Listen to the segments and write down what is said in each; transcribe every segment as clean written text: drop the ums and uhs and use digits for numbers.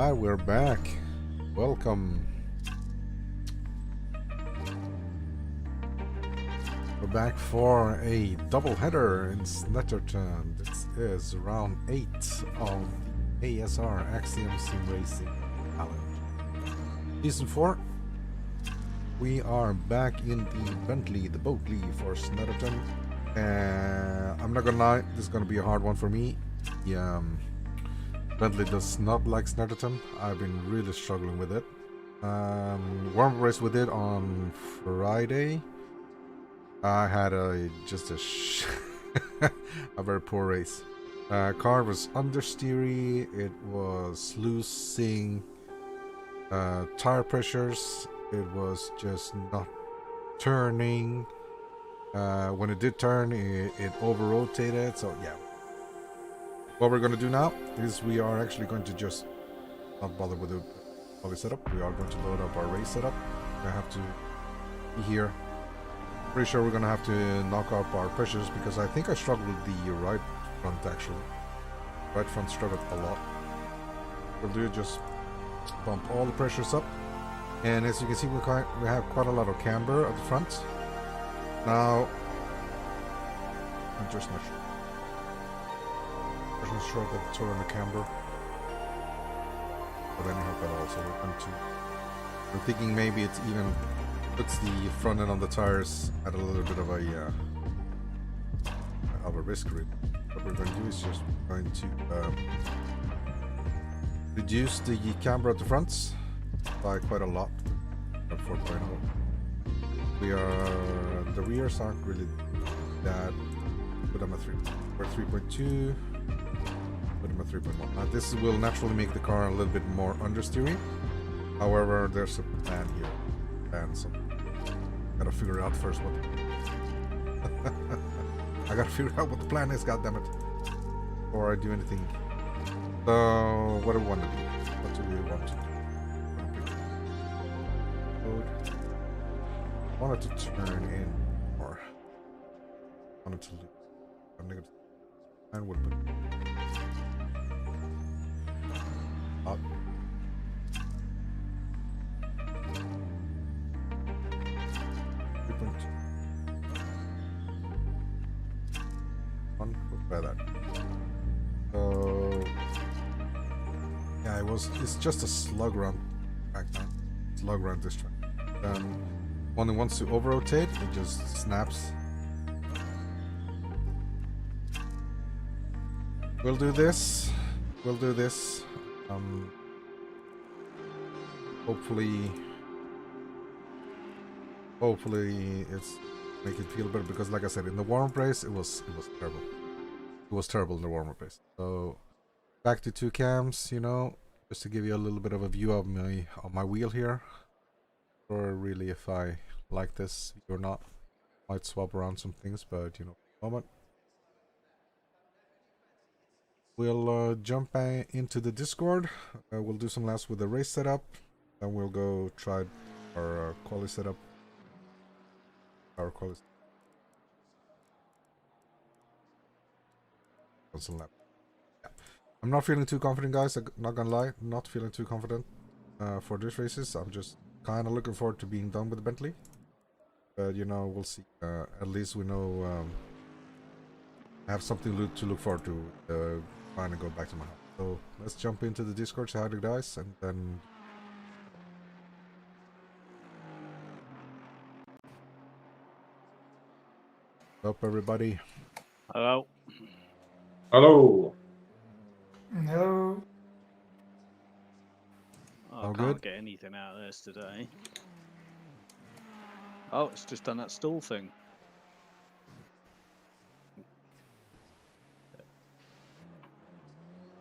Alright, we're back. Welcome. We're back for a double header in Snetterton. This is round 8 of the ASR Axiom Sim Racing Challenge. Season 4. We are back in the Bentley, the Bentley for Snetterton. I'm not gonna lie, this is gonna be a hard one for me. Bentley does not like Snetterton. I've been really struggling with it. Warm race with it on Friday. I had a very poor race. Car was understeery. It was losing tire pressures. It was just not turning. When it did turn, it over-rotated. So yeah. What we're going to do now is we are actually going to just not bother with the poly setup. We are going to load up our race setup. I have to be here. Pretty sure we're going to have to knock up our pressures because I think I struggled with the right front actually. Right front struggled a lot. We'll do just bump all the pressures up. And as you can see, we have quite a lot of camber at the front. Now, I'm just not sure. I'm not sure that it's on the camber. But anyhow, but also I'm thinking maybe it's even puts the front end on the tires at a little bit of a risk really. What we're going to do is just going to reduce the camber at the front by quite a lot. At 4.0. The rears aren't really that. Put them at 3. We're 3.2. Put them at 3.1. Now this will naturally make the car a little bit more understeering. However, there's a plan here. And so gotta figure out first what I gotta figure out what the plan is, goddammit. Before I do anything. So what do we want to do? What do we want to do? I wanted to turn in more. I wanted to lose. I'm negative. And would put up. By that. So yeah, it's just a slug run back then. Slug run this track. When it wants to over rotate, it just snaps. We'll do this. Hopefully it's make it feel better because like I said, in the warm-up race it was terrible. It was terrible in the warm-up race. So back to 2 cams, you know, just to give you a little bit of a view of my wheel here. Or really if I like this or not. Might swap around some things, but you know, moment. We'll jump into the Discord. We'll do some laps with the race setup. Then we'll go try our quali setup. Our quali. Some lap. Yeah. I'm not feeling too confident, guys. I'm not gonna lie. Not feeling too confident for these races. I'm just kind of looking forward to being done with the Bentley. But you know, we'll see. At least we know I have something to look forward to. Trying to go back to my house. So let's jump into the Discord, say hi to the guys, and then up everybody. Hello. Hello. Hello. Oh, All I can't good? get anything out of this today. Oh, it's just done that stall thing.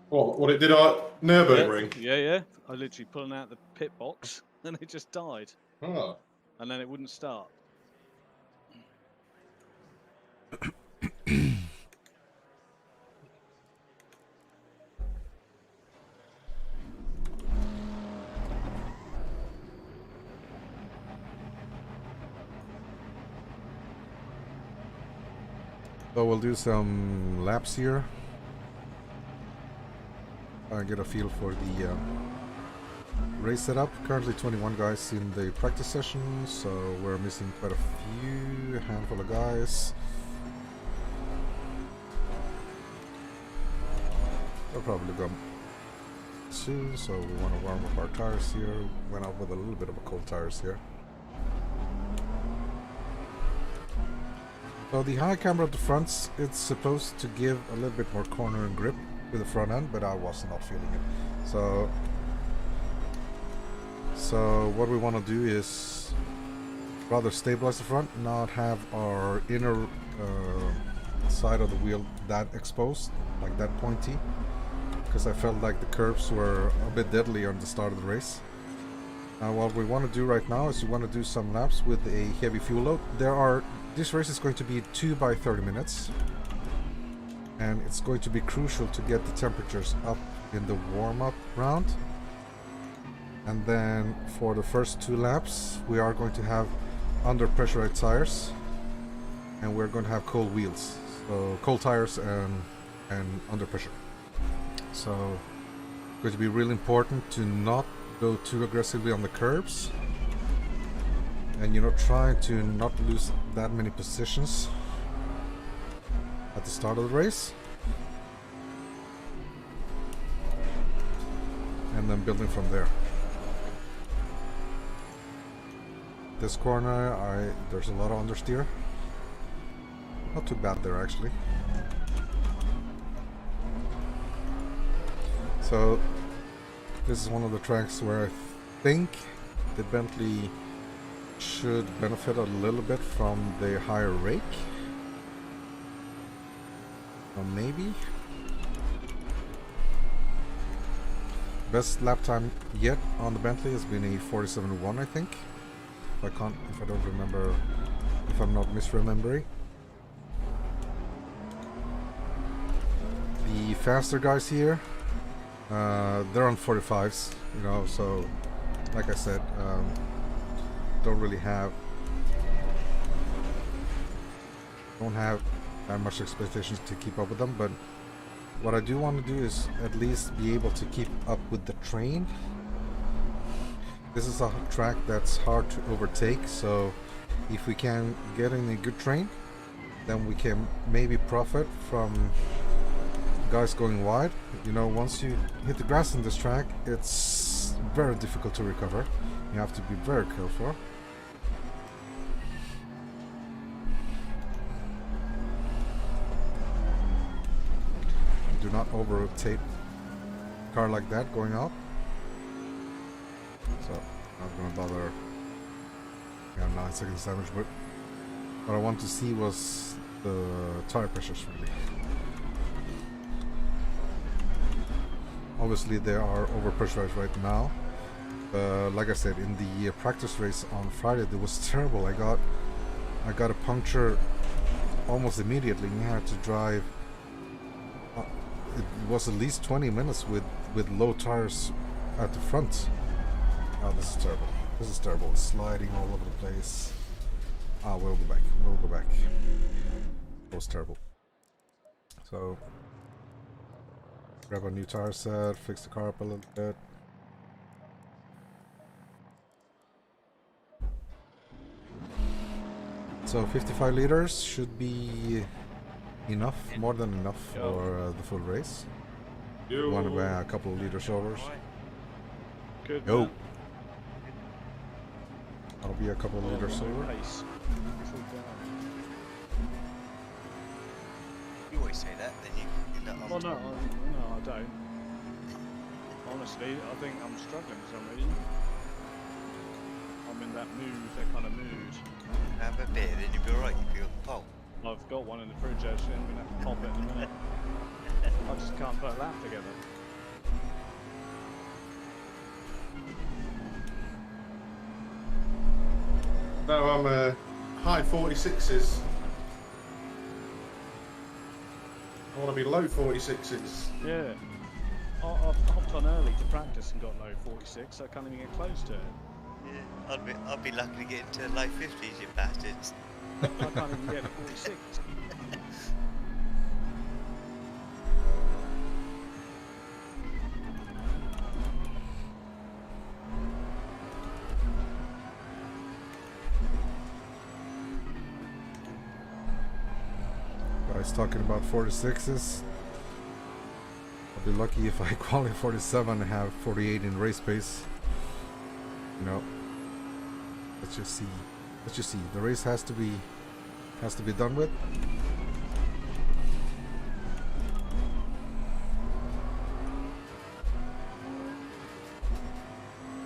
What it did at Nürburgring? Yeah. I literally pulling out the pit box and it just died. Oh. And then it wouldn't start. So we'll do some laps here. Get a feel for the race setup. Currently 21 guys in the practice session, so we're missing quite a few, handful of guys. They'll probably go soon, so we want to warm up our tires here. Went out with a little bit of a cold tires here. So the high camber at the front, it's supposed to give a little bit more corner and grip with the front end, but I was not feeling it. So what we want to do is rather stabilize the front, not have our inner side of the wheel that exposed, like that pointy, because I felt like the curves were a bit deadly on the start of the race. Now what we want to do right now is we want to do some laps with a heavy fuel load. This race is going to be 2 by 30 minutes, and it's going to be crucial to get the temperatures up in the warm-up round. And then for the first 2 laps we are going to have under pressurized tires, and we're going to have cold wheels, so cold tires and under pressure. So it's going to be really important to not go too aggressively on the curbs, and try to not lose that many positions at the start of the race, and then building from there. This corner, there's a lot of understeer. Not too bad there actually. So this is one of the tracks where I think the Bentley should benefit a little bit from the higher rake. Or maybe. Best lap time yet on the Bentley has been a 47.1, I think. If I don't remember, if I'm not misremembering. The faster guys here, they're on 45s, so like I said, don't have that much expectations to keep up with them, but what I do want to do is at least be able to keep up with the train. This is a track that's hard to overtake, so if we can get in a good train, then we can maybe profit from guys going wide. Once you hit the grass in this track, it's very difficult to recover. You have to be very careful. Do not over-rotate a car like that going out. So, not gonna bother. Yeah, 9 seconds damage, but what I want to see was the tire pressures really. Obviously they are overpressurized right now. Like I said, in the practice race on Friday, it was terrible. I got a puncture almost immediately. We had to drive. It was at least 20 minutes with low tires at the front. Oh, this is terrible. This is terrible. It's sliding all over the place. We'll go back. We'll go back. It was terrible. So, grab a new tire set, fix the car up a little bit. So 55 liters should be enough, more than enough for the full race. You want to buy a couple of liters over. Good. Yo. Man. That'll be a couple of liters over. You always say that, then you end up. Well, no, I don't. Honestly, I think I'm struggling for some reason. I'm in that mood, that kind of mood. Have a beer, then you'll be alright, you'll be full. I've got one in the fridge actually, I'm going to have to pop it in a minute. I just can't put a lap together. No, I'm high 46s. I want to be low 46s. Yeah. I've hopped on early to practice and got low 46, so I can't even get close to it. Yeah, I'd be lucky to get into low 50s, you bastards. I can't even get to 46. talking about 46s. I'll be lucky if I qualify 47 and have 48 in race pace. You know, let's just see. Let's just see. The race has to be done with.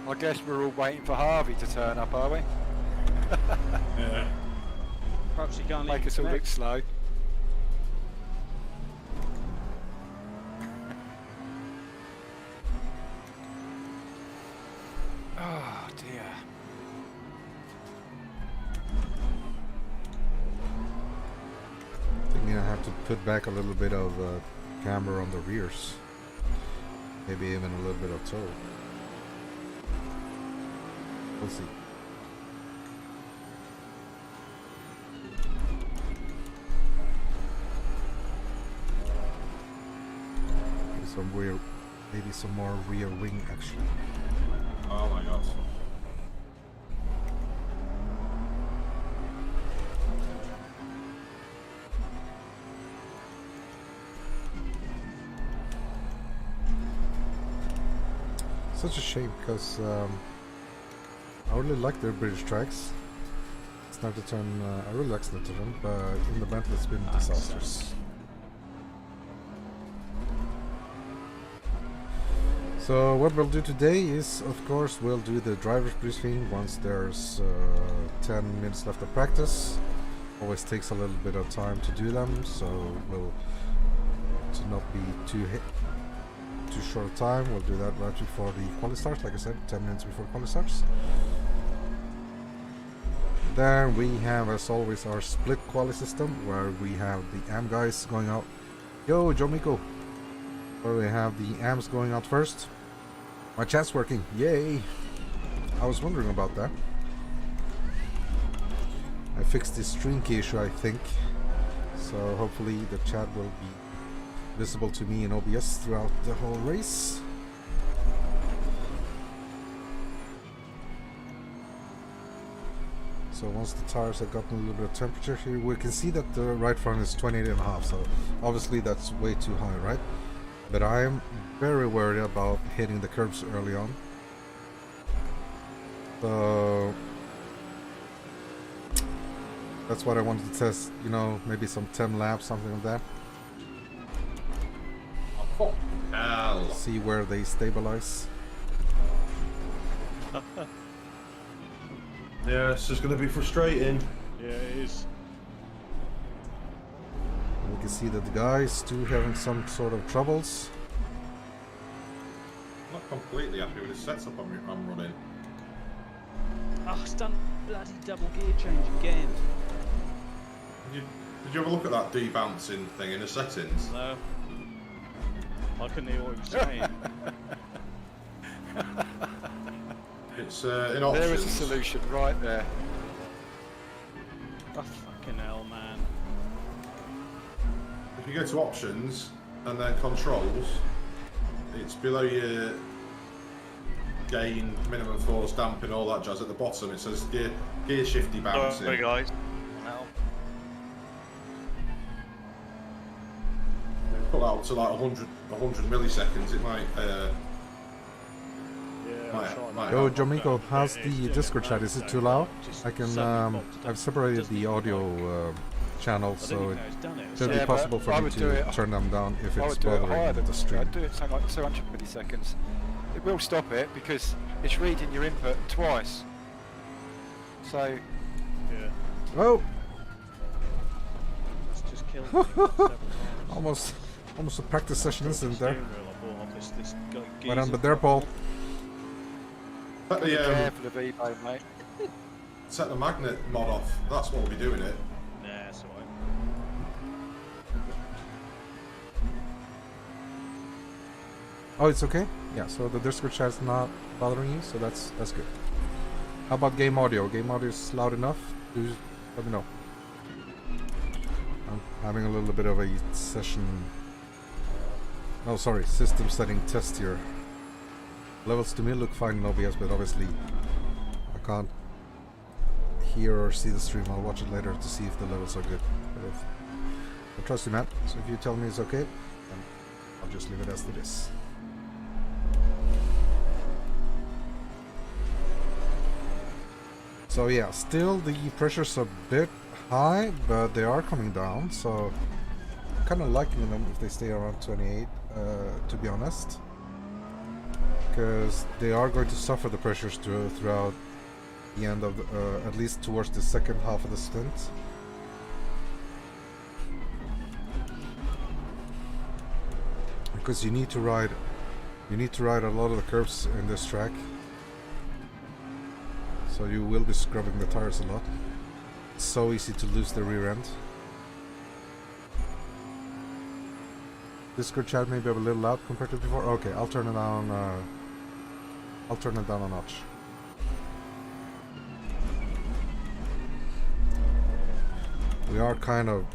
I guess we're all waiting for Harvey to turn up, are we? Yeah. Perhaps you can't Make even us all look connect. slow. Oh dear. Thinking I have to put back a little bit of camber on the rears. Maybe even a little bit of toe. We'll see. Maybe some more rear wing actually. Oh my god. Such a shame because I really like their British tracks. Snetterton, I really like Snetterton, but in the Bentley it's been disastrous. So what we'll do today is, of course, we'll do the driver's briefing once there's 10 minutes left of practice. Always takes a little bit of time to do them, so we'll, to not be too short of time, we'll do that right before the quali starts, like I said, 10 minutes before quali starts. Then we have, as always, our split quali system, where we have the AM guys going out. Yo, Joe Miko! Where we have the AMs going out first. My chat's working, yay! I was wondering about that. I fixed this stream key issue, I think. So hopefully the chat will be visible to me in OBS throughout the whole race. So once the tires have gotten a little bit of temperature here, we can see that the right front is 28.5, so obviously that's way too high, right? But I am very worried about hitting the curbs early on. So that's what I wanted to test, you know, maybe some 10 laps, something like that. Oh, hell. See where they stabilize. Yeah, this is going to be frustrating. Yeah, it is. We can see that the guys too having some sort of troubles. I'm not completely happy with the setup I'm running. Oh, it's done bloody double gear change again. Did you ever look at that debouncing thing in the settings? No. I couldn't hear what he was saying. It's in options. There is a solution right there. Oh, fucking hell, man. If you go to options and then controls, it's below your gain, minimum force, damping, all that jazz. At the bottom it says gear shifty bouncing. Sorry guys. Now. Put that up to like 100 milliseconds, it might Yeah, Might- I'm trying might that. Yo, help. Jamaico, how's It's the doing Discord it chat? now, Is it so too loud? just I can, suddenly popped. I've separated Doesn't the even audio channel, I didn't so even it know it's done it. should Yeah, be but possible for I me would do to it- turn them down if I it's would do it higher bothering than the stream. I'd do it something like 200 milliseconds. It will stop it because it's reading your input twice. So Yeah, Oh, it's just killed me several times. almost a practice session, isn't there? Steering wheel I bought off this Right on, geezer. but there, Paul. set be the careful of eBay, mate. set the magnet mod off. That's what we'll be doing it. Nah, it's alright. Oh, it's okay? Yeah, so the Discord chat is not bothering you, so that's good. How about game audio? Game audio is loud enough? Let me know. I'm having a little bit of a session... Oh, sorry, system setting test here. Levels to me look fine in OBS, but obviously I can't hear or see the stream. I'll watch it later to see if the levels are good. But I trust you, man. So if you tell me it's okay, then I'll just leave it as it is. So yeah, still the pressure's a bit high, but they are coming down, so I'm kind of liking them if they stay around 28, to be honest. Because they are going to suffer the pressures throughout the end of the, at least towards the second half of the stint. Because you need to ride a lot of the curves in this track. So you will be scrubbing the tires a lot. It's so easy to lose the rear end. Discord chat may be a little loud compared to before. Okay, I'll turn it down. I'll turn it down a notch. We are kind of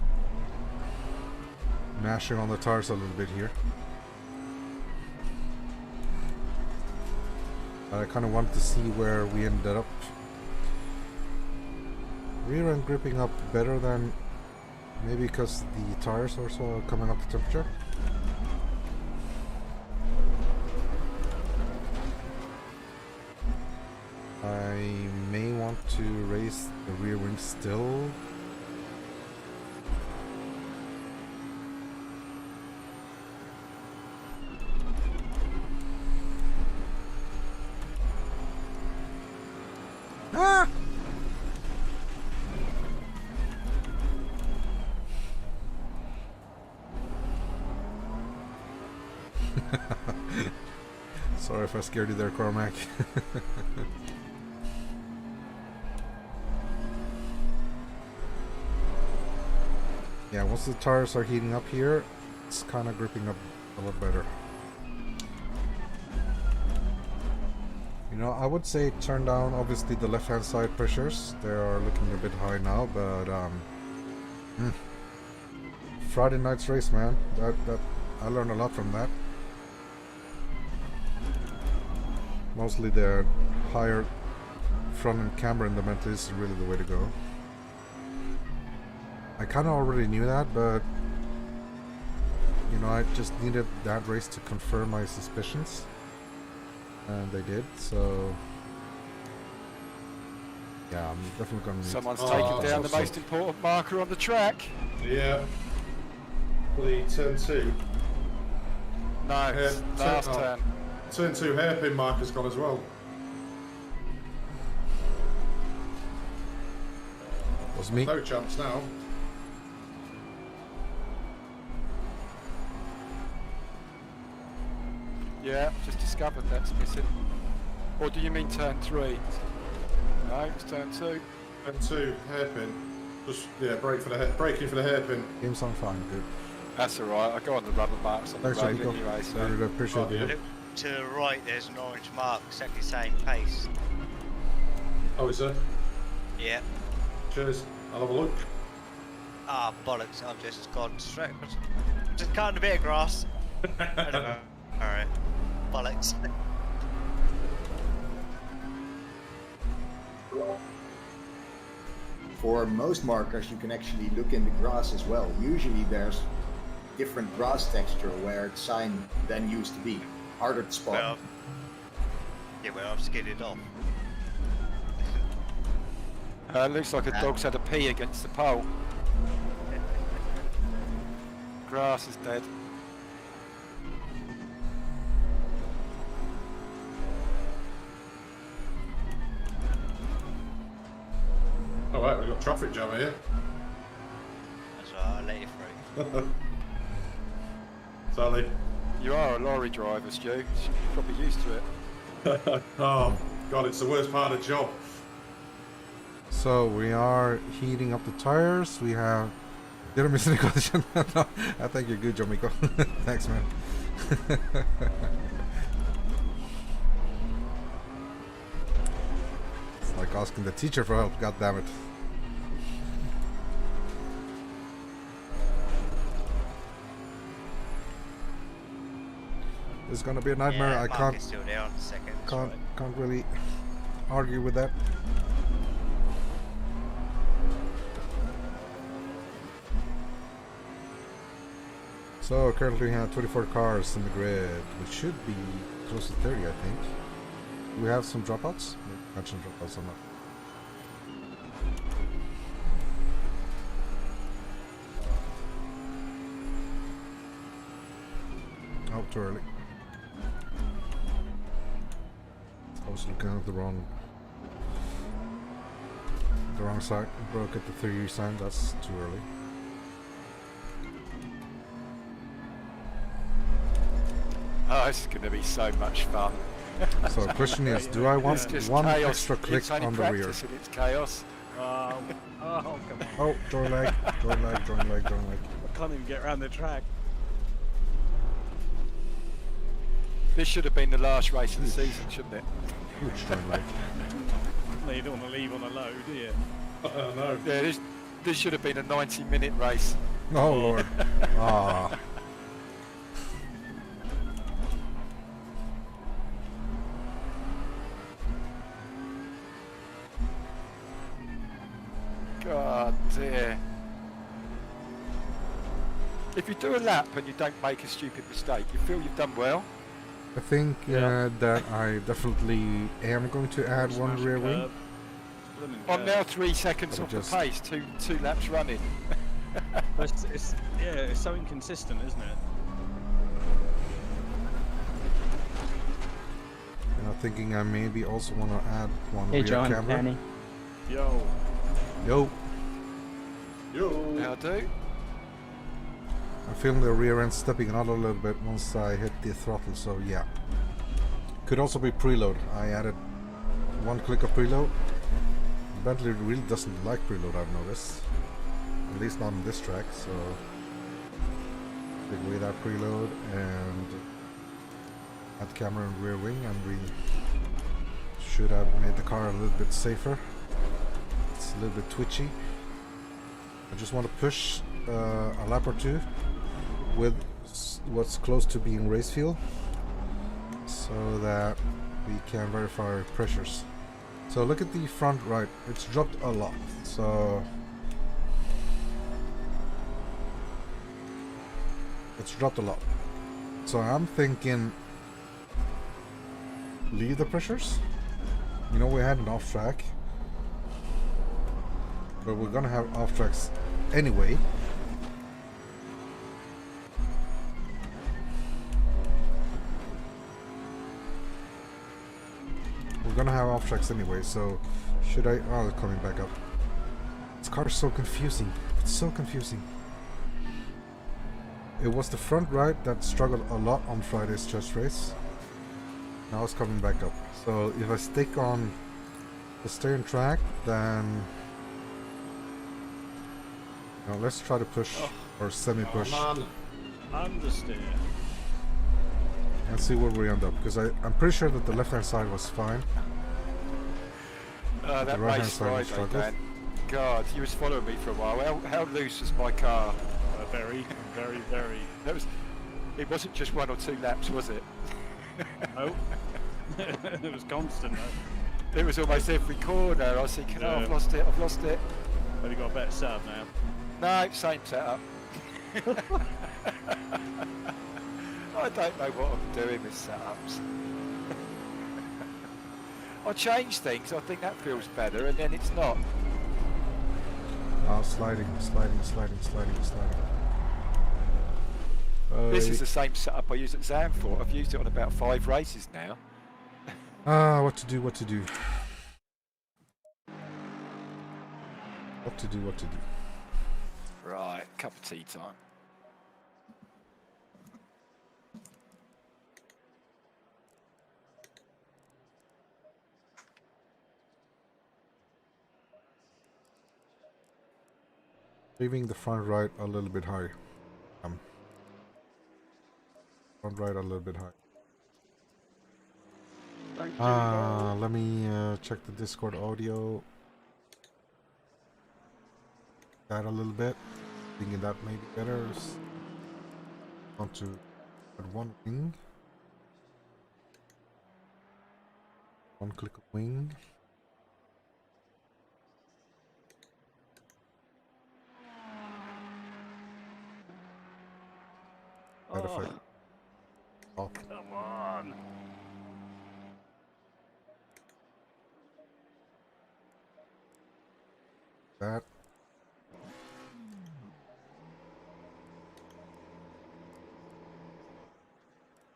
mashing on the tires a little bit here. I kind of wanted to see where we ended up. Rear end gripping up better than maybe because the tires are also coming up to temperature. I may want to raise the rear wing still. Ah! Sorry if I scared you there, Cormac. Yeah, once the tires are heating up here, it's kind of gripping up a lot better. You know, I would say turn down obviously the left-hand side pressures. They are looking a bit high now, but Friday night's race, man. That I learned a lot from that. Mostly the higher front end camber in the Bentley is really the way to go. I kind of already knew that, but you know, I just needed that race to confirm my suspicions. And they did, so yeah, I'm definitely going to need Someone's taken down the most important marker on the track. Yeah. The turn 2. No, it's last turn. Turn 2 hairpin marker's gone as well. Was me. No chance now. Yeah, just discovered that's missing. Or do you mean turn 3? No, it's turn 2. Turn 2 hairpin. Just braking for the hairpin. Game's on fine, good. That's alright, I go on the rubber marks on the Thanks, road Nico. anyway, so... I really appreciate it. Look to the right, there's an orange mark, exactly the same pace. Oh, is there? Yeah. Cheers. I'll have a look. Ah, bollocks, I've just gone straight. Just cutting a bit of grass. I don't know. Alright. Bollocks. For most markers, you can actually look in the grass as well. Usually there's different grass texture where the sign then used to be. Harder to spot. Well, yeah, well, I've skidded off. Looks like a dog's had a pee against the pole. Grass is dead. Alright, we've got traffic jam here. That's right, I'll let you through. Sally. You are a lorry driver, Stu. You're probably used to it. Oh, God, it's the worst part of the job. So we are heating up the tires. We have... Did I miss any question? No, I think you're good, Jomiko. Thanks, man. It's like asking the teacher for help, god damn it. It's gonna be a nightmare. Yeah, I Mark can't is still there on the second. can't really argue with that. So currently we have 24 cars in the grid. We should be close to 30, I think. We have some dropouts. Mention dropouts on that. Oh, too early. I was looking at the wrong side. Broke at the 3 sign. That's too early. Oh, it's going to be so much fun. So the question is, do I want It's just one chaos. extra click It's only on the rear? practice and it's chaos. Oh, come on. Oh, join leg, join leg, join leg, join leg. I can't even get around the track. This should have been the last race of the season, shouldn't it? Huge join leg. No, you don't want to leave on a low, do you? No. Yeah, this should have been a 90-minute race. Oh lord. Ah. God dear. If you do a lap and you don't make a stupid mistake, you feel you've done well. I think Yeah. that I definitely am going to add one Smash rear a wing. curb. Blooming I'm curb. now 3 seconds But off just- the pace, two laps running. But it's so inconsistent, isn't it? And I'm thinking I maybe also want to add one Hey rear John, camera. Danny. Yo. Yo, Yo. How do? I'm feeling the rear end stepping out a little bit once I hit the throttle, so yeah. Could also be preload. I added one click of preload. Bentley really doesn't like preload, I've noticed. At least not on this track, so take away that preload and add camera and rear wing, and we should have made the car a little bit safer. It's a little bit twitchy. I just want to push a lap or two with what's close to being race fuel, so that we can verify pressures. So look at the front right, it's dropped a lot, so it's dropped a lot. So I'm thinking leave the pressures. You know, we had an off track, but we're gonna have off tracks anyway. We're gonna have off tracks anyway, so should I? Oh, they're coming back up. This car is so confusing. It's so confusing. It was the front right that struggled a lot on Friday's chest race. Now it's coming back up. So if I stick on the steering track, then now let's try to push or semi-push Man. Understeer. and see where we end up. Because I'm pretty sure that the left-hand side was fine. That the right-hand race side Friday, struggled. Dan. God, you was following me for a while. How loose was my car? Very, very, very. It wasn't just 1 or 2 laps, was it? No. It was constant, though. It was almost every corner. I was thinking, oh, I've Yeah. lost it, I've lost it. But you got a better setup now. No, same setup. I don't know what I'm doing with setups. I change things, I think that feels better, and then it's not. Sliding. This is the same setup I use at Zandvoort. I've used it on about 5 races now. what to do. What to do. Right, cup of tea time. Leaving the front right a little bit high. Front right a little bit high. Thank you. Let me check the Discord audio. That a little bit. Thinking that may be better. Want to add one wing. One click of wing. on. That.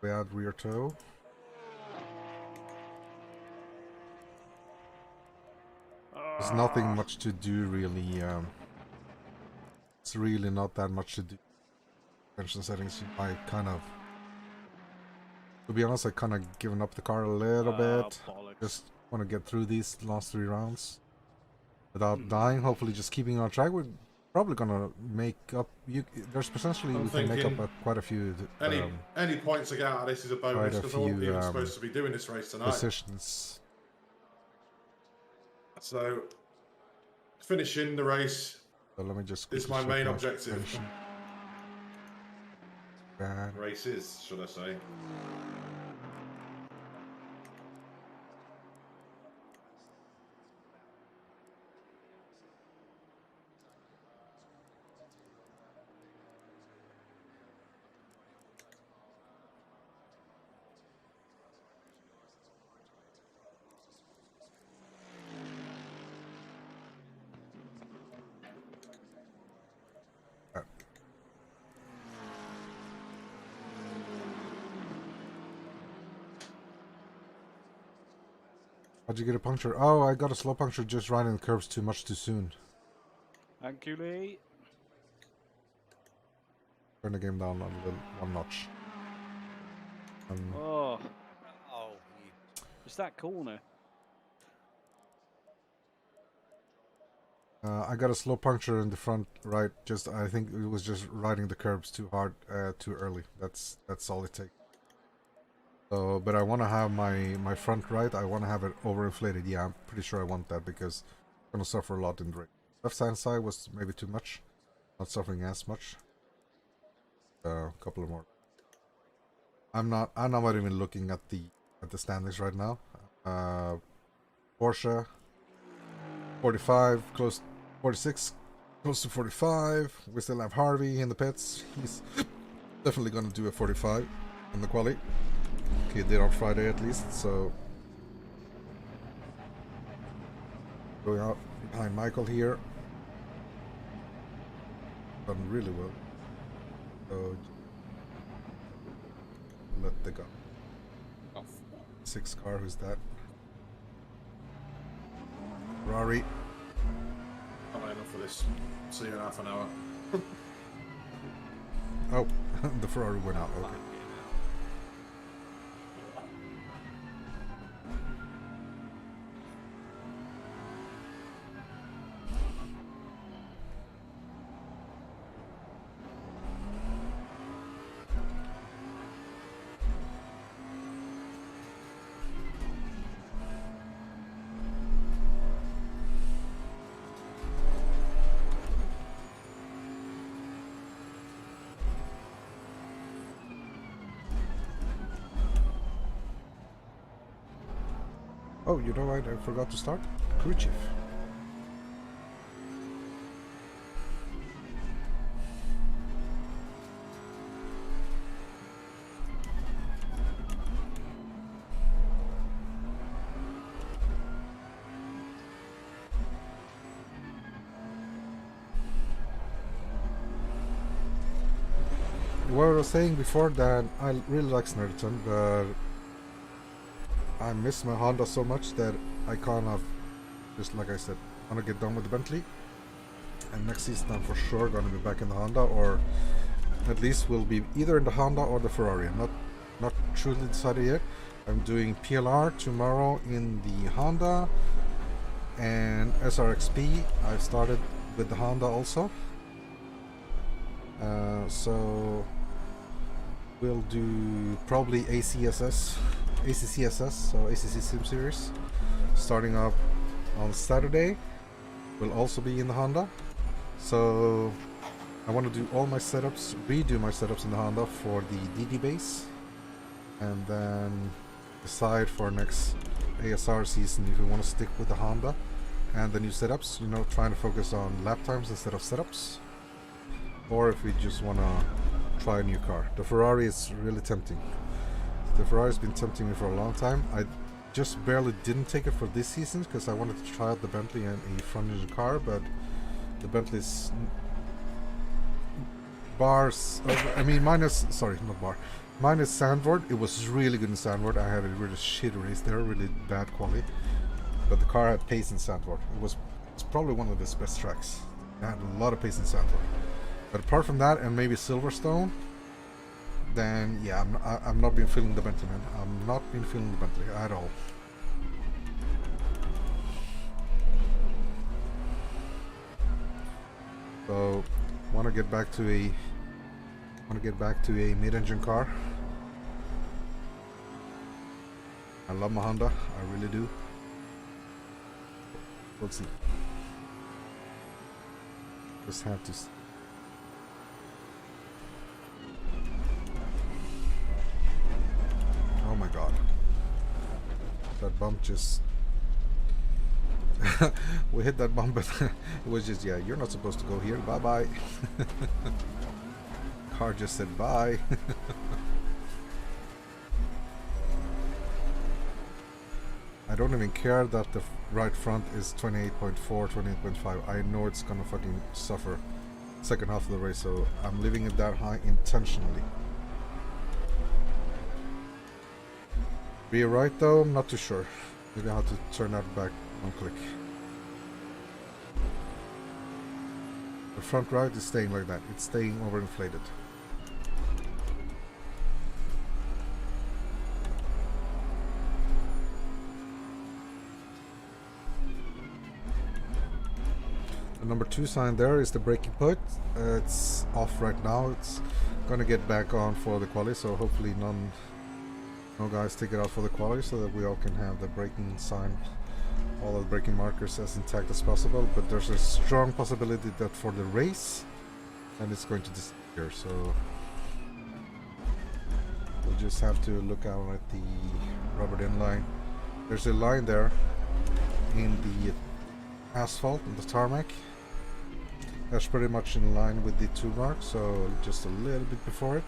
Bad rear toe. There's nothing much to do really. It's really not that much to do. Suspension settings, I kind of, to be honest, I kind of given up the car a little bit. Bollocks. Just want to get through these last 3 rounds without dying. Hopefully, just keeping on track. We're probably gonna make up. There's potentially I'm we can make thinking up quite a few. Any points I get out of this is a bonus because I wasn't even supposed to be doing this race tonight. Positions. So finishing the race So let me just. is quickly my check main objective. suspension. Bad. Races, should I say? How'd you get a puncture? Oh, I got a slow puncture just riding the curves too much too soon. Thank you, Lee. Turn the game down a little, 1 notch. Oh, Oh, you. it's that corner. I got a slow puncture in the front right. Just I think it was just riding the curbs too hard, too early. That's all it takes. So, but I want to have my front right. I want to have it overinflated. Yeah, I'm pretty sure I want that because I'm gonna suffer a lot in the race. Left hand side was maybe too much. Not suffering as much. A couple of more. I'm not even looking at the standings right now. Porsche 45, close 46, close to 45. We still have Harvey in the pits. He's definitely gonna do a 45 in the quali. He did on Friday at least, so going out behind Michael here. Done really well. So let the go. 6 car, who's that? Ferrari. Not enough for this. See you in half an hour. Oh, the Ferrari went out. Okay. Oh, you know what? I forgot to start. Crew chief. What I was saying before that I really like Snetterton, but I miss my Honda so much that I kind of, just like I said, want to get done with the Bentley. And next season I'm for sure going to be back in the Honda, or at least will be either in the Honda or the Ferrari. I'm not truly decided yet. I'm doing PLR tomorrow in the Honda, and SRXP I've started with the Honda also. So we'll do probably ACCSS, so ACC Sim Series, starting up on Saturday. Will also be in the Honda. So I want to do all my setups, redo my setups in the Honda for the DD base, and then decide for next ASR season if we want to stick with the Honda and the new setups, you know, trying to focus on lap times instead of setups, or if we just want to try a new car. The Ferrari is really tempting. The Ferrari's been tempting me for a long time. I just barely didn't take it for this season because I wanted to try out the Bentley and a front engine car, but the Bentley's bars, I mean minus, sorry, not bar, minus Sandford. It was really good in Sandford. I had a really shitty race there, really bad quality, but the car had pace in Sandford. It's probably one of its best tracks. It had a lot of pace in Sandford. But apart from that, and maybe Silverstone, then yeah, I'm not been feeling the Bentley, man. I'm not been feeling the Bentley at all. So, want to get back to a mid-engine car. I love my Honda, I really do. We'll see. Just have to. Oh my god. That bump just... we hit that bump, but it was just, yeah, you're not supposed to go here, bye-bye. Car just said bye. I don't even care that the right front is 28.4, 28.5. I know it's gonna fucking suffer second half of the race, so I'm leaving it that high intentionally. Be right though, I'm not too sure. Maybe I have to turn that back one click. The front right is staying like that. It's staying overinflated. The number 2 sign there is the braking put. It's off right now. It's gonna get back on for the quali, so hopefully no guys take it out for the quali, so that we all can have the braking sign, all the braking markers as intact as possible. But there's a strong possibility that for the race, and it's going to disappear. So we'll just have to look out at the rubbered in line. There's a line there in the asphalt and the tarmac. That's pretty much in line with the 2 mark, so just a little bit before it.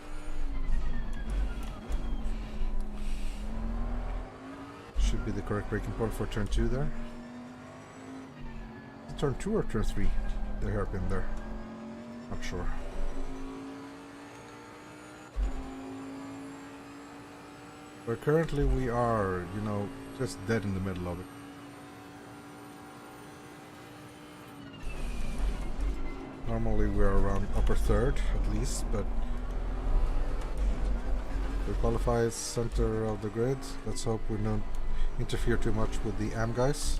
Should be the correct braking point for turn 2 there. Is it turn 2 or turn 3? The hairpin there. Not sure. But currently we are, you know, just dead in the middle of it. Normally we're around upper third at least, but we qualify as center of the grid. Let's hope we don't interfere too much with the AM guys.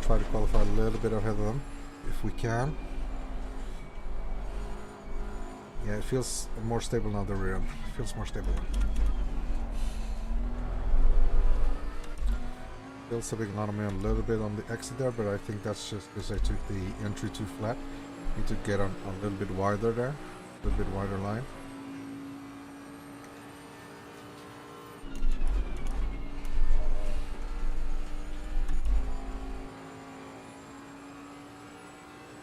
Try to qualify a little bit ahead of them if we can. Yeah, it feels more stable now, the rear end. It feels more stable. Still sitting on me a little bit on the exit there, but I think that's just because I took the entry too flat. Need to get on a little bit wider there, a little bit wider line.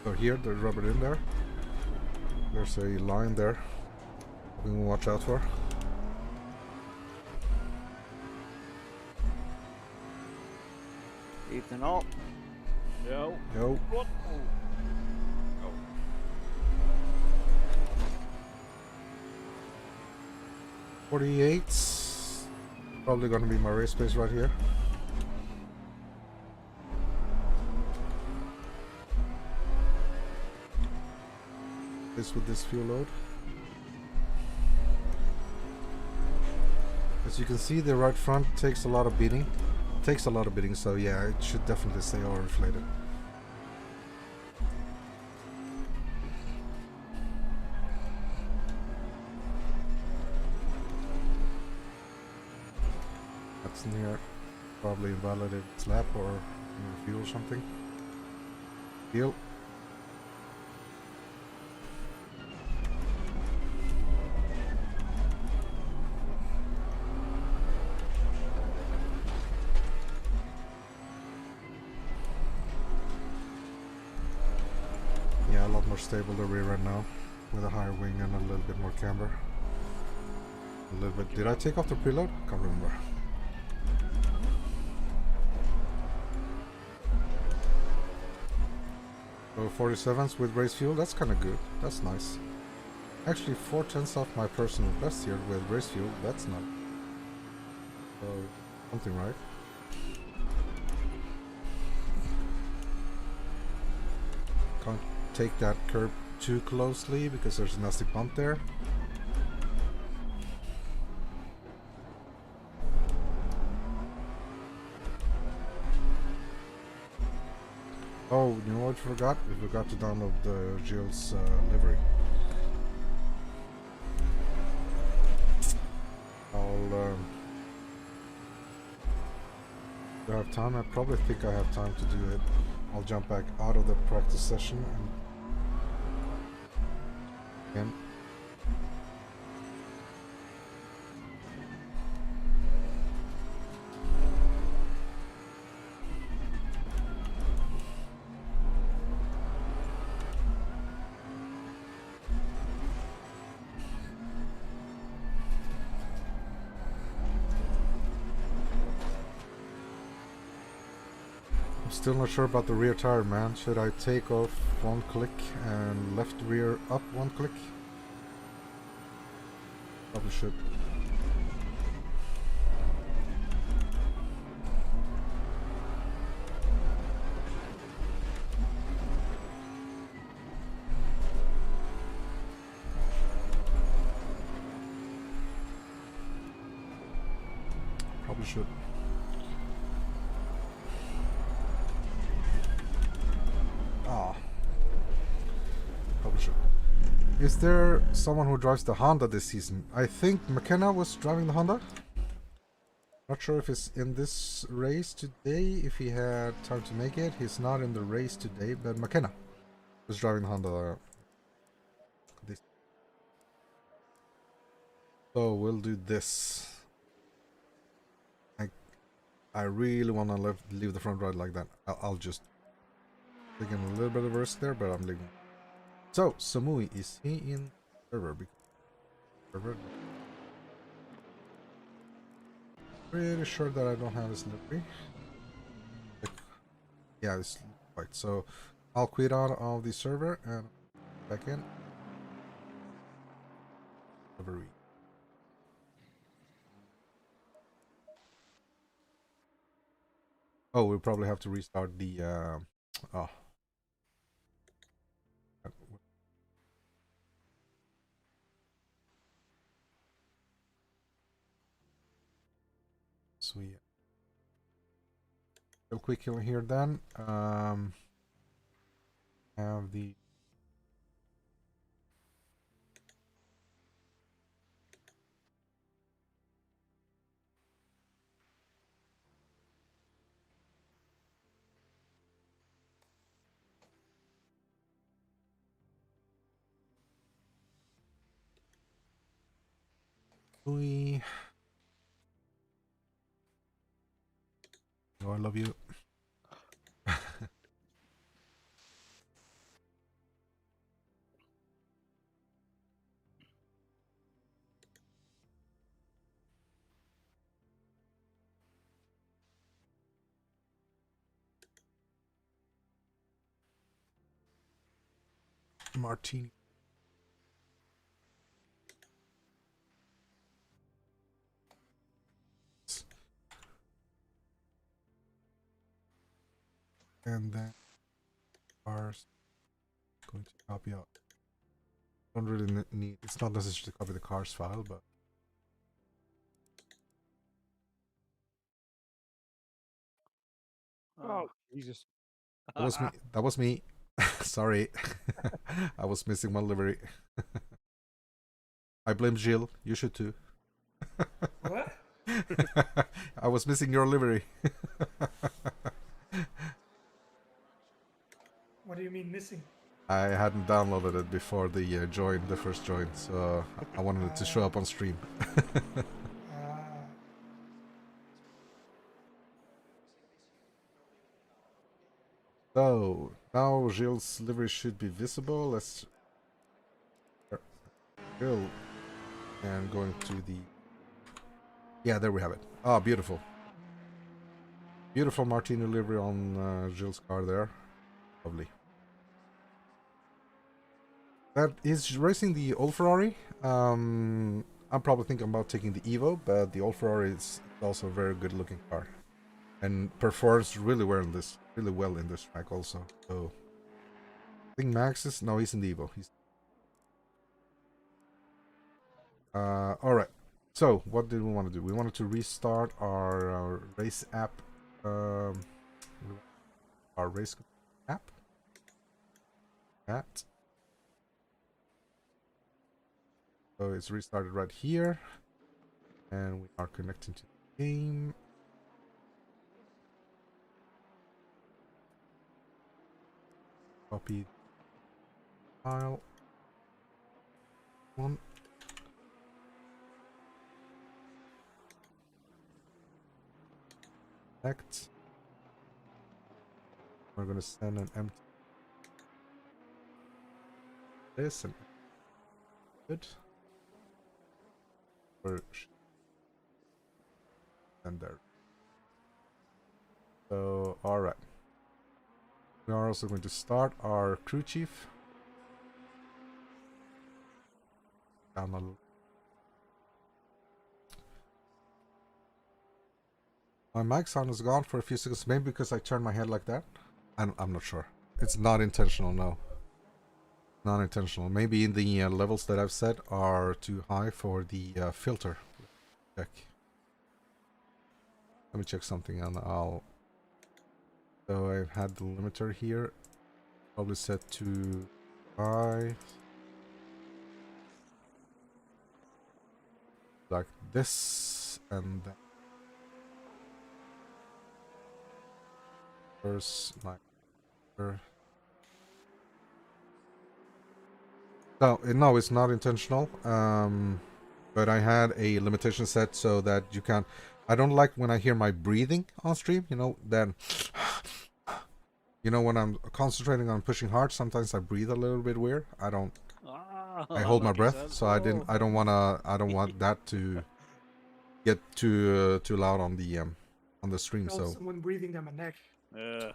So here, the rubber in there. There's a line there we will watch out for. Evening all. Yo. Yo. What? 48's probably gonna be my race pace right here. This with this fuel load. As you can see, the right front takes a lot of beating. So yeah, it should definitely stay overinflated. That's near probably invalidated slap or fuel or something. Fuel. Yeah, a lot more stable the rear end now with a higher wing and a little bit more camber. a little bit. Did I take off the preload? Can't remember. So 47s with race fuel, that's kind of good. That's nice. Actually, 4/10 off my personal best here with race fuel. That's not. So something right. Can't take that curb too closely because there's a nasty bump there. Oh, you know what we forgot? We forgot to download the Gilles livery. Do I have time? I probably think I have time to do it. I'll jump back out of the practice session and still not sure about the rear tire, man. Should I take off one click and left rear up one click? Probably should. Probably should. Is there someone who drives the Honda this season? I think McKenna was driving the Honda. Not sure if he's in this race today, if he had time to make it. He's not in the race today, but McKenna was driving the Honda. So we'll do this. I really want to leave the front right like that. I'll just take in a little bit of risk there, but I'm leaving. So, Samui, is he in server? Server? Pretty sure that I don't have his livery. Yeah, it's white. So, I'll quit out of the server and back in. Livery. Oh, we'll probably have to restart the oh. Sweet. Real quick here then. Have the we. Oh, I love you. Martini. And then cars going to copy out. Don't really need. It's not necessary to copy the cars file, but Oh, Jesus. that was me. That was me. Sorry, I was missing one livery. I blame Gilles. You should too. What? I was missing your livery. What do you mean missing? I hadn't downloaded it before the the first join, so I wanted it to show up on stream. So now Gilles' livery should be visible. Let's Gilles and going to the Yeah, there we have it. Oh, beautiful. Beautiful Martini livery on Gilles' car there. Lovely. That is racing the old Ferrari. I'm probably thinking about taking the Evo, but the old Ferrari is also a very good looking car. And performs really well in this track also. So I think Max is he's in the Evo. He's alright. So what did we want to do? We wanted to restart our race app, our race app. That. So it's restarted right here, and we are connecting to the game. Copy file. One. Select. We're gonna send an empty this and good. And there. So alright. We are also going to start our crew chief. Down a little. My mic sound is gone for a few seconds, maybe because I turned my head like that. I'm not sure. It's not intentional, no. Not intentional. Maybe the levels that I've set are too high for the filter. Check. Let me check something and I'll... So I've had the limiter here. Probably set to high. Like this and then. First, my... No, it's not intentional. But I had a limitation set so that you can't... I don't like when I hear my breathing on stream, you know, then... You know, when I'm concentrating on pushing hard, sometimes I breathe a little bit weird. I hold my breath, so I don't want that to get too loud on the stream. Oh, So someone breathing down my neck. Yeah.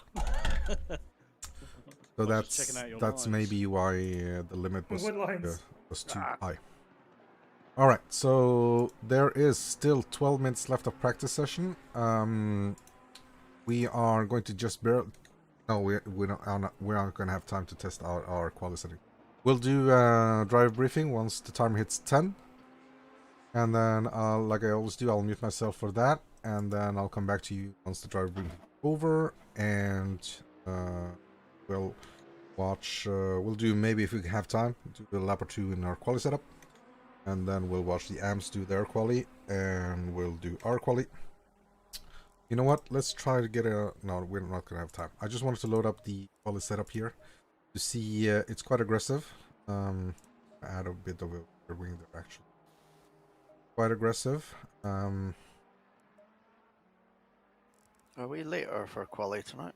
so I was just checking out your that's lines. maybe why the limit was What lines? too high. All right, so there is still 12 minutes left of practice session. We are going to just barely... No, we aren't going to have time to test our quality setting. We'll do driver briefing once the timer hits 10. And then, like I always do, I'll mute myself for that. And then I'll come back to you once the driver briefing is over. And we'll watch... we'll do, maybe if we have time, do a lap or two in our quality setup. And then we'll watch the AMPs do their quality. And we'll do our quality. You know what? Let's try to get a... No, we're not going to have time. I just wanted to load up the quality setup here to see... it's quite aggressive. Add a bit of a wing there, actually. Quite aggressive. Are we later for quality tonight?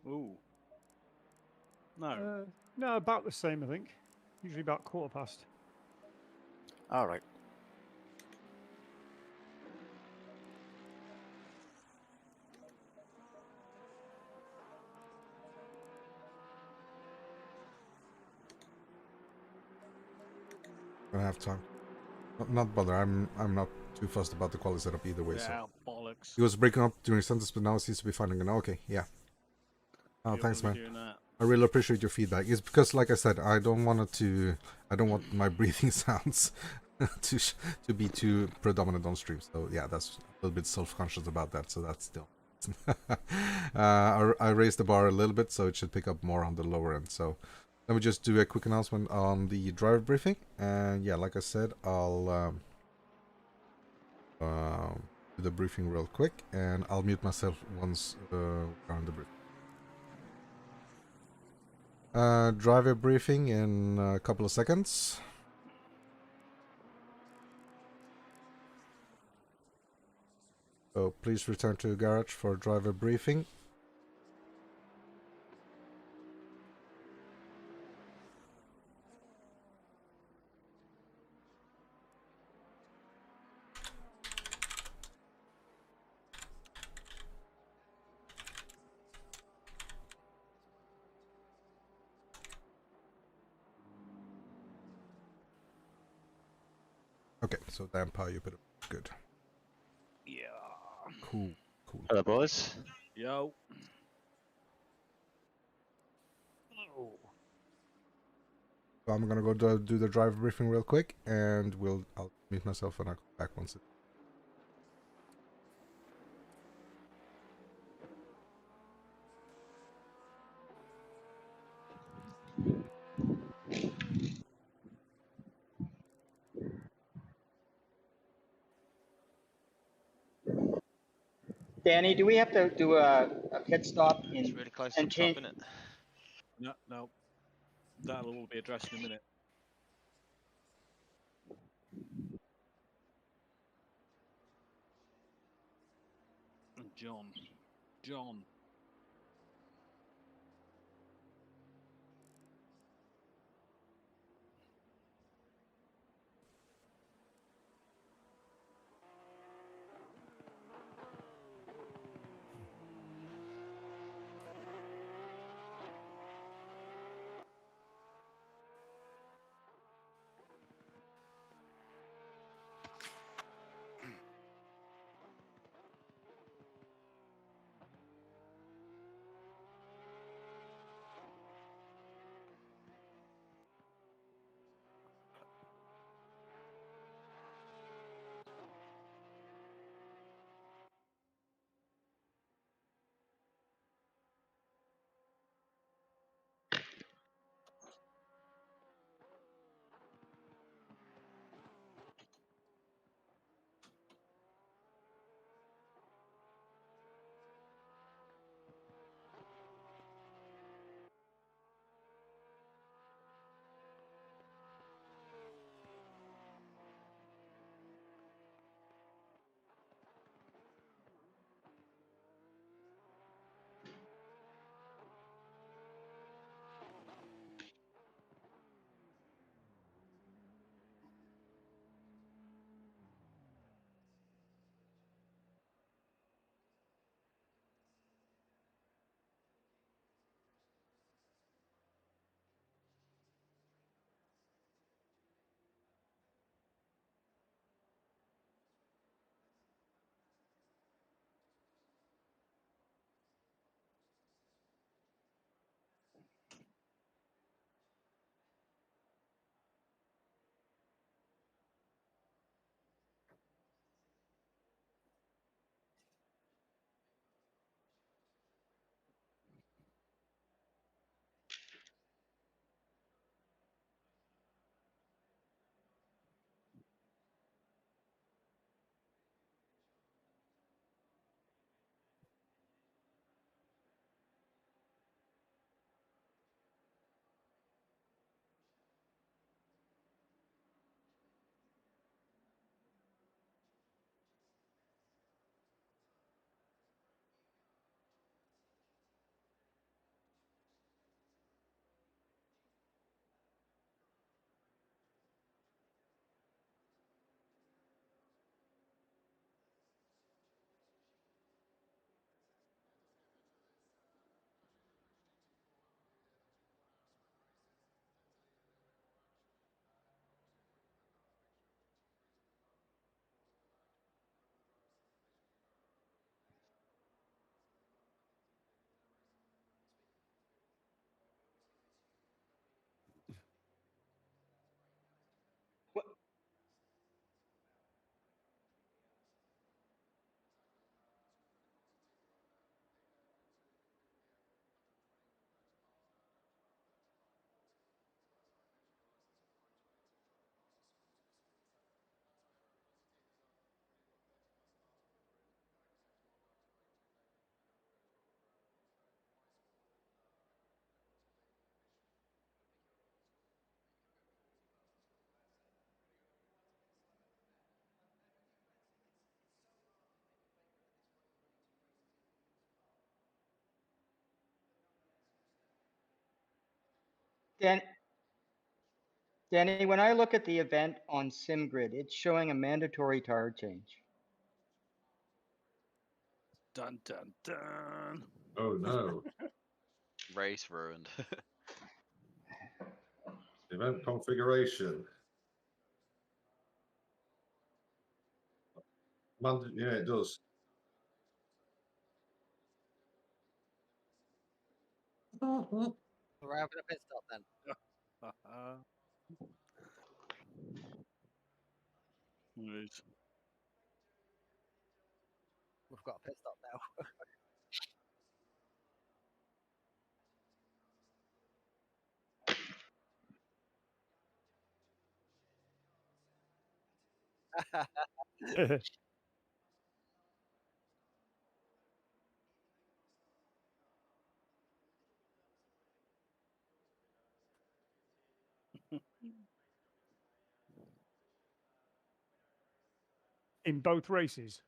Ooh. No. No, about the same, I think. Usually about 1:15. All right. Gonna have time. Not bother. I'm not too fussed about the quality setup either way. Yeah, So bollocks. he was breaking up during a sentence, but now it seems to be finding an okay. Yeah. Oh, You thanks, wanna man. be doing that. I really appreciate your feedback. It's because, like I said, I don't want my breathing sounds to be too predominant on stream. So yeah, that's a little bit self-conscious about that. So that's still. I raised the bar a little bit, so it should pick up more on the lower end. So let me just do a quick announcement on the driver briefing. And yeah, like I said, I'll do the briefing real quick, and I'll mute myself once we're on the briefing. Driver briefing in a couple of seconds. So please return to the garage for driver briefing. Okay, so damn power you put it. Good. Yeah. Cool. Cool. Hello, boys. Yo. So I'm gonna go do the driver briefing real quick, and I'll mute myself and I'll come back once it. Danny, do we have to do a pit stop It's in really close to and the top, change? isn't it? No, no. That'll all be addressed in a minute. John. John. Dan, Danny, when I look at the event on SimGrid, it's showing a mandatory tire change. Dun dun dun. Oh no. Race ruined. Event configuration. Yeah, it does. We're having a pit stop then. Right. We've got a pit stop now. In both races.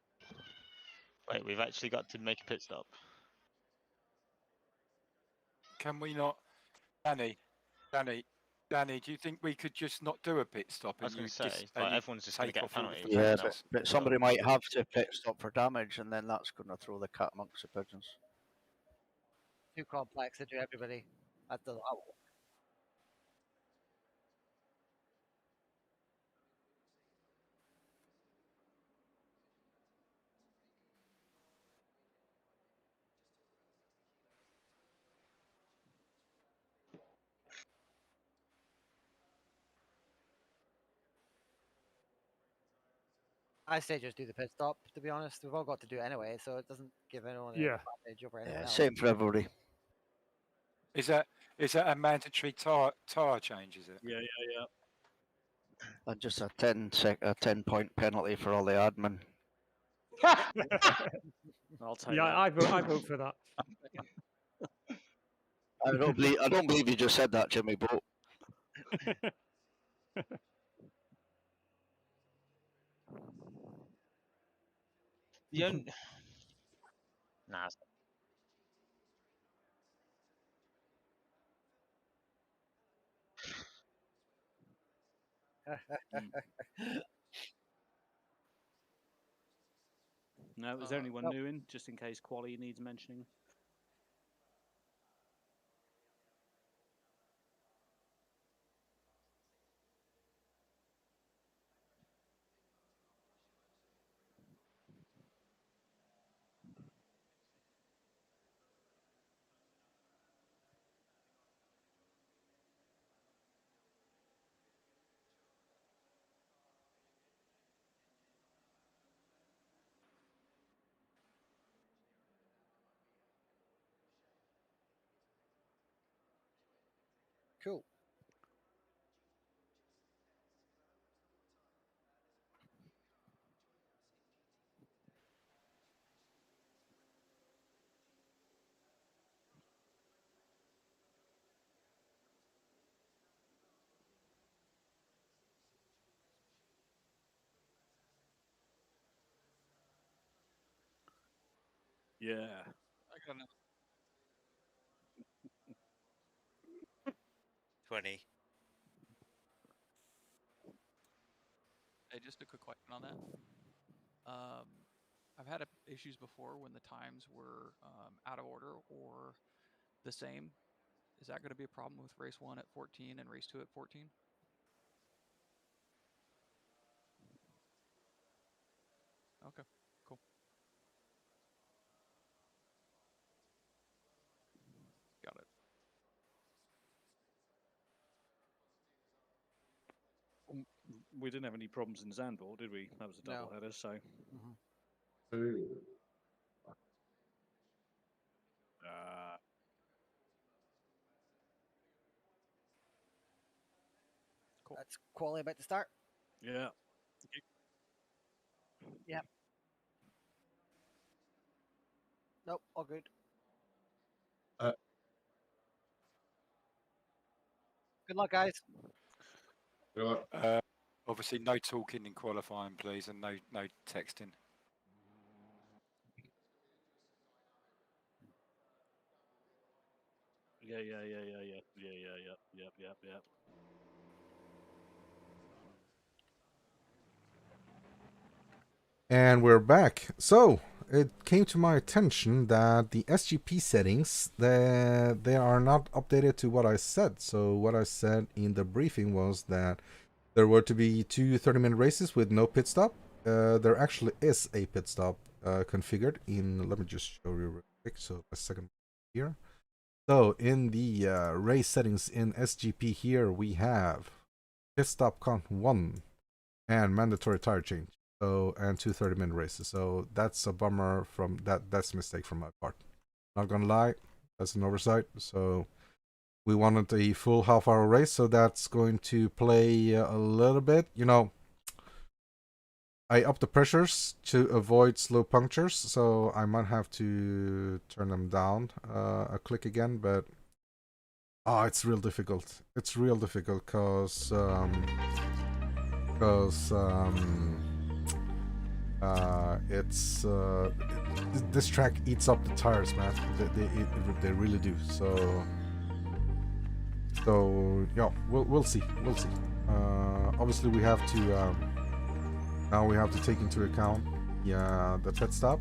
Wait, we've actually got to make a pit stop. Can we not, Danny? Do you think we could just not do a pit stop I was and going you to say, just like, and you everyone's just going to take get a off all the penalty. Yeah, pigeons? but somebody might have to pit stop for damage, and then that's going to throw the cat amongst the pigeons. Too complex to do everybody. That doesn't. Oh, I say just do the pit stop. To be honest, we've all got to do it anyway, so it doesn't give anyone an Yeah. advantage over anyone Yeah, else. same for everybody. Is that a mandatory tyre change? Is it? Yeah, yeah, And just a 10-point penalty for all the admin. yeah. I'll take Yeah, that. I vote for that. I don't believe you just said that, Jimmy. But The only... Nah, it's- No, is there anyone Nope. new in, just in case quality needs mentioning? Cool. Yeah. 20. Hey, just a quick question on that. I've had issues before when the times were out of order or the same. Is that going to be a problem with race 1 at 14 and race 2 at 14? Okay, cool. Got it. We didn't have any problems in Zandvoort, did we? That was a No. double header, so. Cool. That's quality about to start. Yeah. Yep. Nope, all good. Good luck, guys. Obviously, no talking in qualifying, please, and no texting. Yeah. And we're back. So it came to my attention that the SGP settings they are not updated to what I said. So what I said in the briefing was that there were to be two 30-minute races with no pit stop, there actually is a pit stop configured in. Let me just show you real quick. So a second here. So in the race settings in SGP here, we have pit stop count 1 and mandatory tire change. So and 2 30-minute races. So that's a bummer from that. That's a mistake from my part. Not gonna lie, that's an oversight. So we wanted a full half-hour race, so that's going to play a little bit. You know, I upped the pressures to avoid slow punctures, so I might have to turn them down a click again, but it's real difficult. It's real difficult because this track eats up the tires, man. They really do. So yeah, we'll see. Obviously we have to now we have to take into account the pit stop.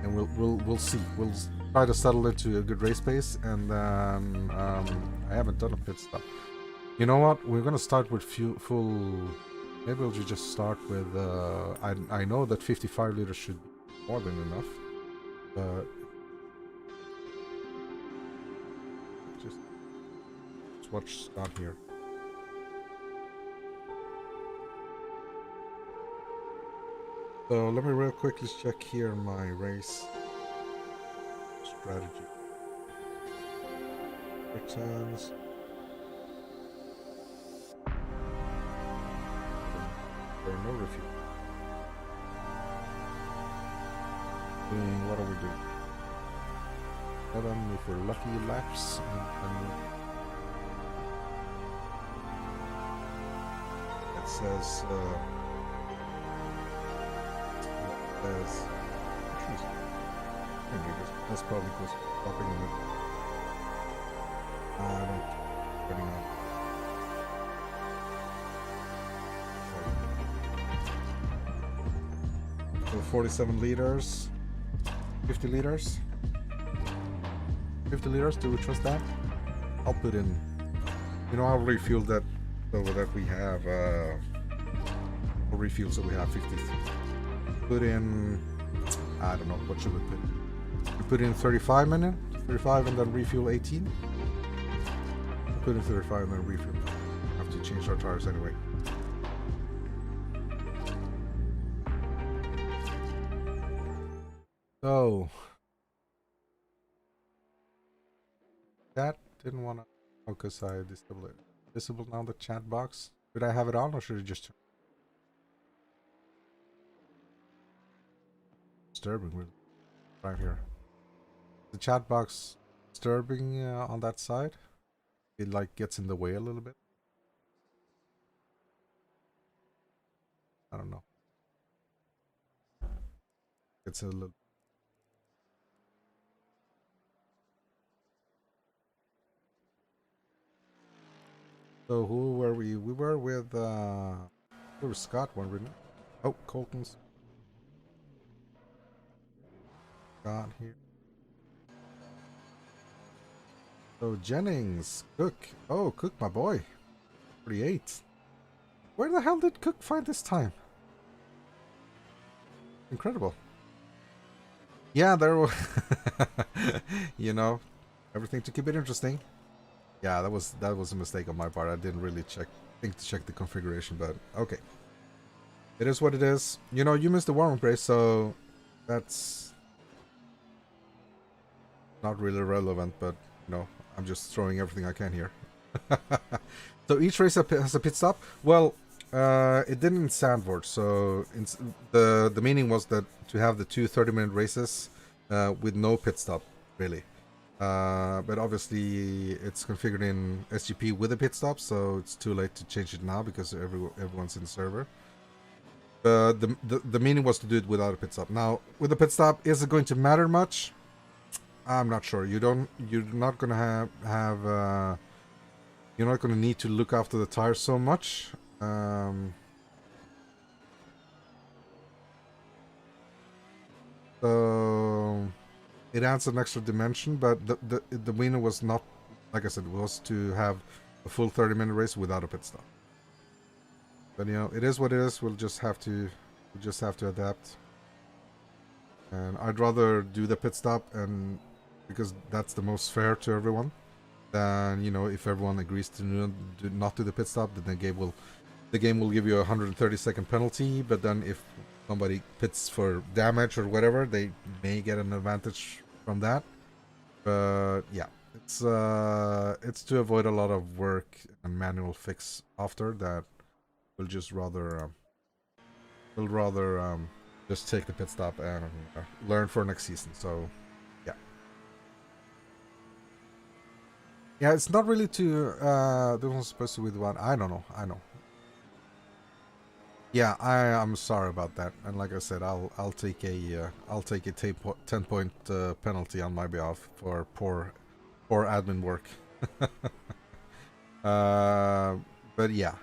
And we'll see. We'll try to settle into a good race pace, and then I haven't done a pit stop. You know what? We're gonna start with full. Maybe we'll just start with. I know that 55 liters should be more than enough, but just watch Scott here. So let me real quickly check here my race strategy. Returns. There are no refuel. What are we doing? 7 if we're lucky laps, and it says that's probably just popping in it. I don't getting on. So 47 liters, 50 liters, 50 liters. Do we trust that? I'll put in. You know, I'll refuel that so that we have. I'll refuel so we have 50. Put in, I don't know, what should we put? We put in 35 minutes, 35 and then refuel 18. Put in 35 and then refuel. Have to change our tires anyway. So chat didn't want to focus. I disabled it. Disable now the chat box. Should I have it on or should it just turn? Disturbing, really. Right here. The chat box disturbing on that side. It like gets in the way a little bit. I don't know. It's a little. So who were we? We were with Scott, weren't we? Oh, Colton's. Got here. So Jennings, Cook. Oh, Cook, my boy. 48. Where the hell did Cook find this time? Incredible. Yeah, there was. You know, everything to keep it interesting. Yeah, that was a mistake on my part. I didn't really think to check the configuration, but okay. It is what it is. You know, you missed the warm-up race, so that's not really relevant, but you know, I'm just throwing everything I can here. So each race has a pit stop. Well, it didn't in Sandford, so the meaning was that to have the 2 30-minute races with no pit stop, really. But obviously it's configured in SGP with a pit stop, so it's too late to change it now because everyone's in the server. The meaning was to do it without a pit stop. Now, with a pit stop, is it going to matter much? I'm not sure. You're not gonna have you're not gonna need to look after the tires so much. So it adds an extra dimension, but the winner was not, like I said, was to have a full 30-minute race without a pit stop. But you know, it is what it is. We'll just have to adapt. And I'd rather do the pit stop, and because that's the most fair to everyone. Than, you know, if everyone agrees to not do the pit stop, then the game will give you a 130-second penalty. But then if somebody pits for damage or whatever, they may get an advantage from that. But yeah, it's to avoid a lot of work and manual fix after that. We'll just rather just take the pit stop and learn for next season. So yeah. Yeah, it's not really to this one's supposed to be the one. I don't know. I know. Yeah, I'm sorry about that. And like I said, I'll take a 10-point penalty on my behalf for poor admin work. But yeah,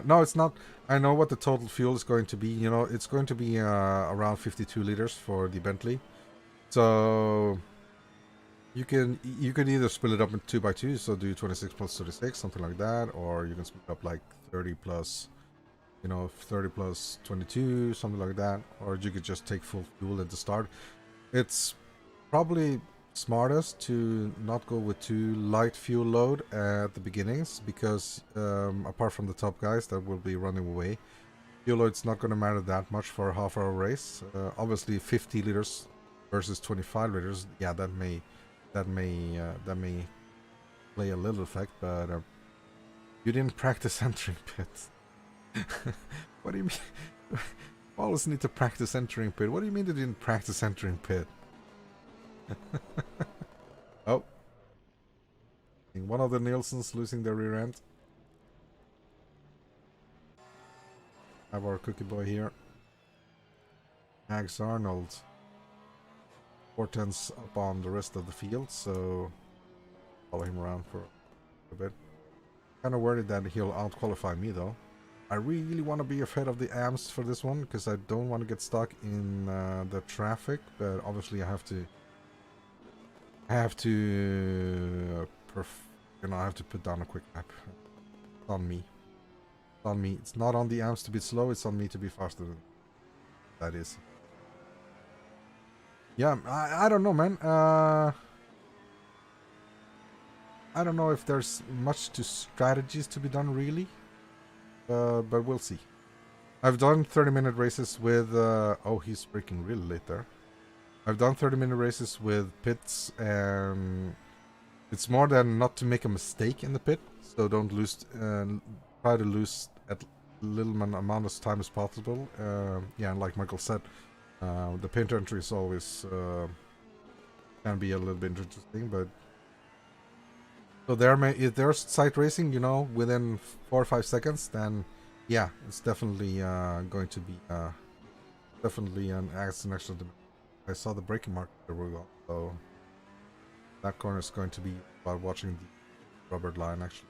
no, it's not. I know what the total fuel is going to be. You know, it's going to be around 52 liters for the Bentley. So you can either split it up in 2x2, so do 26 plus 36, something like that, or you can split it up like 30 plus, you know, 30 plus 22, something like that, or you could just take full fuel at the start. It's probably smartest to not go with too light fuel load at the beginnings, because apart from the top guys that will be running away, fuel load's not going to matter that much for a half-hour race. Obviously 50 liters versus 25 liters, yeah, that may play a little effect, but you didn't practice entering pit. What do you mean? Always need to practice entering pit. What do you mean you didn't practice entering pit? Oh, one of the Nielsen's losing their rear end. Have our cookie boy here. Max Arnold. 4/10 up on the rest of the field, so follow him around for a bit. Kind of worried that he'll out-qualify me though. I really want to be ahead of the AMS for this one, because I don't want to get stuck in the traffic, but obviously I have to put down a quick lap. It's on me. It's on me. It's not on the AMS to be slow, it's on me to be faster than that is. Yeah, I don't know, man. I don't know if there's much to strategies to be done, really. But we'll see. I've done 30-minute races with... oh, he's braking really late there. I've done 30-minute races with pits, and it's more than not to make a mistake in the pit. So don't lose... try to lose at little amount of time as possible. Yeah, and like Michael said, the paint entry is always... can be a little bit interesting, but... So if there's sight racing, you know, within 4 or 5 seconds, then yeah, it's definitely going to be definitely an extra dimension. I saw the braking mark there we go, so that corner is going to be about watching the rubber line actually.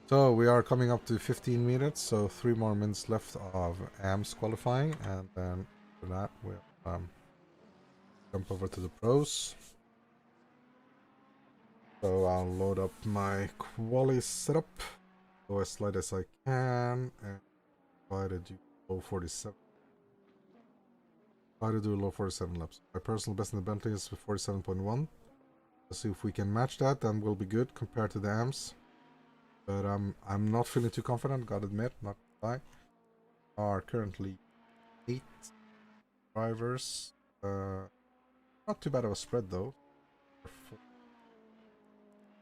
So we are coming up to 15 minutes, so 3 more minutes left of AMS qualifying, and then after that we'll jump over to the pros. So I'll load up my quali setup, go as light as I can, and try to do low 47. Try to do low 47 laps. My personal best in the Bentley is 47.1. Let's see if we can match that, then we'll be good compared to the AMS. But I'm not feeling too confident, gotta admit, not gonna lie. Are currently 8 drivers. Not too bad of a spread though.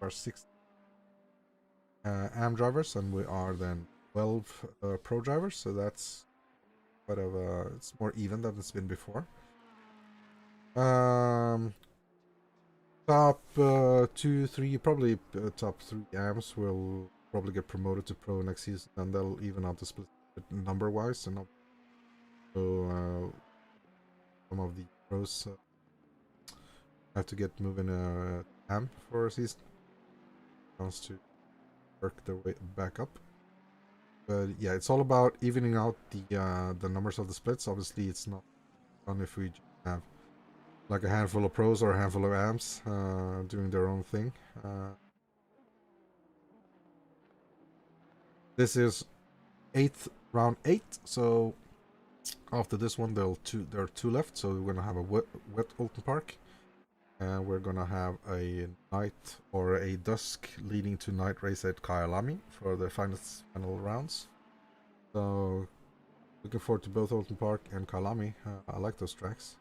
Are 6 AM drivers, and we are then 12 pro drivers, so that's quite of a, it's more even than it's been before. Top 2, 3, probably top 3 AMs will probably get promoted to pro next season, and they'll even out the split number wise, and so some of the pros have to get moving AM for a season. Wants to work their way back up, but yeah, it's all about evening out the numbers of the splits. Obviously, it's not fun if we have like a handful of pros or a handful of AMs doing their own thing. This is round 8, so after this one there are 2 left, so we're gonna have a wet open park, and we're gonna have a night or a dusk leading to night race at Kyalami for the final rounds. So looking forward to both Open Park and Kyalami. I like those tracks.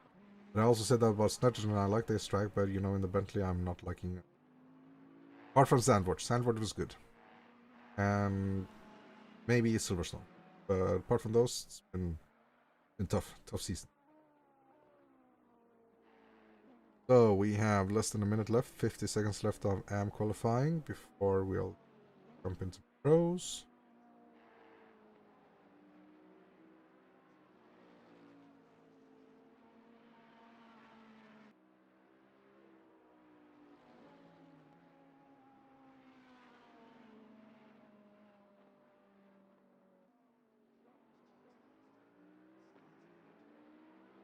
And I also said that about Snetterton, I like this track, but you know, in the Bentley I'm not liking it. Apart from Sandward. Sandward was good. And maybe Silverstone. But apart from those, it's been tough season. So we have less than a minute left, 50 seconds left of AM qualifying before we'll jump into pros.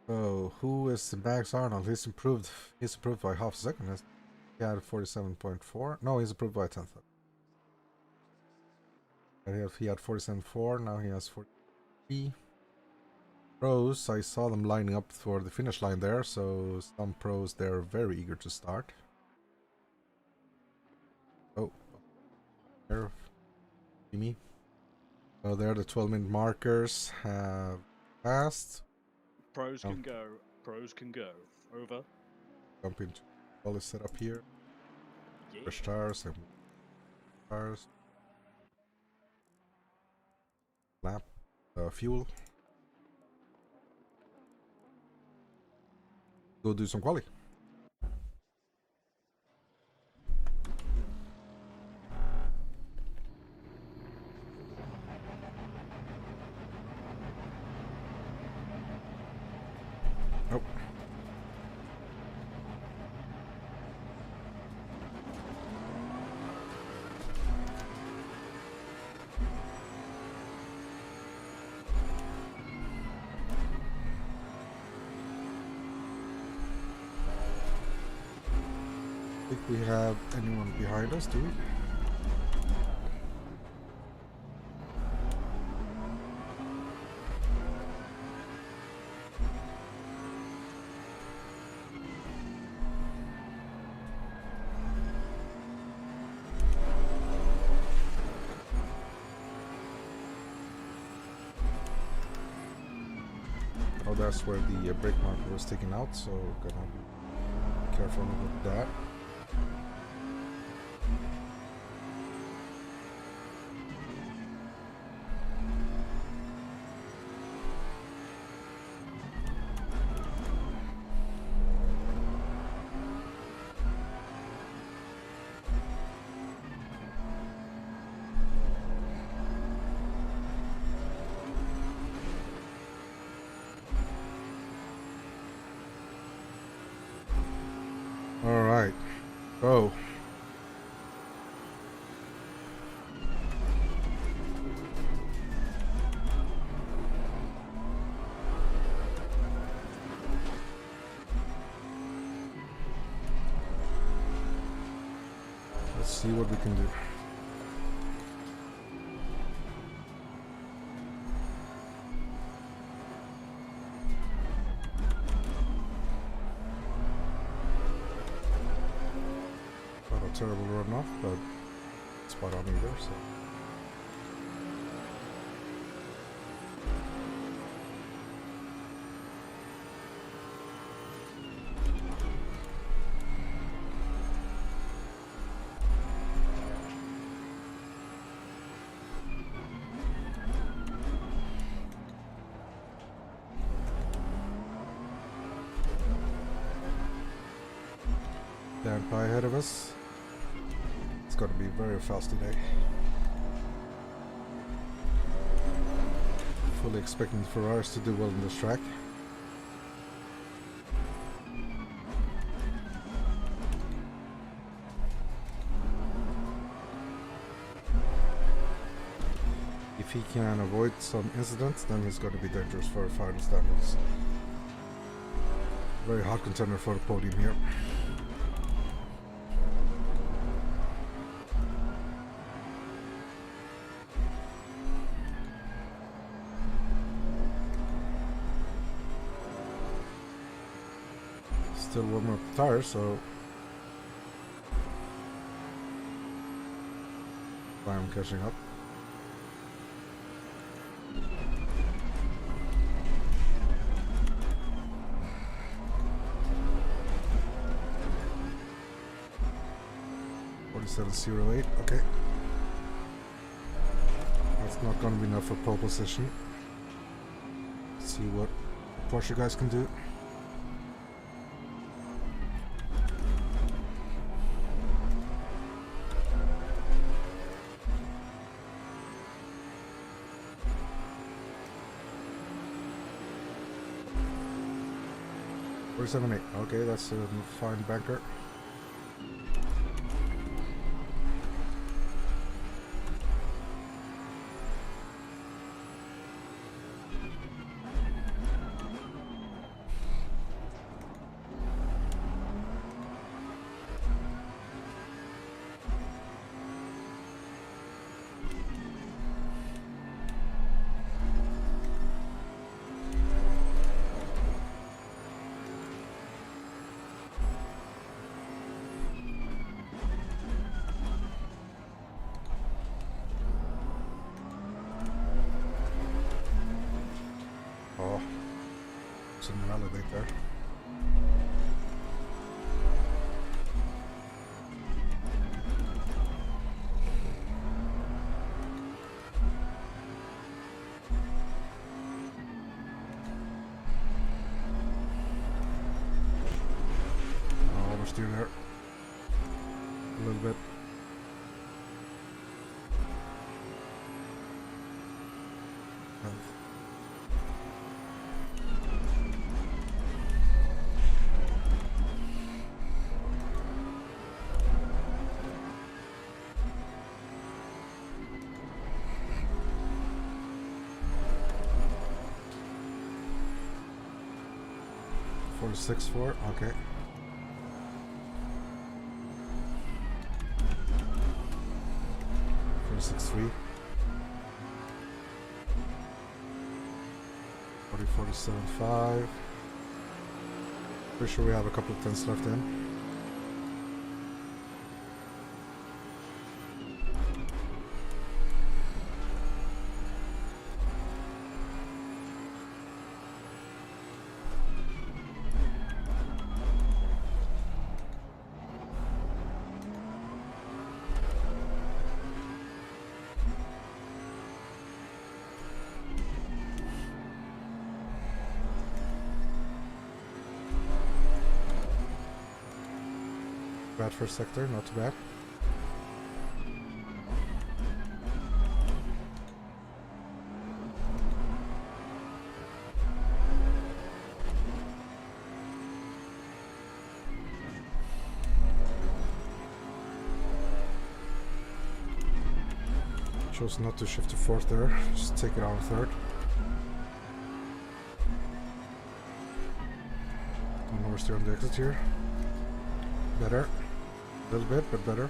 So who is Max Arnold? He's improved by half a second. He had 47.4. No, he's improved by a tenth. He had 47.4. Now he has 43. Pros, I saw them lining up for the finish line there. So some pros, they're very eager to start. Oh, there, me. So there, the 12-minute markers have passed. Pros can go. Pros can go. Over. Jump into all this setup here. Yeah. Fresh tires and tires. Lap. Fuel. Go do some quali. Nope. Think we have anyone behind us, do we? Oh, that's where the brake marker was taken out, so gonna be careful with that. Alright, go. Let's see what we can do. Terrible run off, but spot on either, so. Down high ahead of us. Going to be very fast today. Fully expecting the Ferraris to do well in this track. If he can avoid some incidents, then he's going to be dangerous for final standings. Very hot contender for the podium here. Still warming up the tires, so I'm catching up. .47.08, okay. That's not gonna be enough for pole position. Let's see what Porsche guys can do. .47.8, okay, that's a fine banker. Oh, some validate there. Oh, oversteer there. A little bit. .46.4, okay. .46.3. 47.5. Pretty sure we have a couple of tenths left in. Bad first sector, not too bad. Chose not to shift to fourth there, just take it out of third. Don't oversteer on the exit here. Better. A little bit, but better.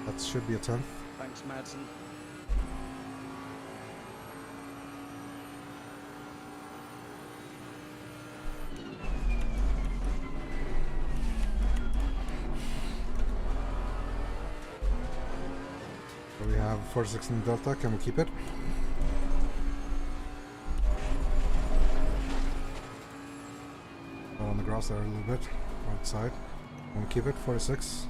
That should be a 10th. Thanks, Madsen. So we have 46 in Delta, can we keep it? On the grass there a little bit, right side. Can we keep it? 46.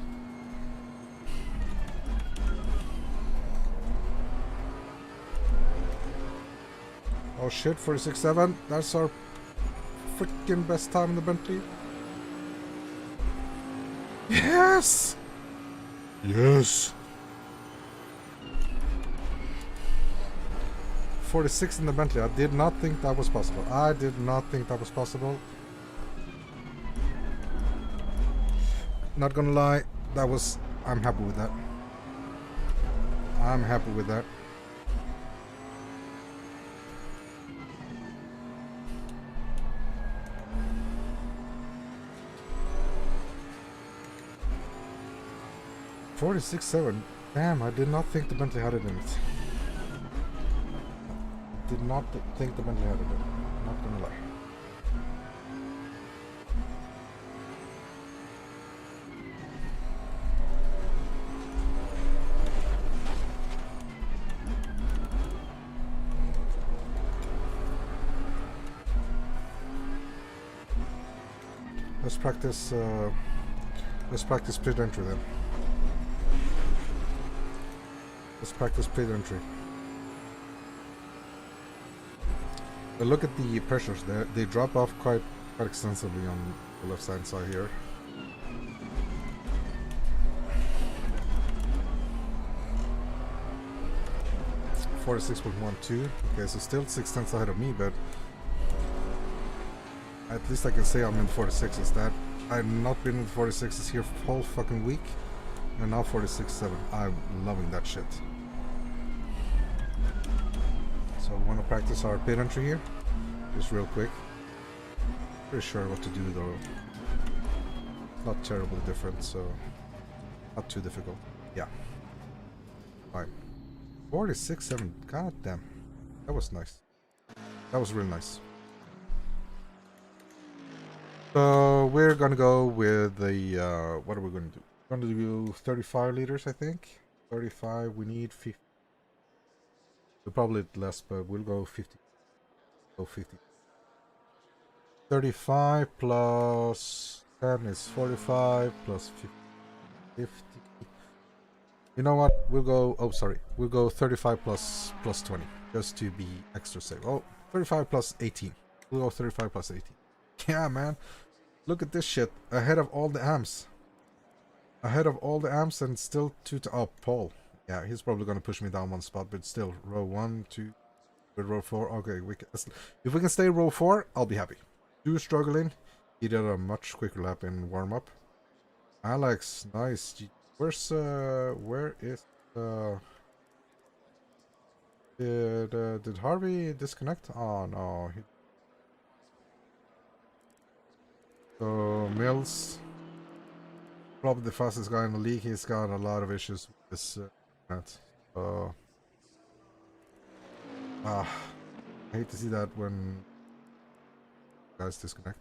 Oh shit, 46.7. That's our freaking best time in the Bentley. Yes! Yes! 46 in the Bentley. I did not think that was possible. I did not think that was possible. Not gonna lie, I'm happy with that. I'm happy with that. .46.7. Damn, I did not think the Bentley had it in it. Did not think the Bentley had it in it. Not gonna lie. Let's practice pit entry then. Let's practice pit entry. But look at the pressures. They drop off quite extensively on the left hand side here. .12. Okay, so still 6/10 ahead of me, but at least I can say I'm in 46s. That I've not been in 46s here for whole fucking week, and now 46.7. I'm loving that shit. So I want to practice our pit entry here, just real quick. Pretty sure what to do though. Not terribly different, so not too difficult. Yeah. Fine. 46.7. God damn. That was nice. That was really nice. So we're gonna go with the what are we gonna do? We're gonna do 35 liters, I think. 35. We need 50. We'll probably less, but we'll go 50. Go 50. 35 plus 10 is 45 plus 50. You know what? We'll go. Oh, sorry. We'll go 35 plus 20, just to be extra safe. Oh, 35 plus 18. We'll go 35 plus 18. Yeah, man. Look at this shit. Ahead of all the amps. Ahead of all the amps and still oh, Paul. Yeah, he's probably gonna push me down one spot, but still, row 1, 2, with row 4. Okay, if we can stay row 4, I'll be happy. 2 struggling. He did a much quicker lap in warm up. Alex, nice. Where is did Harvey disconnect? Oh no. So Mills, probably the fastest guy in the league. He's got a lot of issues with this net. I hate to see that when guys disconnect.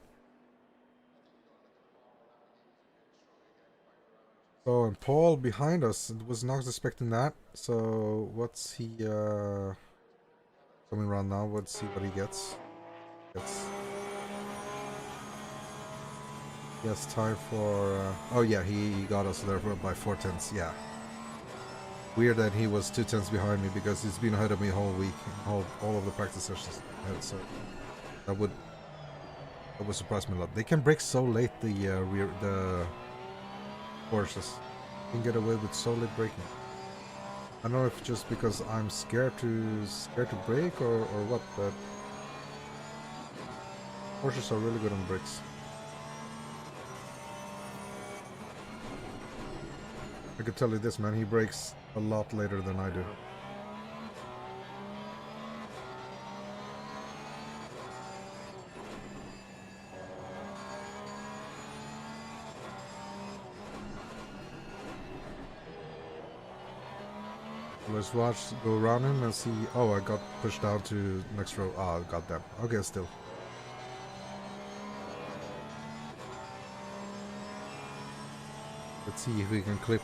So, and Paul behind us was not expecting that. So what's he coming around now? Let's see what he gets. He has time for oh yeah, he got us there by 4/10. Yeah. Weird that he was 2/10 behind me because he's been ahead of me whole week, all of the practice sessions ahead, so that would surprise me a lot. They can break so late, the Porsches can get away with so late braking. I don't know if just because I'm scared to brake or what, but Porsches are really good on brakes. I could tell you this, man, he brakes a lot later than I do. Let's watch, go around him and see. Oh, I got pushed down to next row. Ah, goddamn. Okay, still. Let's see if we can clip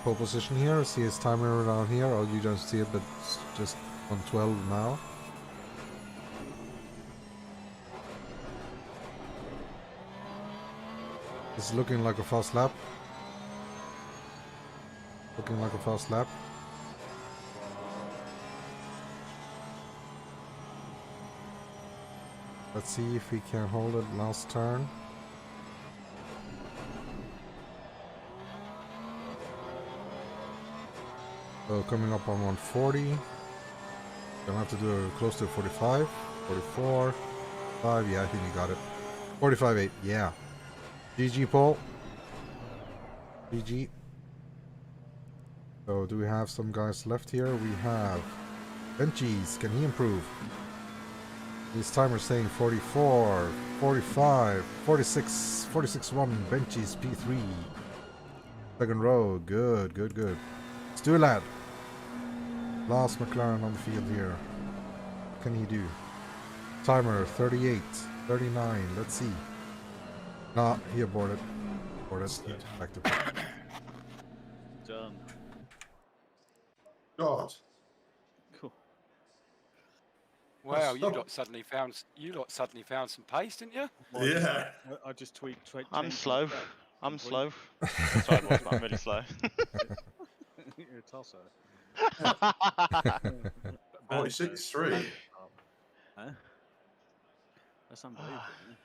pole position here. See his timer around here. Oh, you don't see it, but it's just on 12 now. It's looking like a fast lap. Looking like a fast lap. Let's see if we can hold it last turn. So coming up on 140. Gonna have to do close to 45, 44, 5. Yeah, I think you got it. 45.8. Yeah. GG, Paul. GG. So do we have some guys left here? We have Benchies. Can he improve? His timer's saying 44, 45, 46, 46.1. Benchies P3. Second row. Good, good, good. Let's do it, lad. Last McLaren on the field here. What can he do? Timer 38, 39. Let's see. Nah, he aborted. Back to back. God. Cool. Wow, you lot suddenly found some pace, didn't you? Well, Yeah. I just I'm changed slow. my I'm point. slow. Sorry, boss, but I'm really slow. You're a tosser. 46.3. Huh? That's unbelievable, man.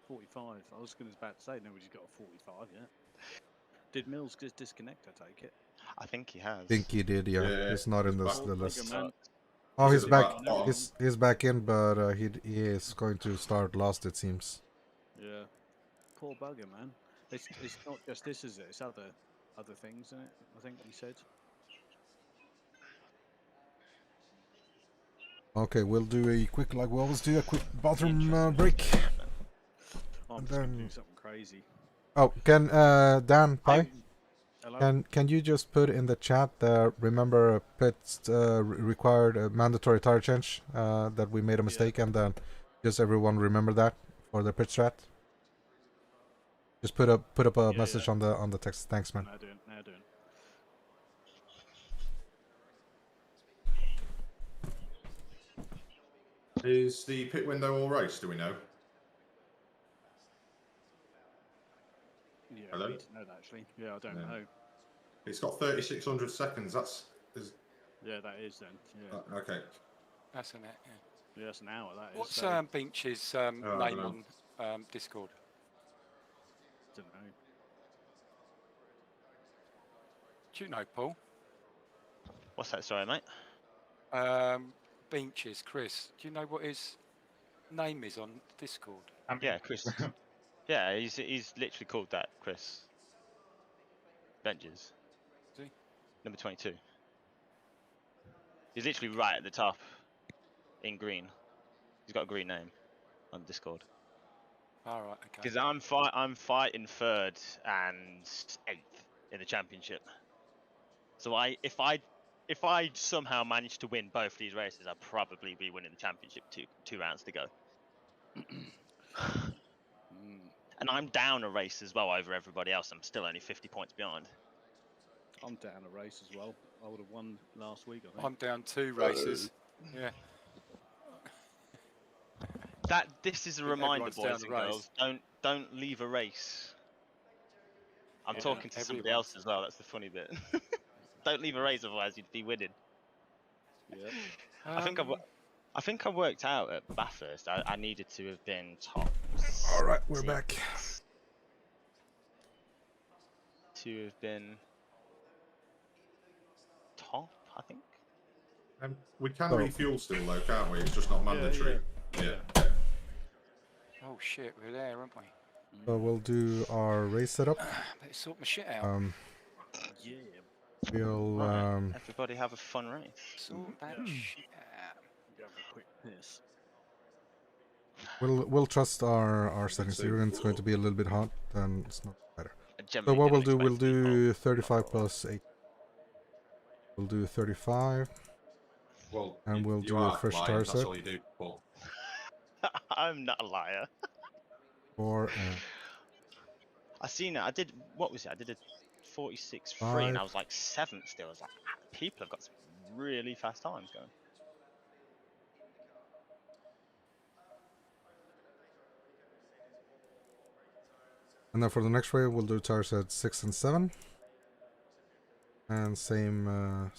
45. I was about to say nobody's got a 45 yet. Did Mills just disconnect? I take it. I think he has. Think he did, yeah. Yeah, He's not in he's this back. the Bugger, list. man. Oh, He's he's at the back. back. He's back in, but he is going to start last, it seems. Yeah. Poor bugger, man. It's not just this, is it? It's other things, isn't it? I think he said. Okay, we'll do a quick, like we always do, a quick bathroom break. I'm And just gonna do then... something crazy. Oh, can Dan Pi? Hello. Can you just put in the chat remember pits required a mandatory tire change that we made a mistake, and then just everyone remember that for the pit strat. Just put up a message on the text. Thanks, man. Now doing. Is the pit window all race? Do we know? Yeah, Hello? I need to know that actually. Yeah, I don't know. It's got 3,600 seconds. Yeah, that is then. Yeah. Okay. That's an Yeah, that's an hour. That is. What's So, Beach's I name don't on Discord? don't know. Do you know, Paul? What's that? Sorry, mate. Beach's Chris. Do you know what his name is on Discord? Yeah, Chris. Yeah, he's literally called that, Chris. Benches. Is he? Number 22. He's literally right at the top, in green. He's got a green name on Discord. All right, okay. Because I'm fighting 3rd and 8th in the championship. So if I somehow manage to win both these races, I'd probably be winning the championship. Two rounds to go. And I'm down a race as well over everybody else. I'm still only 50 points behind. I'm down a race as well. I would have won last week, I think. I'm down 2 races. Yeah. This is a reminder, Everyone's down boys the and race. girls. Don't leave a race. I'm talking to somebody else as well. That's the funny bit. Don't leave a race, otherwise you'd be winning. Yeah. I think I worked out at Bathurst. I needed to have been top. All right, we're back. To have been top, I think. We can refuel still, though, can't we? It's just not mandatory. Yeah. Oh shit, we're there, aren't we? So we'll do our race setup. Better sort my shit out. Yeah. We'll everybody have a fun race. Sort that shit out. Have a quick piss. We'll trust our settings here, and it's going to be a little bit hot, then it's not better. So what we'll do 35 plus 8. We'll do 35. Well, and we'll do a fresh tire set. That's all you do, Paul. I'm not a liar. Or I seen it. I did. What was it? I did a 46.3, and I was like 7th still. I was like, people have got some really fast times going. And then for the next race, we'll do tire set 6 and 7. And same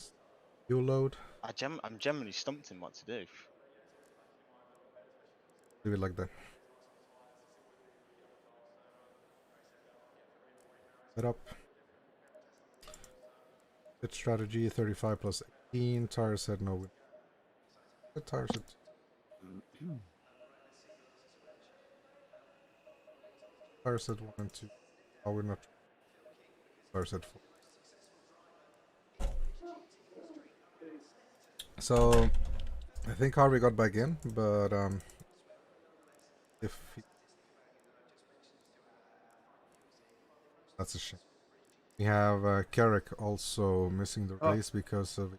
fuel load. I'm generally stumped in what to do. Leave it like that. Set up. Pit strategy 35 plus 18. Tire set no. Good tire set. Tire set 1 and 2. Oh, we're not. Tire set 4. So, I think Harvey got back in, but if he... That's a shame. We have Carrick also missing the race because of a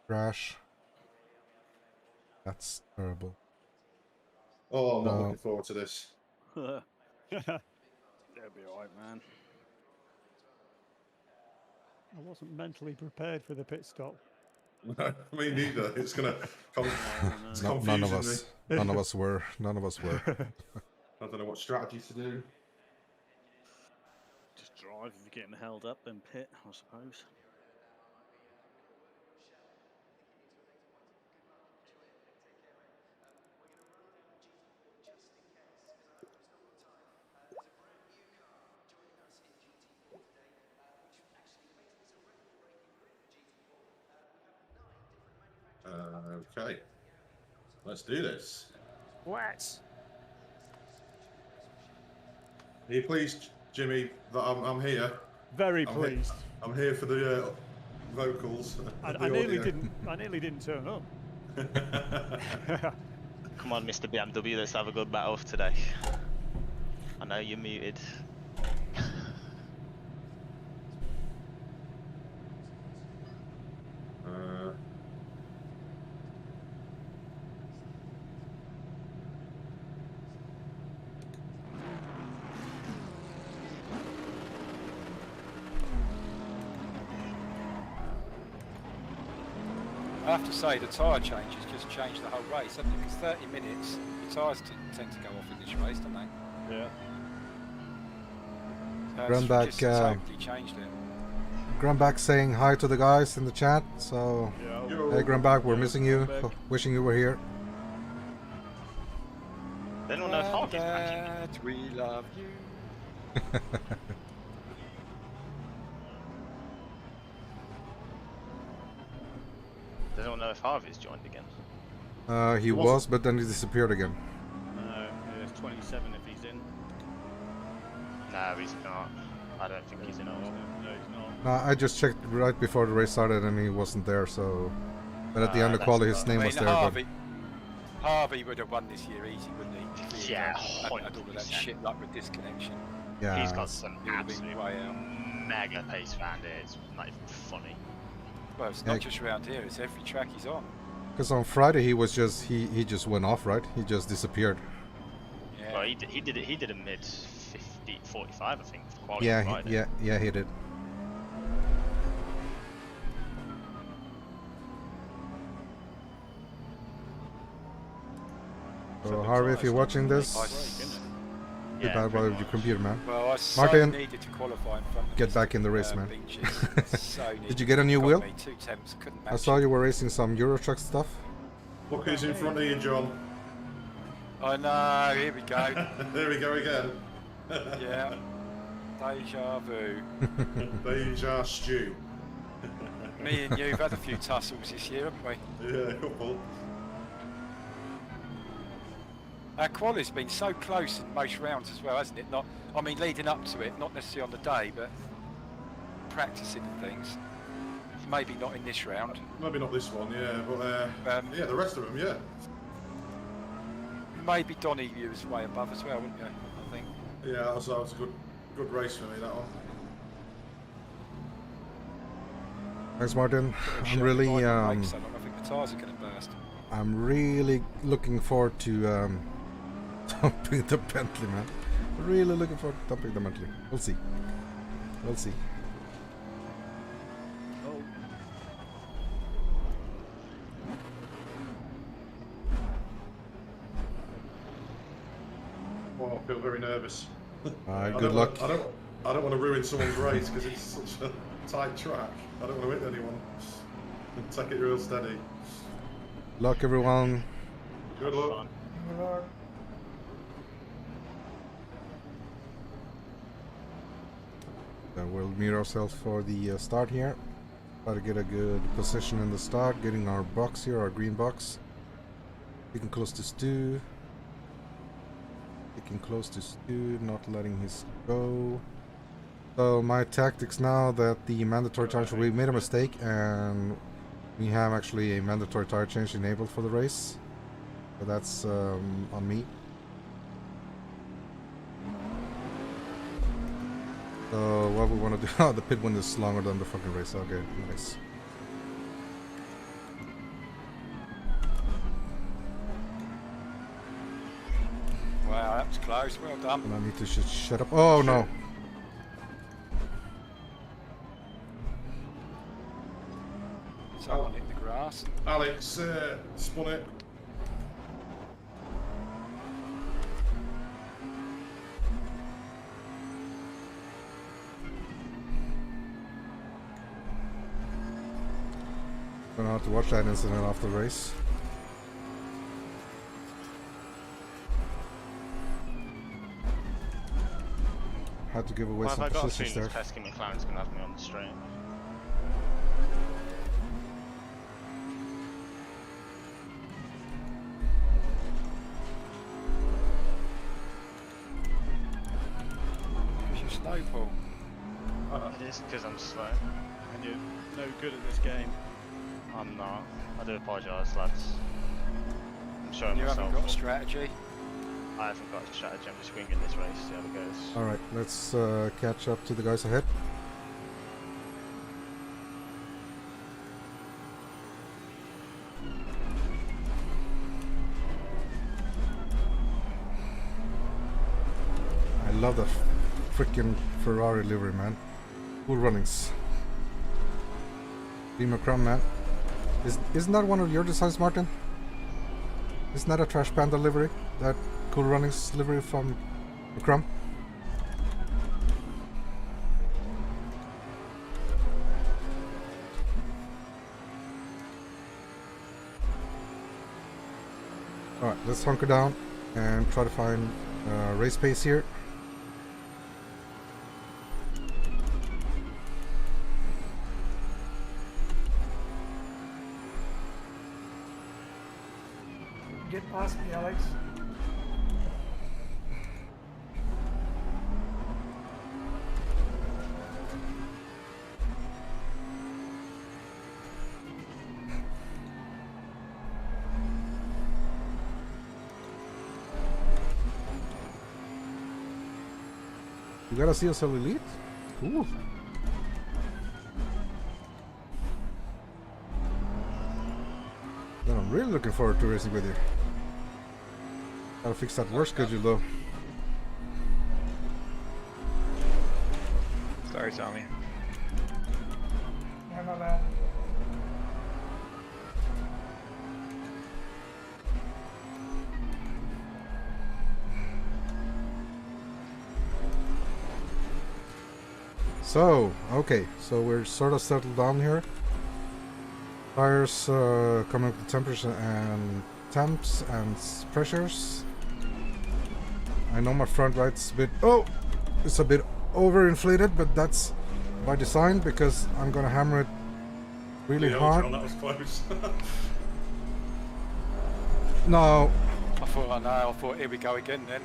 crash. That's terrible. Oh, I'm not looking forward to this. That'll be alright, man. I wasn't mentally prepared for the pit stop. Me neither. It's gonna. It's confusing None of me. us. None of us were. None of us were. I don't know what strategy to do. Just drive. If you're getting held up, then pit, I suppose. Okay. Let's do this. What? Are you pleased, Jimmy, that I'm here? Very I'm pleased. I'm here for the vocals. I nearly didn't. I nearly didn't turn up. Come on, Mr. BMW, let's have a good battle today. I know you're muted. I have to say the tyre changes just changed the whole race, haven't it? Because 30 minutes, the tyres tend to go off in this race, don't they? Yeah. Grandback, just totally changed it. Grandback saying hi to the guys in the chat. So, hey Grandback, we're missing you. Wishing you were here. They don't know if half Dad, we love you. They don't know if Harvey's joined again. He was, but then he disappeared again. No, it's 27 if he's in. No, he's not. I don't think he's in at all. No, he's not. No, I just checked right before the race started and he wasn't there. So, but at the end of quality, his name was there. Harvey would have won this year easy, wouldn't he? Yeah, had all of that shit luck with disconnection. Yeah. He's got some absolute mega pace around here. It's not even funny. Well, it's not just around here; it's every track he's on. Because on Friday he was just he just went off, right? He just disappeared. Yeah. Well, he did a mid 45, I think. For quality Yeah, he did. So Harvey, if you're watching this, be bad about your computer, man. Well, I Martin, needed to qualify in front of get back in the race, man. So did you get a new wheel? Couldn't I saw you were racing some Euro Truck stuff. Look who's in front of you, John. I know, here we go. There we go again. Yeah. Deja vu. Deja stew. Me and you've had a few tussles this year, haven't we? Yeah, a couple. Our quali's been so close in most rounds as well, hasn't it? Not, I mean, leading up to it, not necessarily on the day, but practicing and things. Maybe not in this round. Maybe not this one, yeah, but yeah, the rest of them, yeah. Maybe Donny was way above as well, wouldn't you? I think. Yeah, that was a good race for me, that one. Thanks, Martin. I'm really I think the tyres are going to burst. I'm really looking forward to dumping the Bentley, man. Really looking forward to dumping the Bentley. We'll see. We'll see. Oh, I feel very nervous. Good luck. I don't want to ruin someone's race because it's such a tight track. I don't want to hit anyone. Take it real steady. Luck, everyone. Good luck. We'll mute ourselves for the start here. Try to get a good position in the start, getting our box here, our green box. Getting close to Stu. Getting close to Stu, not letting his go. So my tactics now that the mandatory tire, we made a mistake and we have actually a mandatory tire change enabled for the race. So that's on me. So what we want to do, oh, the pit window is longer than the fucking race, okay, nice. Wow, that was close, well done. And I need to shut up, oh no. Someone hit the grass. Alex spun it. Gonna have to watch that incident after the race. Had to give away Well, some I've got a positions feeling there. Pesky McLaren's going to have me on the straight. Because you slow, Paul. It is because I'm slow. And you're no good at this game. I'm not. I do apologise, lads. I'm showing You myself. haven't got a up. strategy. I haven't got a strategy. I'm just winging this race. See how it goes. Alright, let's catch up to the guys ahead. I love that freaking Ferrari livery, man. Cool runnings. Beamer Crumb, man. Isn't that one of your designs, Martin? Isn't that a Trash Panda livery? That Cool Runnings livery from Crumb? Alright, let's hunker down and try to find race pace here. Get past me, Alex. You gotta see us elite? Cool. Then I'm really looking forward to racing with you. Gotta fix that work schedule though. Sorry, Tommy. Yeah, my bad. So, okay, so we're sort of settled down here. Tires coming up to temperature and temps and pressures. I know my front right's a bit, it's a bit overinflated, but that's by design because I'm gonna hammer it really hard. John, that was close. No. I thought, here we go again then.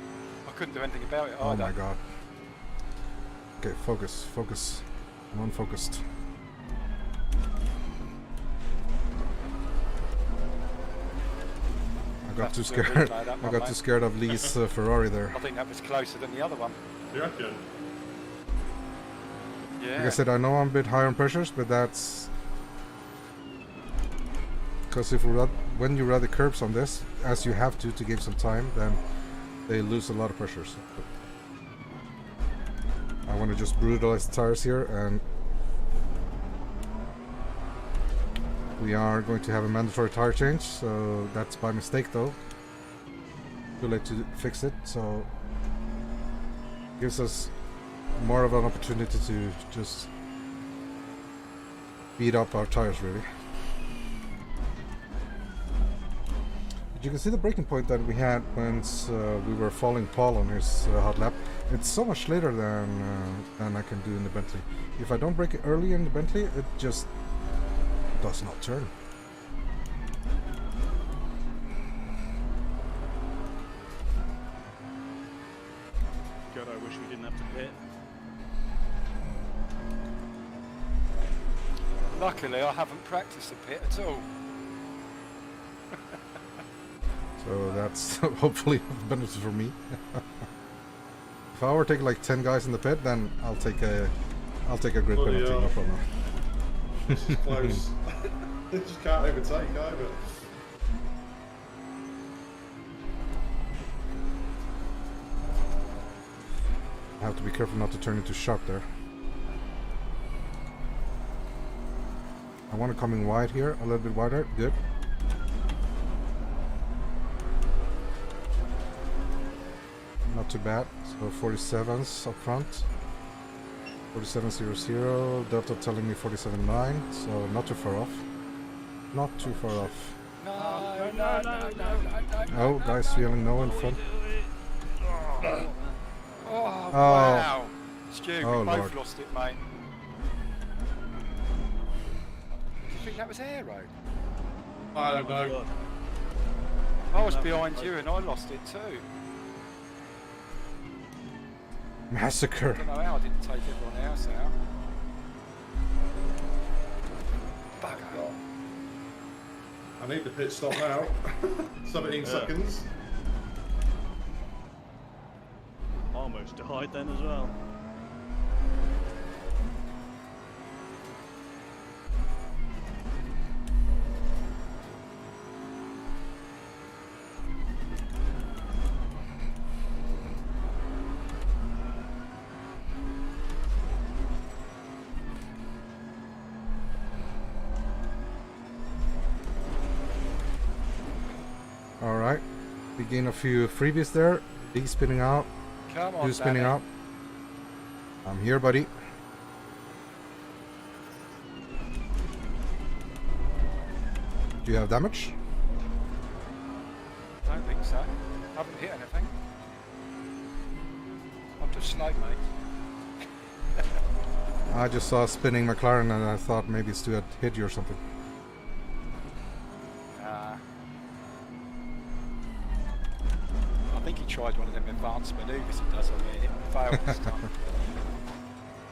I couldn't do anything about it Oh either. my god. Okay, focus. I'm unfocused. I got too scared. I got too scared of Lee's Ferrari there. I think that was closer than the other one. You reckon? Yeah. Like I said, I know I'm a bit high on pressures, but that's because when you ride the curbs on this, as you have to give some time, then they lose a lot of pressures. I want to just brutalize the tires here, and we are going to have a mandatory tire change, so that's by mistake though. Too late to fix it, so gives us more of an opportunity to just beat up our tires really. But you can see the braking point that we had once we were following Paul on his hot lap. It's so much later than I can do in the Bentley. If I don't brake it early in the Bentley, it just does not turn. God, I wish we didn't have to pit. Luckily, I haven't practiced the pit at all. So that's hopefully a benefit for me. If I were taking like 10 guys in the pit, then I'll take a grid penalty, no problem. This is close. They just can't overtake either. I have to be careful not to turn into shock there. I want to come in wide here, a little bit wider. Good. Not too bad. So 47s up front. 47.00. Delta telling me 47.9. So not too far off. Not too far off. Oh, guys feeling no in front. Oh, wow. Stu, we Oh, both Lord. lost it, mate. Do you think that was aero? I don't know. I was behind you and I lost it too. I Massacre. don't know how I didn't take everyone else out. Bugger. I need the pit stop now. 17 seconds. Almost died then as well. Alright. We gain a few freebies there. D spinning out. Come on, You spinning Danny. out. I'm here, buddy. Do you have damage? Don't think so. Haven't hit anything. I'm just slow, mate. I just saw a spinning McLaren and I thought maybe Stu had hit you or something. I think he tried one of them advanced manoeuvres he does on it and failed this time.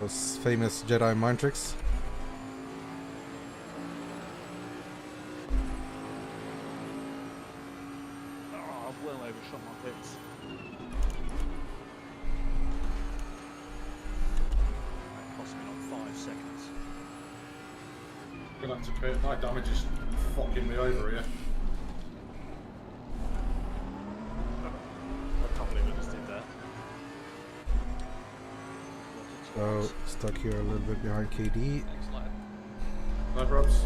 Those famous Jedi mind tricks. Oh, I've well overshot my pits. That cost me like 5 seconds. Gonna have to pit. My damage is fucking me over here. I can't believe I just did that. So stuck here a little bit behind KD. No probs.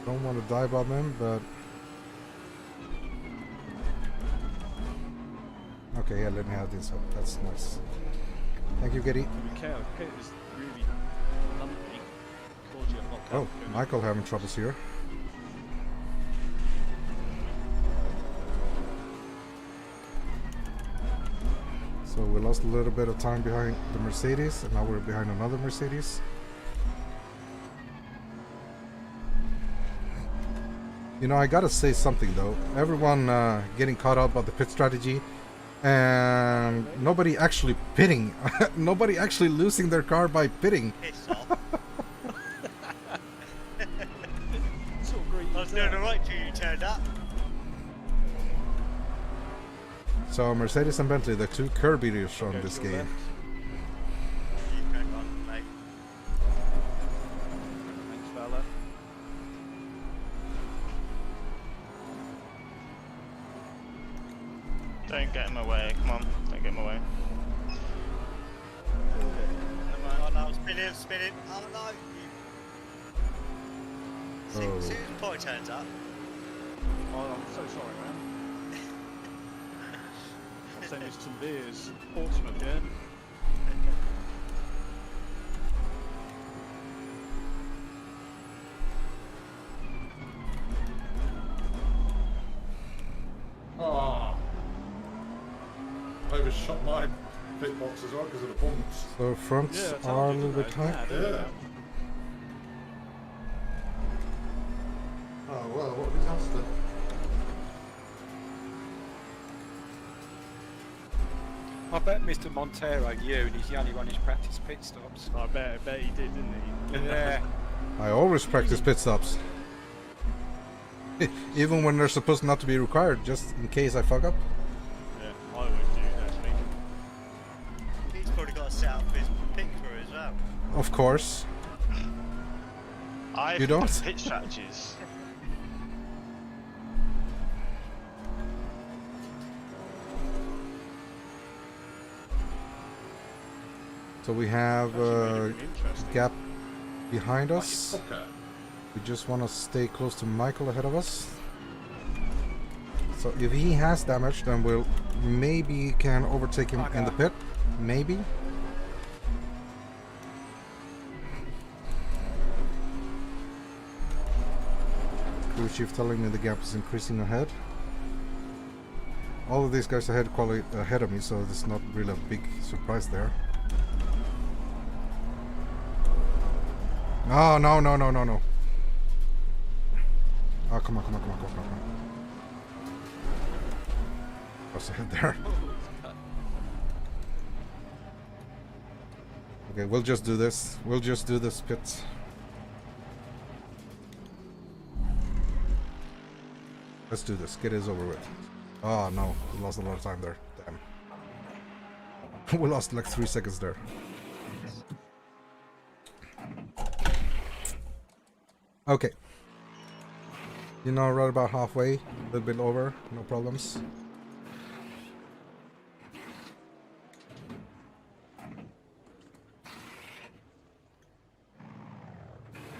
Don't want to dive on them, but okay, yeah, let me have this up. That's nice. Thank you, Getty. To be careful, pit is really lumpy. Cause you a lot Oh, of Michael having troubles here. So we lost a little bit of time behind the Mercedes, and now we're behind another Mercedes. You know, I gotta say something though. Everyone getting caught up on the pit strategy, and nobody actually pitting. Nobody actually losing their car by pitting. Piss off. Sort of greedy I was as doing that. alright till you turned up. So Mercedes and Bentley, the two curb beaters from Okay, this to your game. left. You crack on, mate. Thanks, fella. Don't get in my way. Come on, don't get in my way. Oh no, spinning. Oh no. Oh. As soon as Point turns up. Oh, I'm so sorry, man. I'll send you some beers. Portsmouth, yeah? Oh. Overshot my pit box as well because of the bumps. So fronts Yeah, I told are a you, little bit didn't I? high. Mad, isn't Yeah. it? Oh well, what a disaster. I bet Mr. Montero knew and he's the only one who's practiced pit stops. I bet he did, didn't he? Yeah. I always practice pit stops. Even when they're supposed not to be required, just in case I fuck up. Yeah, I always do, actually. He's probably got to set up his pit crew as well. Of course. I You don't? pit strategies. So we have Actually made it a really interesting. gap behind Oh, you us. fucker. We just want to stay close to Michael ahead of us. So if he has damage, then we'll maybe can overtake him in the pit. Maybe. Crew chief telling me the gap is increasing ahead. All of these guys ahead of me, so there's not really a big surprise there. Oh, no. Oh, come on. What's ahead there? Okay, we'll just do this. We'll just do this pit. Let's do this. Get this over with. Oh no, we lost a lot of time there. Damn. We lost like 3 seconds there. Okay. You know, right about halfway, a little bit over, no problems.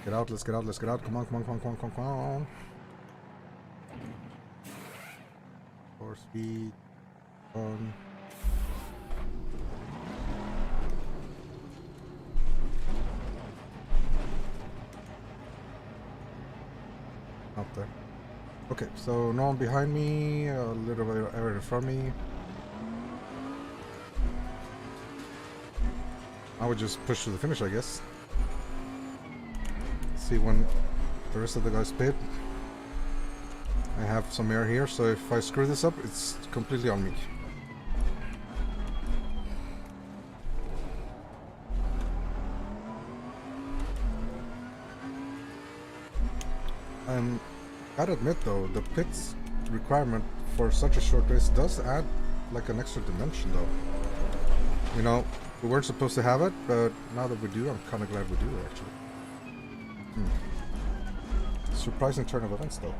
Get out, let's get out. Come on. 4 speed. On. Up there. Okay, so no one behind me, a little bit in front of me. I would just push to the finish, I guess. See when the rest of the guys pit. I have some air here, so if I screw this up, it's completely on me. Gotta admit though, the pits requirement for such a short race does add like an extra dimension though. You know, we weren't supposed to have it, but now that we do, I'm kind of glad we do actually. Surprising turn of events though.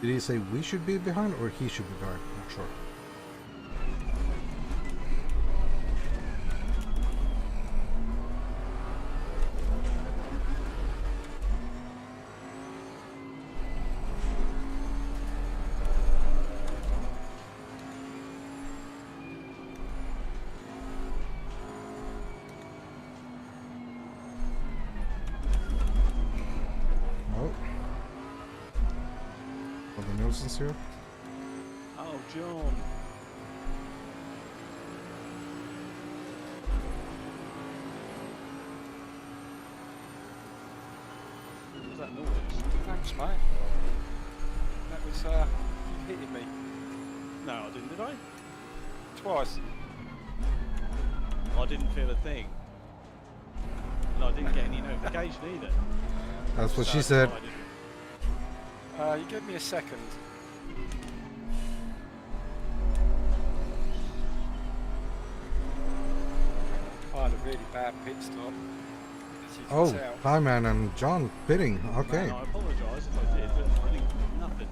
Did he say we should be behind or he should be behind? I'm not sure. Here. Oh, John. What was that noise? Thanks, mate. That was you hitting me. No, I didn't, did I? Twice. I didn't feel a thing. And I didn't get any notification either. That's what So, she said. no, I You give me a second. I had a really bad pit stop. As you can Oh, tell. hi man, and John pitting. Okay. Man, I apologise if I did, but I didn't nothing.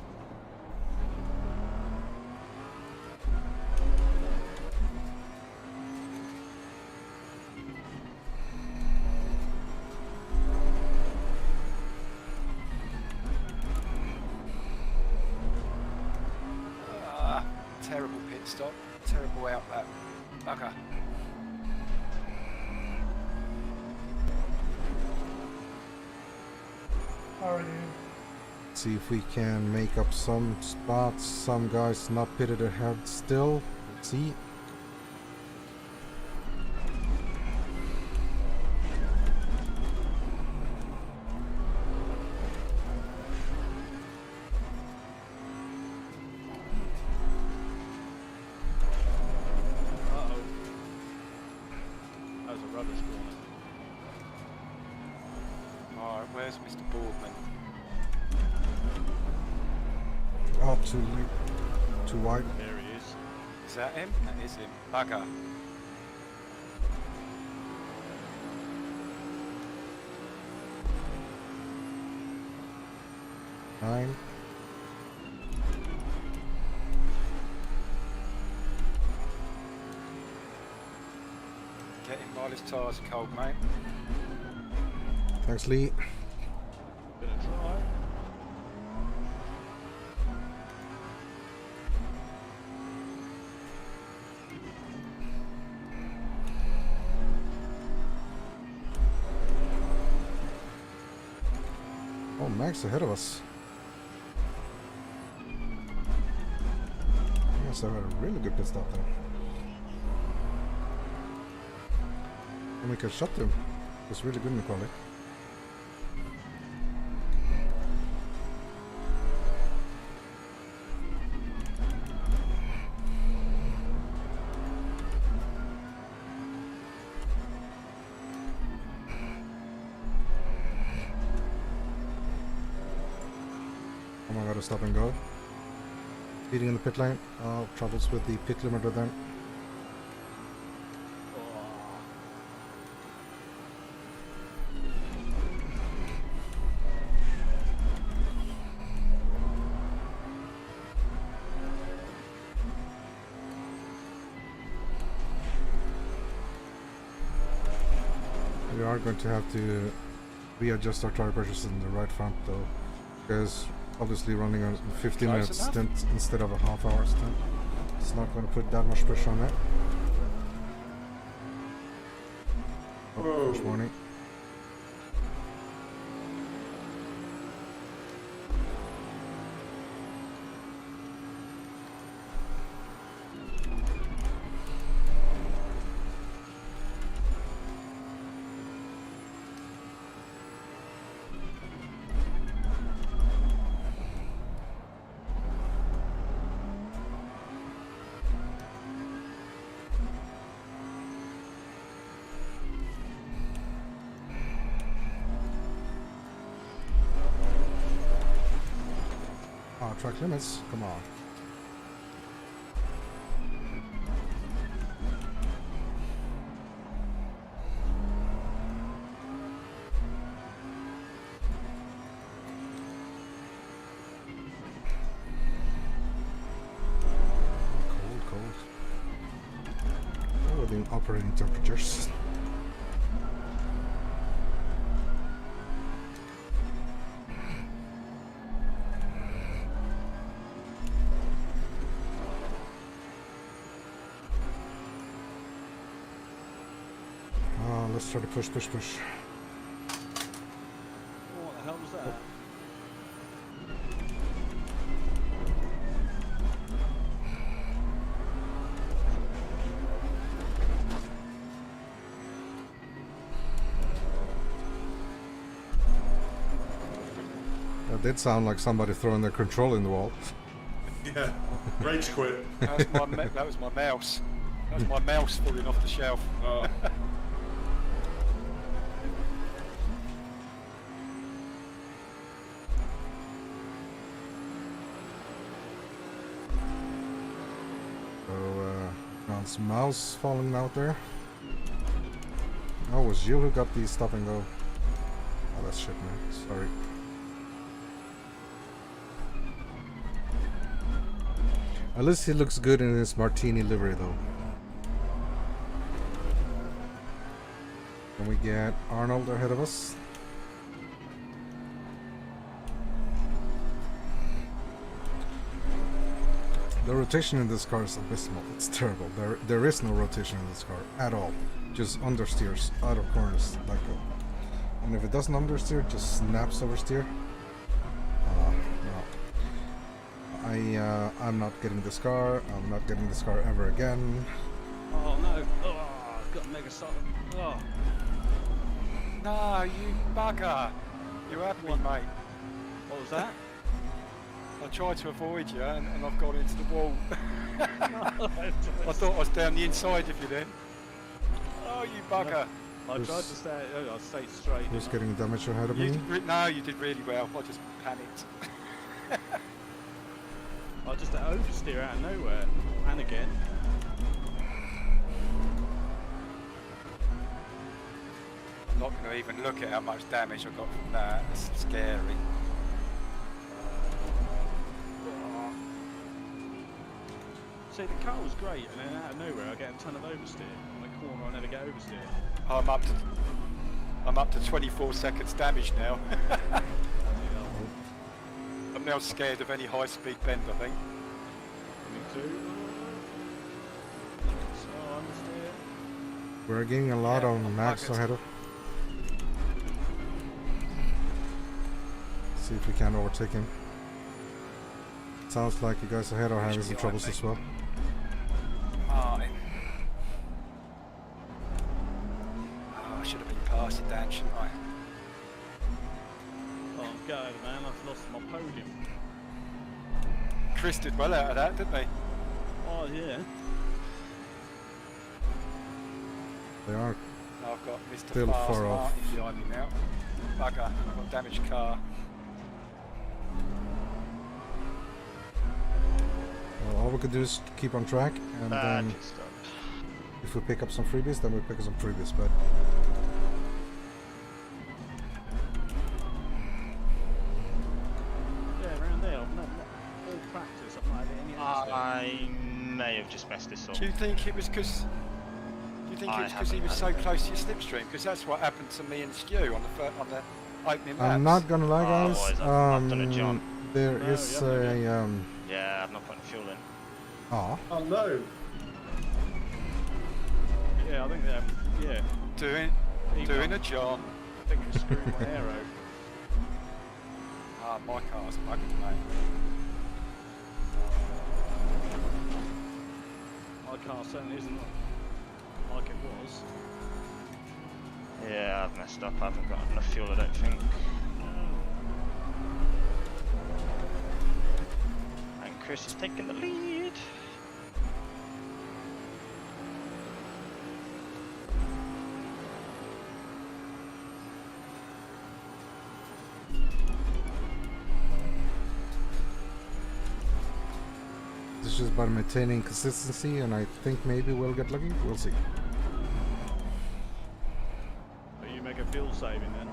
Terrible pit stop. Terrible out that bugger. How are you? See if we can make up some spots. Some guys not pitted ahead still. Let's see. rubbish corner. Alright, where's Mr. Boardman? Oh, too late. Too wide. There he is. Is that him? That is him. Bugger. Nine. Get him while his tyres are cold, mate. Thanks, Lee. Gonna try. Oh, Max ahead of us. Yes, I had a really good pit stop there. And we could shut them. It was really good in the quality. Oh my god, a stop and go. Speeding in the pit lane. Oh, troubles with the pit limiter then. We are going to have to readjust our tire pressures in the right front though, because obviously running a 15 Close minute enough. stint instead of a half-hour stint, it's not going to put that much pressure on it. Oh, push warning. Track limits, come on. Cold. Oh, the operating temperatures. Let's try to push. Oh, what the hell was that? That did sound like somebody throwing their control in the wall. Yeah, rage quit. That was my mouse. That was my mouse falling off the shelf. Oh. Brown's mouse falling out there. Oh, it was you who got the stop and go. Oh, that's shit, man. Sorry. At least he looks good in his martini livery, though. Can we get Arnold ahead of us? The rotation in this car is abysmal. It's terrible. There is no rotation in this car at all. Just understeers out of corners like that. And if it doesn't understeer, it just snaps oversteer. No. I'm not getting this car. I'm not getting this car ever again. Oh no! Oh, I've got a mega solid. Oh, No, you bugger! You had me, mate. what was that? I tried to avoid you and I've gone into the wall. I thought I was down the inside of you then. Oh, Oh, you bugger. I tried to stay. I stayed straight. Who's getting damage ahead of You me? no, you did really well. I just panicked. I just oversteer out of nowhere, and again. I'm not going to even look at how much damage I got from that. It's scary. See, the car was great, and then out of nowhere I get a ton of oversteer. On the corner I never get oversteer. I'm up to 24 seconds damage now. I'm now scared of any high-speed bend, I think. Me too. So understeer. We're gaining a lot on Max ahead of. See if we can overtake him. Sounds like you guys ahead are having some troubles as well. Martin. Oh, I should have been past it, Dan, shouldn't I? Oh, I'm gutted, man. I've lost my podium. Chris did well out of that, didn't he? Oh, yeah. They are I've got Mr. still Fast far off. Martin behind me now. Bugger, I've got a damaged car. Well, all we could do is keep on track, and then if we pick up some freebies, then we pick up some freebies. But Yeah, around there. I've not all practice. I've not had any I may have just messed this up. Do you think it was because? Do you think it was because he was so close to your slipstream? Because that's what happened to me and Stu on the opening laps. I'm not gonna lie, guys. boys, I've done a jump. There No, is you haven't a Yeah, I've not put fuel in. Oh no! Yeah, I think they're. Yeah. Doing a job. I think it's screwing my aero. Ah, my car's bugging, mate. My car certainly isn't like it was. Yeah, I've messed up. I haven't got enough fuel, I don't think. And Chris is taking the lead. This is just about maintaining consistency, and I think maybe we'll get lucky. We'll see. But you make a fuel saving then.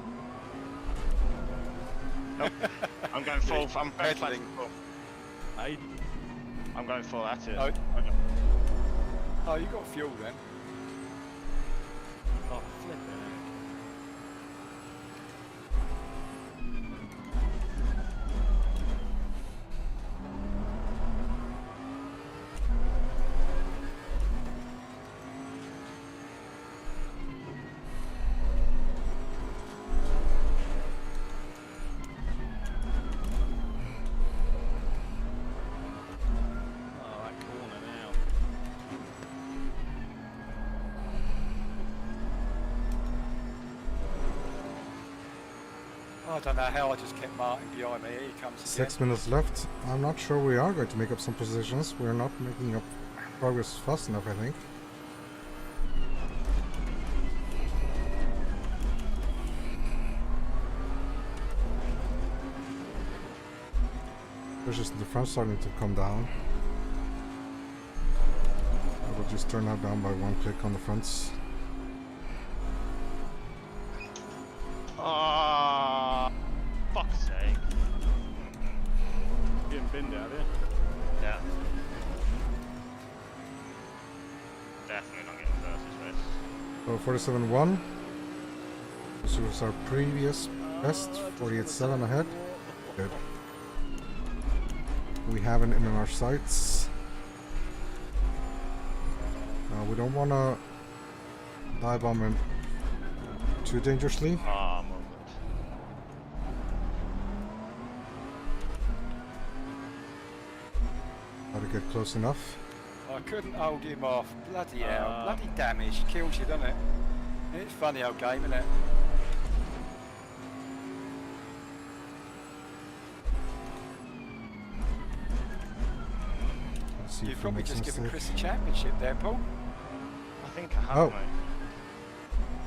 Nope. I'm going full. I'm going Pedaling. full. Hey, I'm going full. That's it. Oh, you got fuel then? oh, flip it. Oh, that corner now. I don't know how I just kept Martin behind me. Here he comes again. 6 minutes left. I'm not sure we are going to make up some positions. We're not making up progress fast enough, I think. Pressure's in the front starting to come down. I will just turn that down by one click on the fronts. Ah, fuck's sake. Getting binned out here. Yeah. Definitely not getting first this race. So 47.1. This was our previous best. 48.7 ahead. Good. We have it in our sights. We don't want to dive bomb him too dangerously. Ah, moment. Got to get close enough. I couldn't hold him off. Bloody hell. Bloody damage. Kills you, doesn't it? It's a funny old game, isn't it? Let's see You've if we probably make just some given mistake. Chris a championship there, Paul. I think I have, Oh. mate.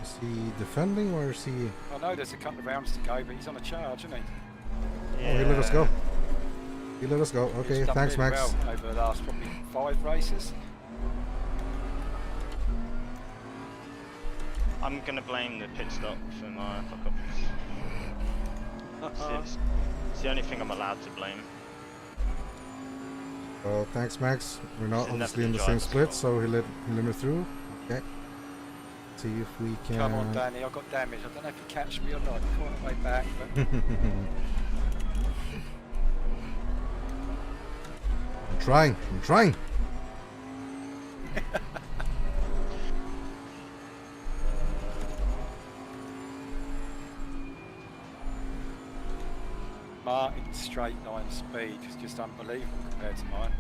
Is he defending or is he... I know there's a couple of rounds to go, but he's on a charge, isn't he? Oh, he let us go. He let us go. Okay, He's done thanks, really Max. well over the last probably 5 races. I'm gonna blame the pit stop for my fuck up. It's the only thing I'm allowed to blame. Oh, thanks, Max. We're not It's obviously in the enough same to split, drive so he let me through. Okay. See if we can... Come on, Danny, I got damage. I don't know if you catch me or not. You caught my way back, but... I'm trying. Martin's straight line speed is just unbelievable compared to mine.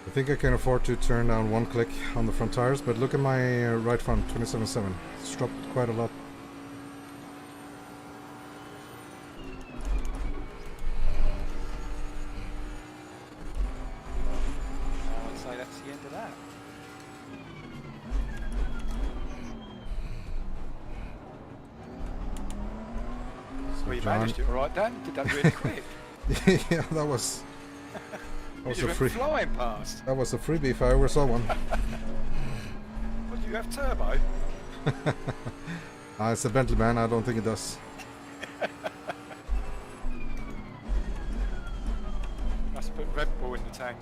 I think I can afford to turn down 1 click on the front tires, but look at my right front, 27.7. It's dropped quite a lot. I would say that's the end of that. Well, you John. managed it all right, Dan. You did that really quick. Yeah, that was You a just went flying past. That was a freebie if I ever saw one. What, do you have turbo? It's a Bentley, man. I don't think it does. Must put Red Bull in the tank.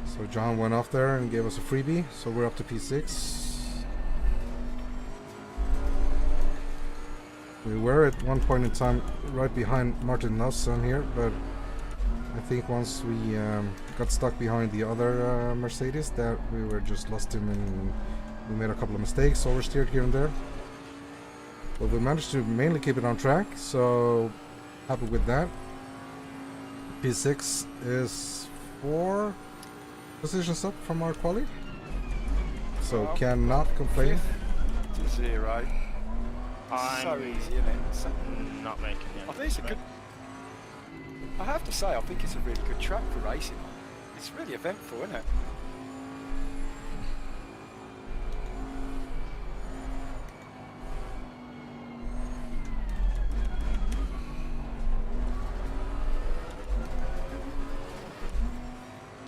So John went off there and gave us a freebie, so we're up to P6. We were at one point in time right behind Martin Nelson here, but I think once we got stuck behind the other Mercedes, that we were just lost him and we made a couple of mistakes, oversteered here and there. But we managed to mainly keep it on track, so happy with that. P6 is 4 positions up from our quali, so Well, cannot complain. To 0. So easy, isn't it? So, Not making it. I think it's a good. I have to say, I think it's a really good track for racing on. It's really eventful, isn't it?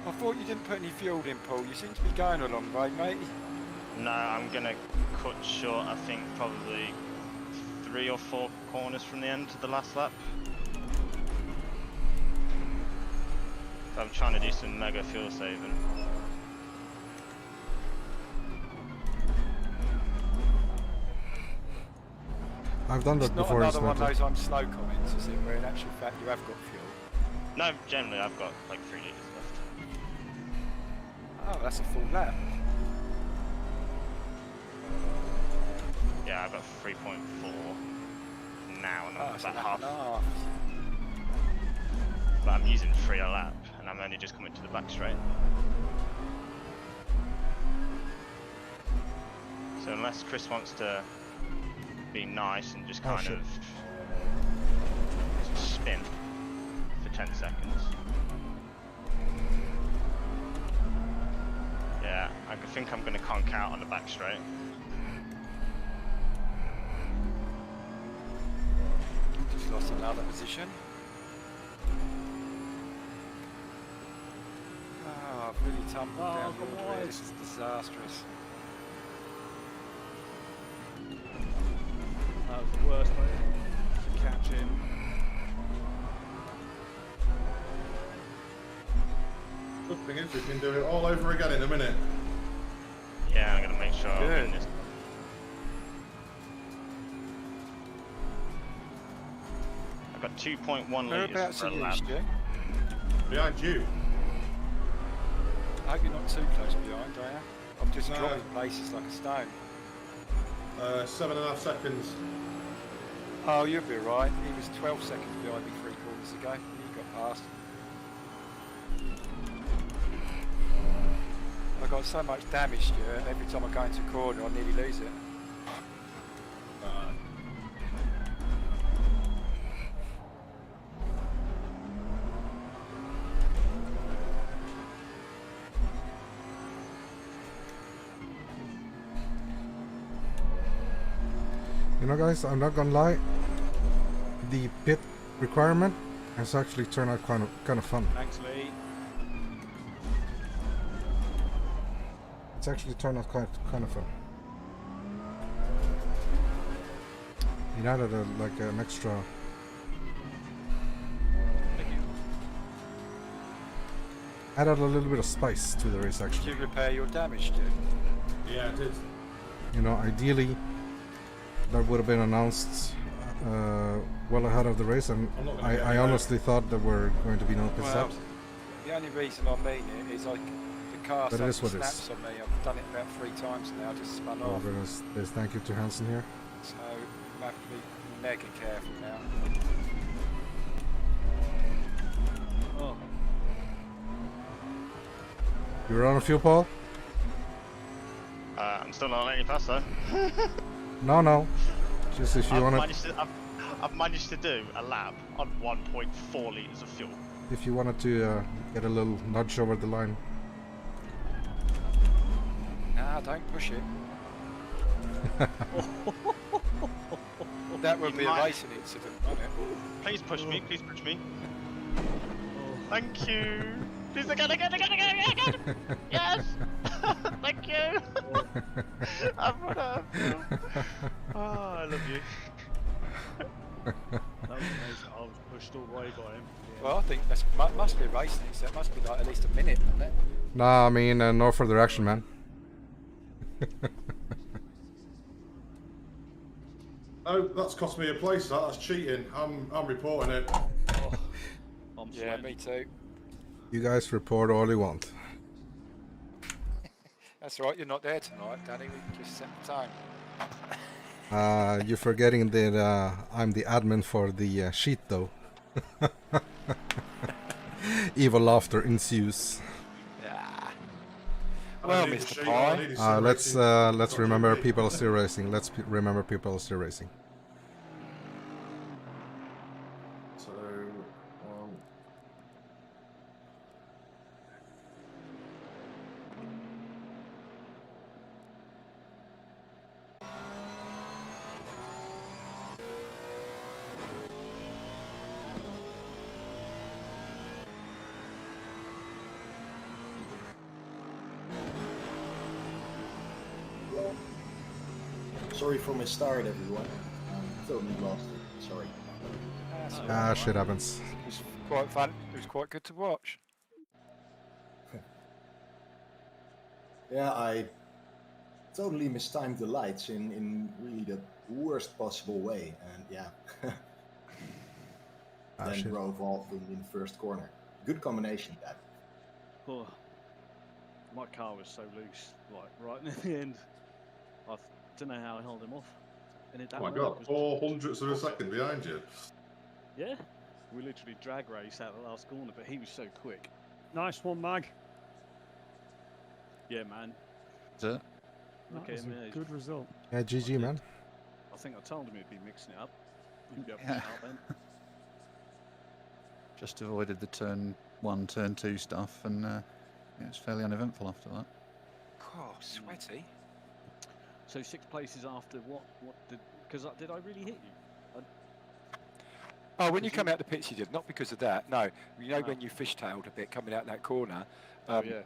I thought you didn't put any fuel in, Paul. You seem to be going a long way, mate. No, I'm gonna cut short. I think probably 3 or 4 corners from the end to the last lap. I'm trying to do some mega fuel saving. I've done that It's before. not another one of Snetterton. those I'm slow comments, is it? Where in actual fact you have got fuel. No, generally I've got like 3 litres left. Oh, that's a full lap. Yeah, I've got 3.4 now, and I'm Oh, it's about a lap half. and a half. But I'm using 3 a lap, and I'm only just coming to the back straight. So unless Chris wants to be nice and just kind shit. of spin for 10 seconds. Yeah, I think I'm going to conk out on the back straight. Just lost another position. Oh, I've really tumbled down the order. This is disastrous. That was the worst way to catch him. Good thing is we can do it all over again in a minute. Yeah, I'm going to make sure I win Good. this. I've got 2.1 litres Whereabouts for are a you, lap. Stu? Behind you. I hope you're not too close behind, are you? I'm just No. dropping places like a stone. 7.5 seconds. Oh, you'll be right. He was 12 seconds behind me 3 quarters ago. He got past. I got so much damage, Stuart. Every time I go into a corner, I nearly lose it. You know, guys, I'm not gonna lie. The pit requirement has actually turned out kind of fun. Thanks, Lee. It's actually turned out kind of fun. It added like an extra. Thank you. Added a little bit of spice to the race, Did actually. you repair your damage, dude? Yeah, I did. You know, ideally, that would have been announced well ahead of the race, and I'm not gonna get I any honestly thought there were going to be no pit Well, stops. the only reason I mean it is like the car But it is suddenly what it is. snaps on me. I've done it about 3 times now. I just spun Oh, off. there's thank you to Hansen here. So I have to be mega careful now. Oh, You're on a fuel, Paul? I'm still not any faster. No. Just if you want to, I've managed to do a lap on 1.4 litres of fuel. if you wanted to get a little nudge over the line. Nah, don't push it. That would You be might- a racing incident, wouldn't it? Please push me, please push me. Thank you. Please again. Yes. Thank you. I've run out of fuel. Oh, I love you. that was amazing. I was pushed all the way by him. Yeah. Well, I think that must be a racing incident. That must be like at least a minute, isn't it? Nah, I mean, no further action, man. Oh, that's cost me a place. That's cheating. I'm reporting it. I'm Yeah, sweating. me too. You guys report all you want. That's right, you're not there tonight, Danny. We just set the time. You're forgetting that I'm the admin for the sheet, though. Evil laughter ensues. Yeah. I Well, need the Mr. sheet, I need Pie. the sim racing. Let's remember people are still racing. Remember people are still racing. So, Sorry for my start, everyone. Totally lost it. Sorry. Shit happens. It was quite fun. It was quite good to watch. Yeah, I totally mistimed the lights in really the worst possible way, and yeah, then Shit. drove off in first corner. Good combination, that. Oh, my car was so loose, like right near the end. I don't know how I held him off. And it, oh that my work god, was 400ths of a second behind you. Yeah, we literally drag race out the last corner, but he was so quick. Nice one, Mag. Yeah, man. Is it? Look That at was him. a Yeah, good result. Yeah, GG, man. I think I told him he'd be mixing it up. He'd be up Yeah. and out then. Just avoided the turn 1, turn 2 stuff, and yeah, it's fairly uneventful after that. Oh, sweaty. So 6 places after what? What did? Because did I really hit you? Oh, when you come out the pits, you did. Not because of that. No. You know No. when you fishtailed a bit coming out that corner. Oh yeah.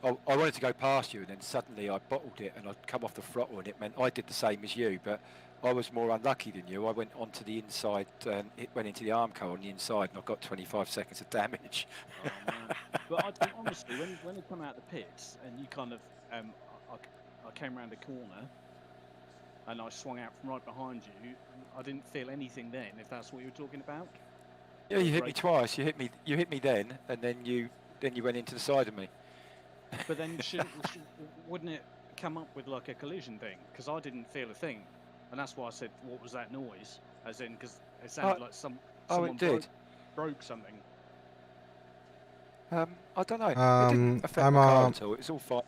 I wanted to go past you, and then suddenly I bottled it, and I'd come off the throttle, and it meant I did the same as you, but I was more unlucky than you. I went onto the inside, and it went into the arm car on the inside, and I got 25 seconds of damage. Oh, man. But I think honestly, when you come out the pits and you kind of, I came around the corner and I swung out from right behind you. I didn't feel anything then, if that's what you were talking about. Yeah, you hit me Right. twice. You hit me then, and then you went into the side of me. But then wouldn't it come up with like a collision thing? Because I didn't feel a thing, and that's why I said, "What was that noise?" As in, because it sounded like someone it did. broke something. I don't know. It Um, didn't affect I'm my car at all. It was all fine.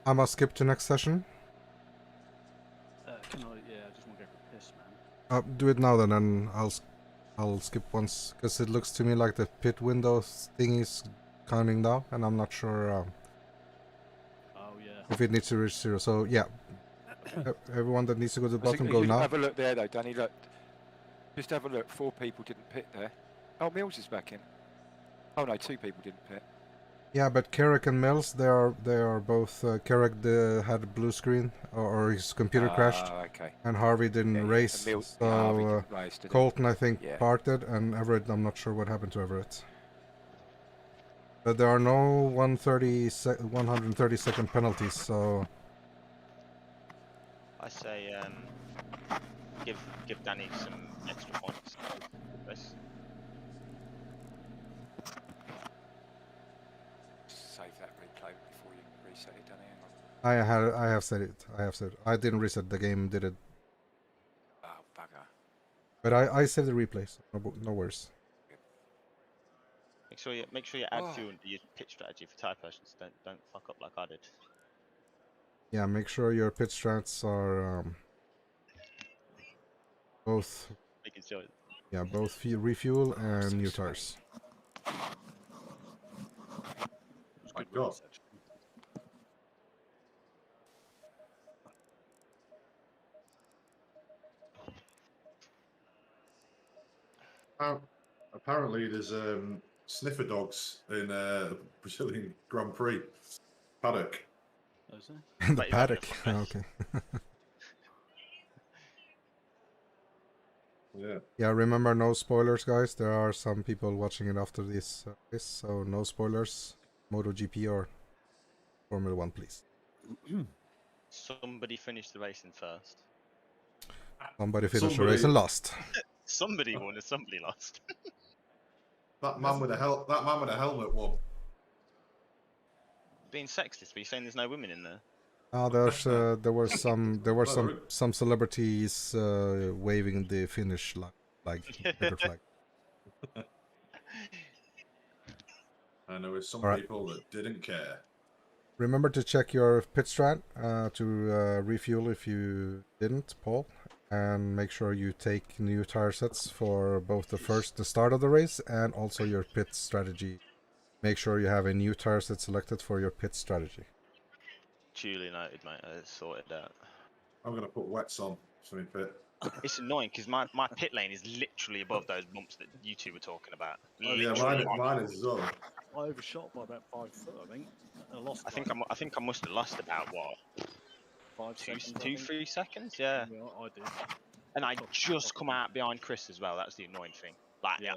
I'm gonna skip to next session. Can I? Yeah, I just want to go for a piss, man. Do it now, then, and I'll skip once, because it looks to me like the pit windows thing is counting down, and I'm not sure Oh yeah. if it needs to reach 0. So yeah, Everyone that needs to go to the I think bottom, you go should now. have a look there though, Danny. Look, just have a look. 4 people didn't pit there. Oh, Mills is back in. Oh no, 2 people didn't pit. Yeah, but Carrick and Mills, they are both. Carrick had a blue screen, or his computer crashed, Okay. and Harvey didn't Yeah, race. and So Harvey didn't race, did he? Colton, I think, Yeah. parked it, and Everett, I'm not sure what happened to Everett. But there are no 130 second penalties, so I say give Danny some extra points. Race. Save that replay before you reset it, Danny. I have said it. I didn't reset the game, did it? Oh bugger. But I saved the replay, so no worries. Make sure you add fuel into your pitch strategy for tire pressures. Don't fuck up like I did. Yeah, make sure your pit strats are both. Making sure. Yeah, both refuel and new tires. My God. Apparently, there's sniffer dogs in Brazilian Grand Prix paddock. The paddock. Okay. Yeah. Yeah, remember, no spoilers, guys. There are some people watching it after this, so no spoilers. MotoGP or Formula 1, please. Somebody finished the racing first. Somebody finished the race and lost. Somebody won and somebody lost. That man with a helmet won. Being sexist, but you're saying there's no women in there? There were some celebrities waving the Finnish like paper flag. And there were some Alright. people that didn't care. Remember to check your pit strat to refuel if you didn't, Paul, and make sure you take new tire sets for both the start of the race and also your pit strategy. Make sure you have a new tire set selected for your pit strategy. Duly noted, mate. I sorted out. I'm gonna put wets on for my pit. It's annoying because my pit lane is literally above those bumps that you two were talking about. Yeah, mine is as well. I overshot by about 5 foot, I think. I lost. I think I must have lost about what? 5 seconds. 3 seconds, yeah. Yeah, I did. And I just come out behind Chris as well. That's the annoying thing. Like, Yeah.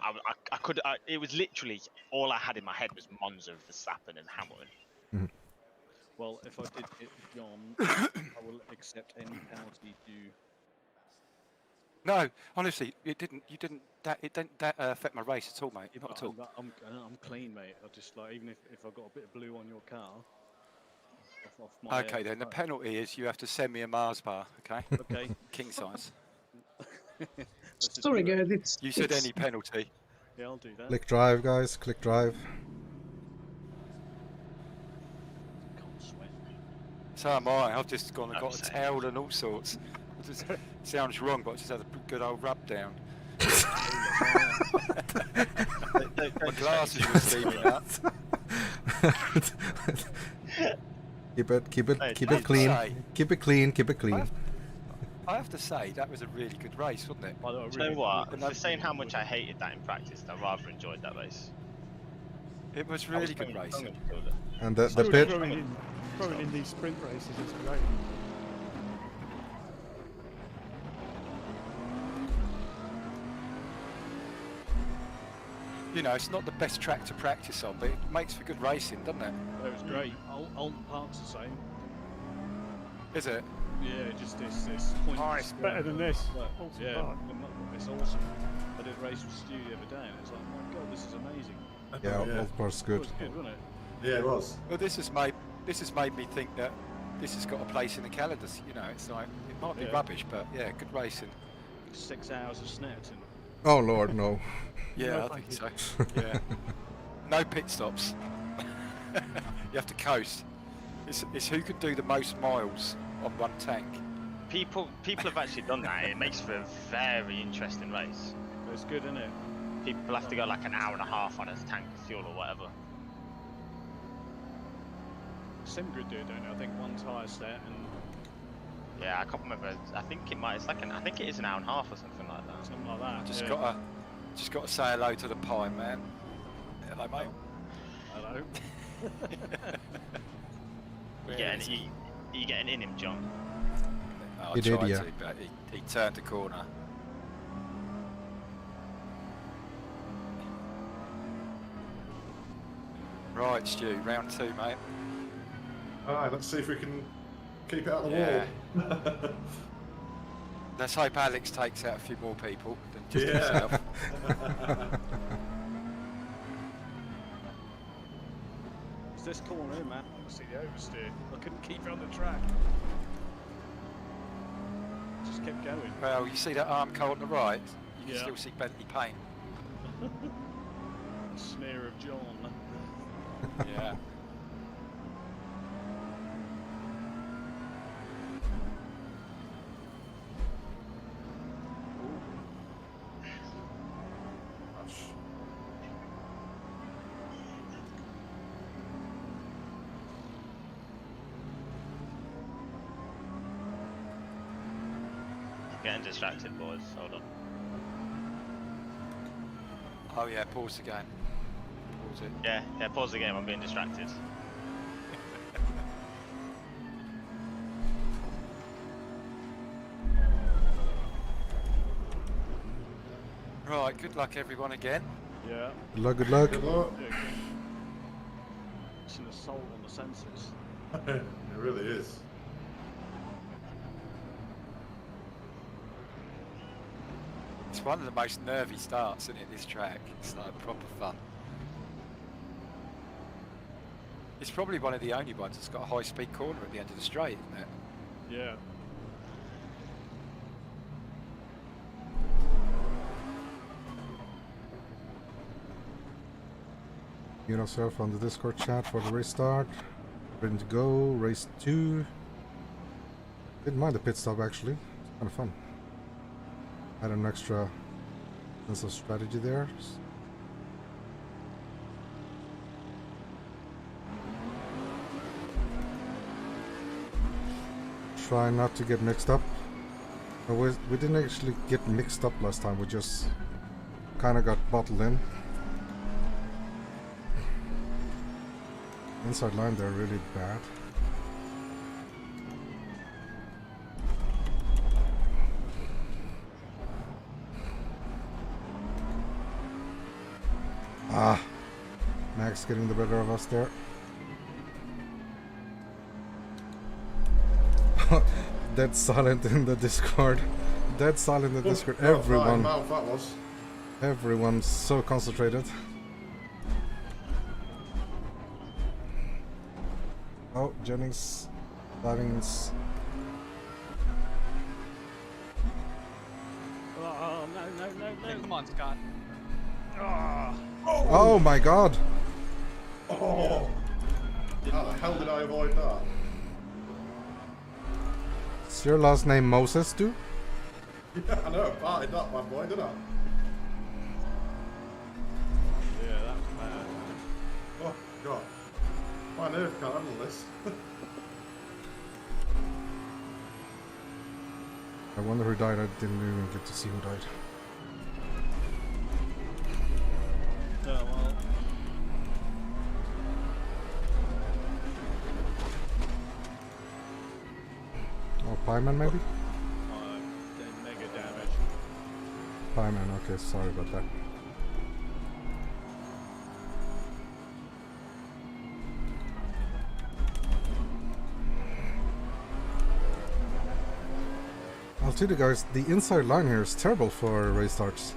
it was literally all I had in my head was Monza, Verstappen, and Hamilton. Mm-hmm. Well, if I did hit John, I will accept any penalty due. No, honestly, it didn't affect my race at all, mate. Not at all. I'm clean, mate. I just like, even if I got a bit of blue on your car. Off my Okay, then the penalty is you have to send me a Mars bar. Okay. Okay. King size. Sorry, guys. You said any penalty. Yeah, I'll do that. Click drive, guys. Click drive. Can't sweat. So am I. I've just gone and got a towel and all sorts. Sounds wrong, but I just had a good old rub down. My glasses were steaming up. Keep it clean. Keep it clean. Keep it clean. I have to say that was a really good race, wasn't it? You know what? For saying how much I hated that in practice, I rather enjoyed that race. It was really good racing. And the Still pit. Throwing in these sprint races is great. You know, it's not the best track to practice on, but it makes for good racing, doesn't it? That was great. Alton Park's the same. Is it? Yeah, just this point. Oh, it's better than this. Alton Yeah, Park. it's awesome. I did a race with Stu the other day, and it's like, oh my god, this is amazing. Yeah, of course, It good. was good, wasn't it? Yeah, it was. Well, this has made me think that this has got a place in the calendars. You know, it's like it might be Yeah. rubbish, but yeah, good racing. 6 hours of Snetterton. Oh Lord, no. Yeah, No, I thank think so. Yeah, no pit stops. You have to coast. It's who can do the most miles on one tank. People have actually done that. It makes for a very interesting race. It's good, isn't it? People have to go like an hour and a half on a tank of fuel or whatever. Simgrid do it, don't they? I think one tyre set and Yeah, I can't remember. I think it might. It's like I think it is an hour and a half or something like that. Something like that. Just yeah. got to say hello to the pie man. Hello, mate. Hello. You getting in him, John? I He did, tried yeah. to, but he turned the corner. Right, Stu, round 2, mate. Alright, let's see if we can keep it out the Yeah. wall. Let's hope Alex takes out a few more people than just Yeah. himself. It's this corner here, man. I see the oversteer. I couldn't keep it on the track. Just kept going. Well, you see that arm car on the right? You can Yeah. still see Bentley paint. Smear of John. Yeah. Getting distracted, boys. Hold on. Oh yeah, pause the game. Pause it. Yeah, pause the game, I'm being distracted. Right, good luck everyone again. Yeah. Good luck, good luck. Good luck. Yeah, it's an assault on the senses. It really is. It's one of the most nervy starts, isn't it, this track? It's like proper fun. It's probably one of the only ones that's got a high-speed corner at the end of the straight, isn't it? Yeah. Get yourself on the Discord chat for the race start. Ready to go. Race 2. Didn't mind the pit stop actually. It's kind of fun. Had an extra sense of strategy there. Try not to get mixed up. We didn't actually get mixed up last time. We just kind of got bottled in. Inside line, they're really bad. Ah, Max getting the better of us there. Dead silent in the Discord. Dead silent in the Discord. Everyone. Mouth, that was. Everyone's so concentrated. Oh, Jennings diving. Oh, no. Come on, Scott. Oh my god! Oh! How the hell did I avoid that? Is your last name Moses too? Yeah, I know. Parted that bad boy, didn't I? Yeah, that was bad. Oh, God. My nerve can't handle this. I wonder who died. I didn't even get to see who died. Oh, well. Oh, Pieman maybe? Did mega damage. Pieman, okay, sorry about that. I'll tell you guys, the inside line here is terrible for race starts.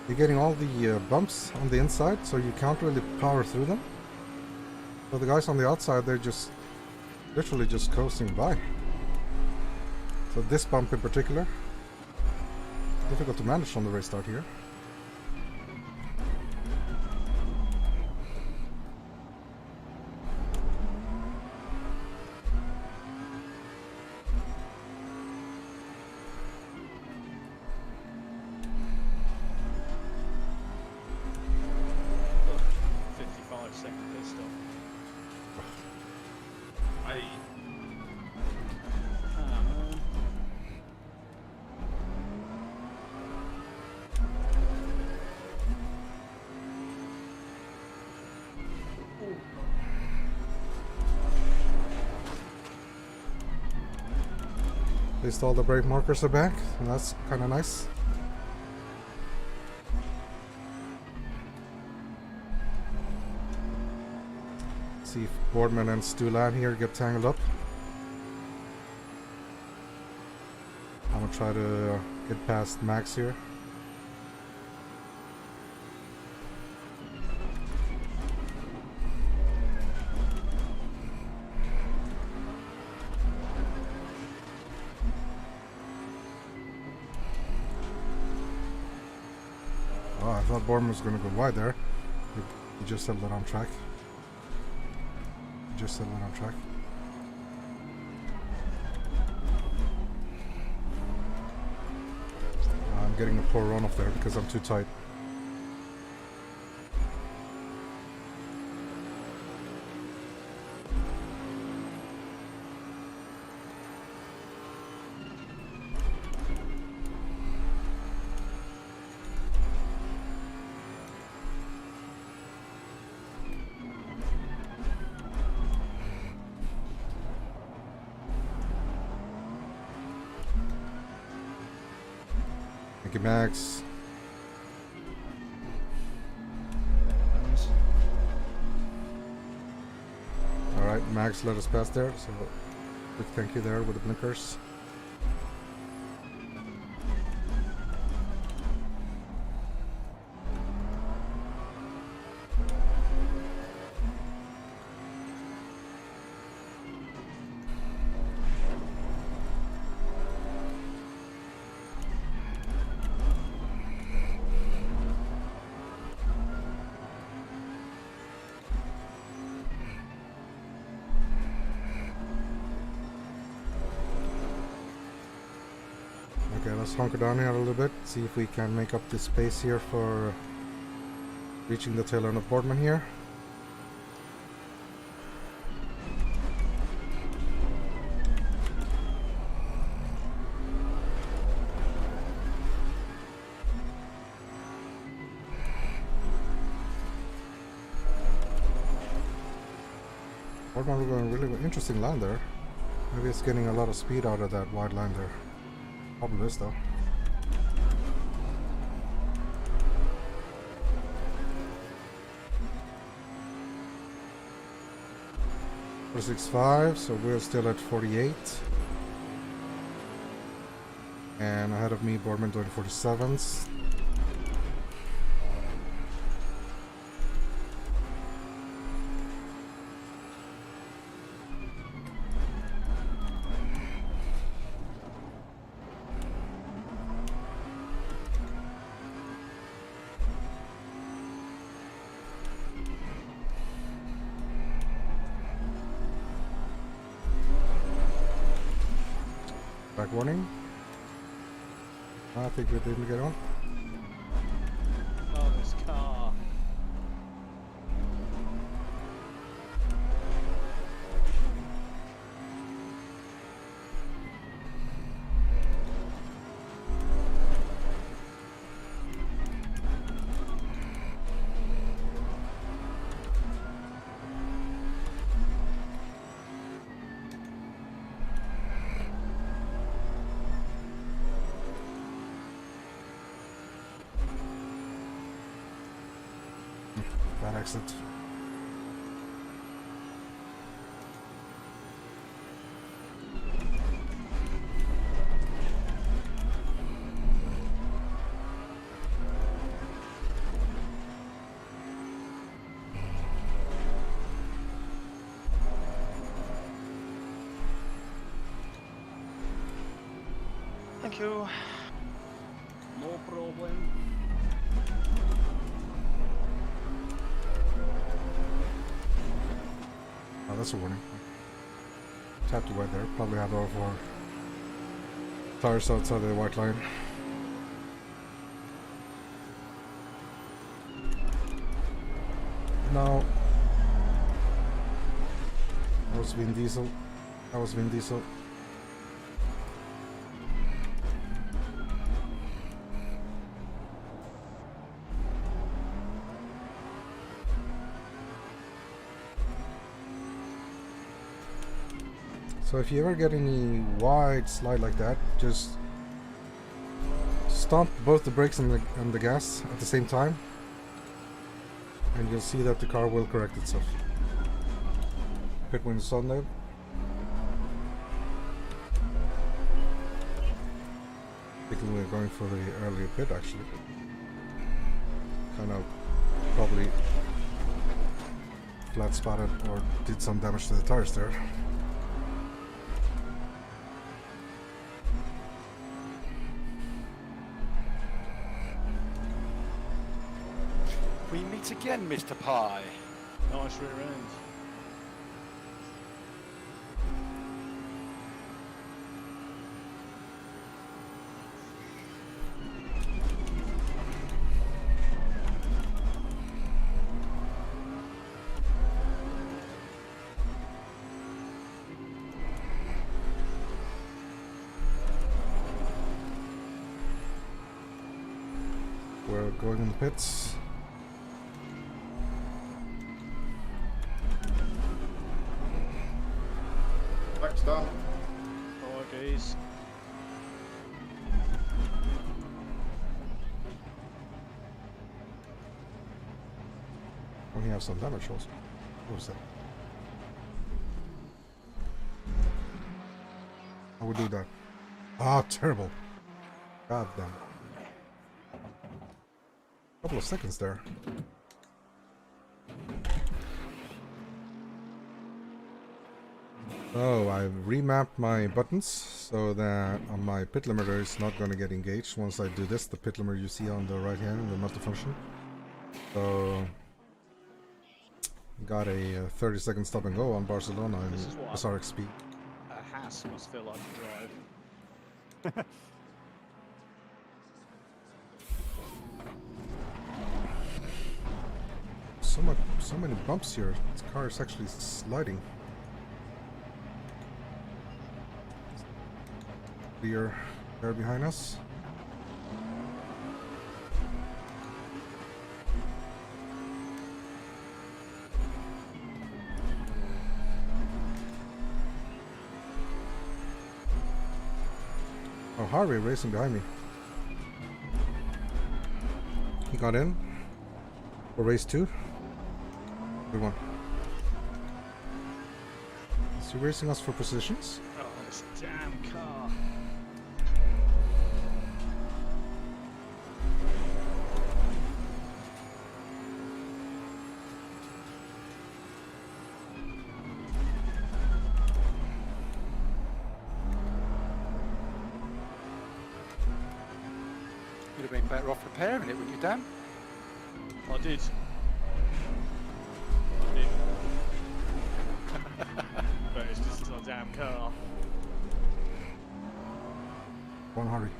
You're getting all the bumps on the inside, so you can't really power through them. So the guys on the outside, they're just literally just coasting by. So this bump in particular, difficult to manage on the race start here. At least all the brake markers are back, and that's kind of nice. See if Boardman and Stulan here get tangled up. I'm gonna try to get past Max here. Oh, I thought Boardman was gonna go wide there. He just settled it on track. Just settled it on track. I'm getting a poor run off there because I'm too tight. Thank you, Max. Alright, Max let us pass there, so quick thank you there with the blinkers. Okay, let's hunker down here a little bit, see if we can make up this space here for reaching the tail end of Boardman here. Boardman will go a really interesting line there. Maybe it's getting a lot of speed out of that wide line there. Probably is though. 46.5, so we're still at 48. And ahead of me, Boardman doing 47s. Back warning. I think we didn't get on. Oh, this car. Bad exit. Thank you. No problem. Oh, that's a warning. Tapped the white there. Probably had all of our tires outside of the white line. No. That was Vin Diesel. That was Vin Diesel. So if you ever get any wide slide like that, just stomp both the brakes and the gas at the same time, and you'll see that the car will correct itself. Pit when it's on there. Thinking we're going for the earlier pit actually. Kind of probably flat spotted or did some damage to the tires there. We meet again, Mr. Pie. Nice rear end. We're going in the pits. Next up. Alright, guys. We have some damage also. What was that? I would do that. Ah, terrible. God damn it. Couple of seconds there. Oh, I've remapped my buttons so that my pit limiter is not going to get engaged. Once I do this, the pit limiter you see on the right hand will not function. So, got a 30-second stop and go on Barcelona in SRX speed. A Haas must feel like to drive. So many bumps here. This car is actually sliding. Clear there behind us. Oh, Harvey racing behind me. He got in for race 2. Good one. Is he racing us for positions? Oh, this damn car. You'd have been better off repairing it, wouldn't you, Dan? I did. But it's just a damn car. Go on, hurry.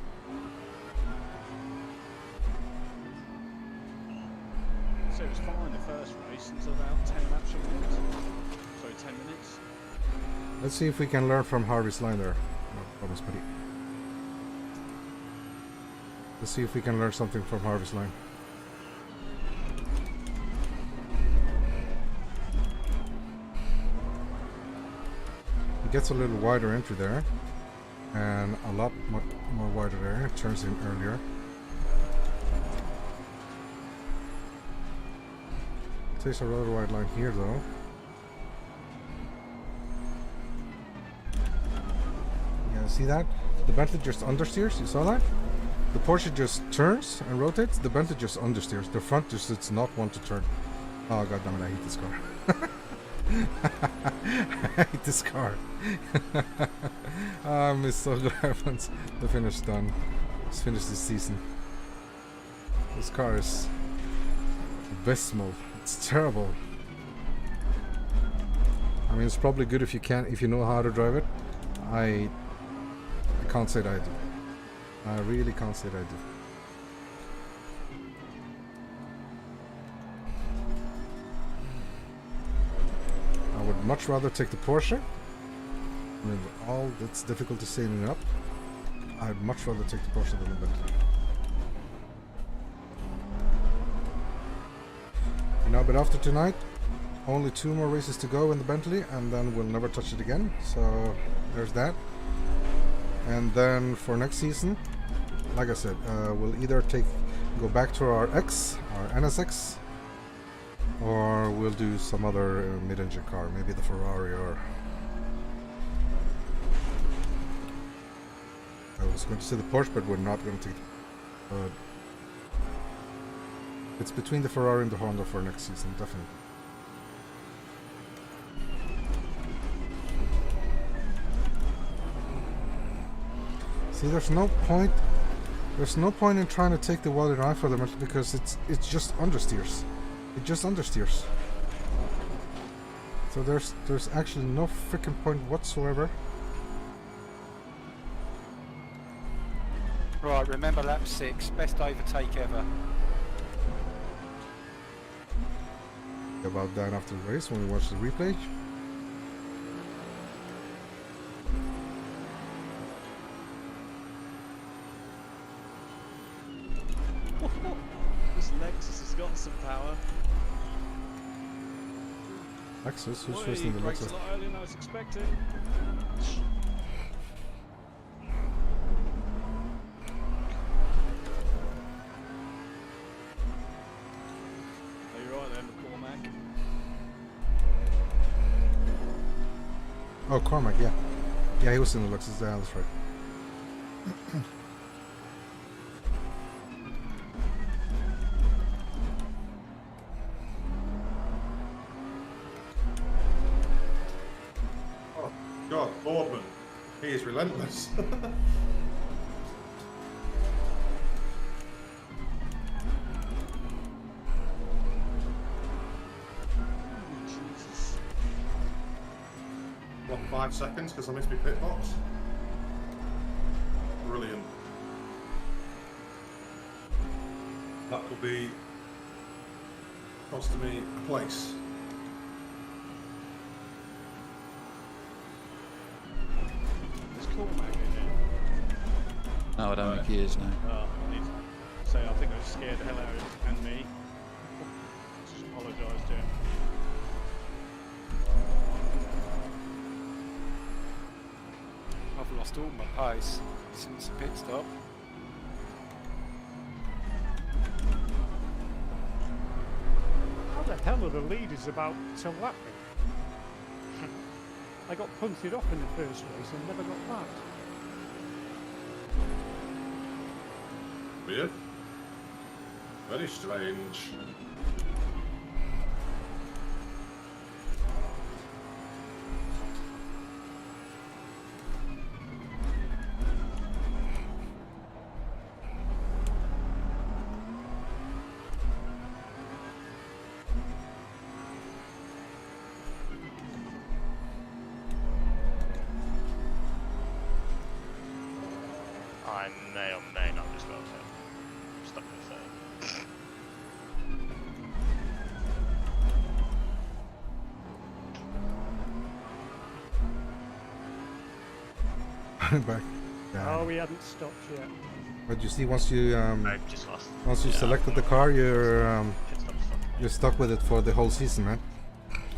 So it was fine the first race until about 10 laps of it. Sorry, 10 minutes. Let's see if we can learn from Harvey's line there. No problems, buddy. Let's see if we can learn something from Harvey's line. He gets a little wider entry there, and a lot more wider there. It turns in earlier. Takes a rather wide line here though. Yeah, see that? The Bentley just understeers, you saw that? The Porsche just turns and rotates, the Bentley just understeers. The front just does not want to turn. Oh god damn it, I hate this car. I hate this car. I'm so glad once the finish done. Let's finish this season. This car is abysmal. It's terrible. I mean, it's probably good if you know how to drive it. I can't say that I do. I really can't say that I do. I would much rather take the Porsche. I mean, all that's difficult to saving up. I'd much rather take the Porsche than the Bentley. You know, but after tonight, only 2 more races to go in the Bentley, and then we'll never touch it again. So there's that. And then for next season, like I said, we'll either go back to our NSX, or we'll do some other mid-engine car, maybe the Ferrari or... I was going to say the Porsche, but we're not going to take... it's between the Ferrari and the Honda for next season, definitely. See, there's no point in trying to take the wide eye for them because it's just understeers. It just understeers. So there's actually no freaking point whatsoever. Right, remember lap 6, best overtake ever. About that after the race when we watch the replay. This Lexus has got some power. Lexus? Who's Oi, racing the brakes Lexus? a lot earlier than I was expecting. Are you right there, McCormack? Oh, Cormac, yeah. Yeah, he was in the Lexus, yeah, that's right. Oh, God, Boardman. He is relentless. Jesus. What, 5 seconds because I missed my pit box? Brilliant. That will be costing me a place. Is Cormac in here? No, I don't think he is, no. Oh, I need to say I think I scared the hell out of him and me. Just apologise to him. I've lost all my pace since the pit stop. How the hell are the leaders about to lap me? I got punted off in the first race and never got back. Weird. Very strange. I may or may not just go okay. Stuck in the thing. Back. Yeah. Oh, we hadn't stopped yet. But you see, once you I just lost. selected the car, you're Pit stop's fun. you're stuck with it for the whole season, man.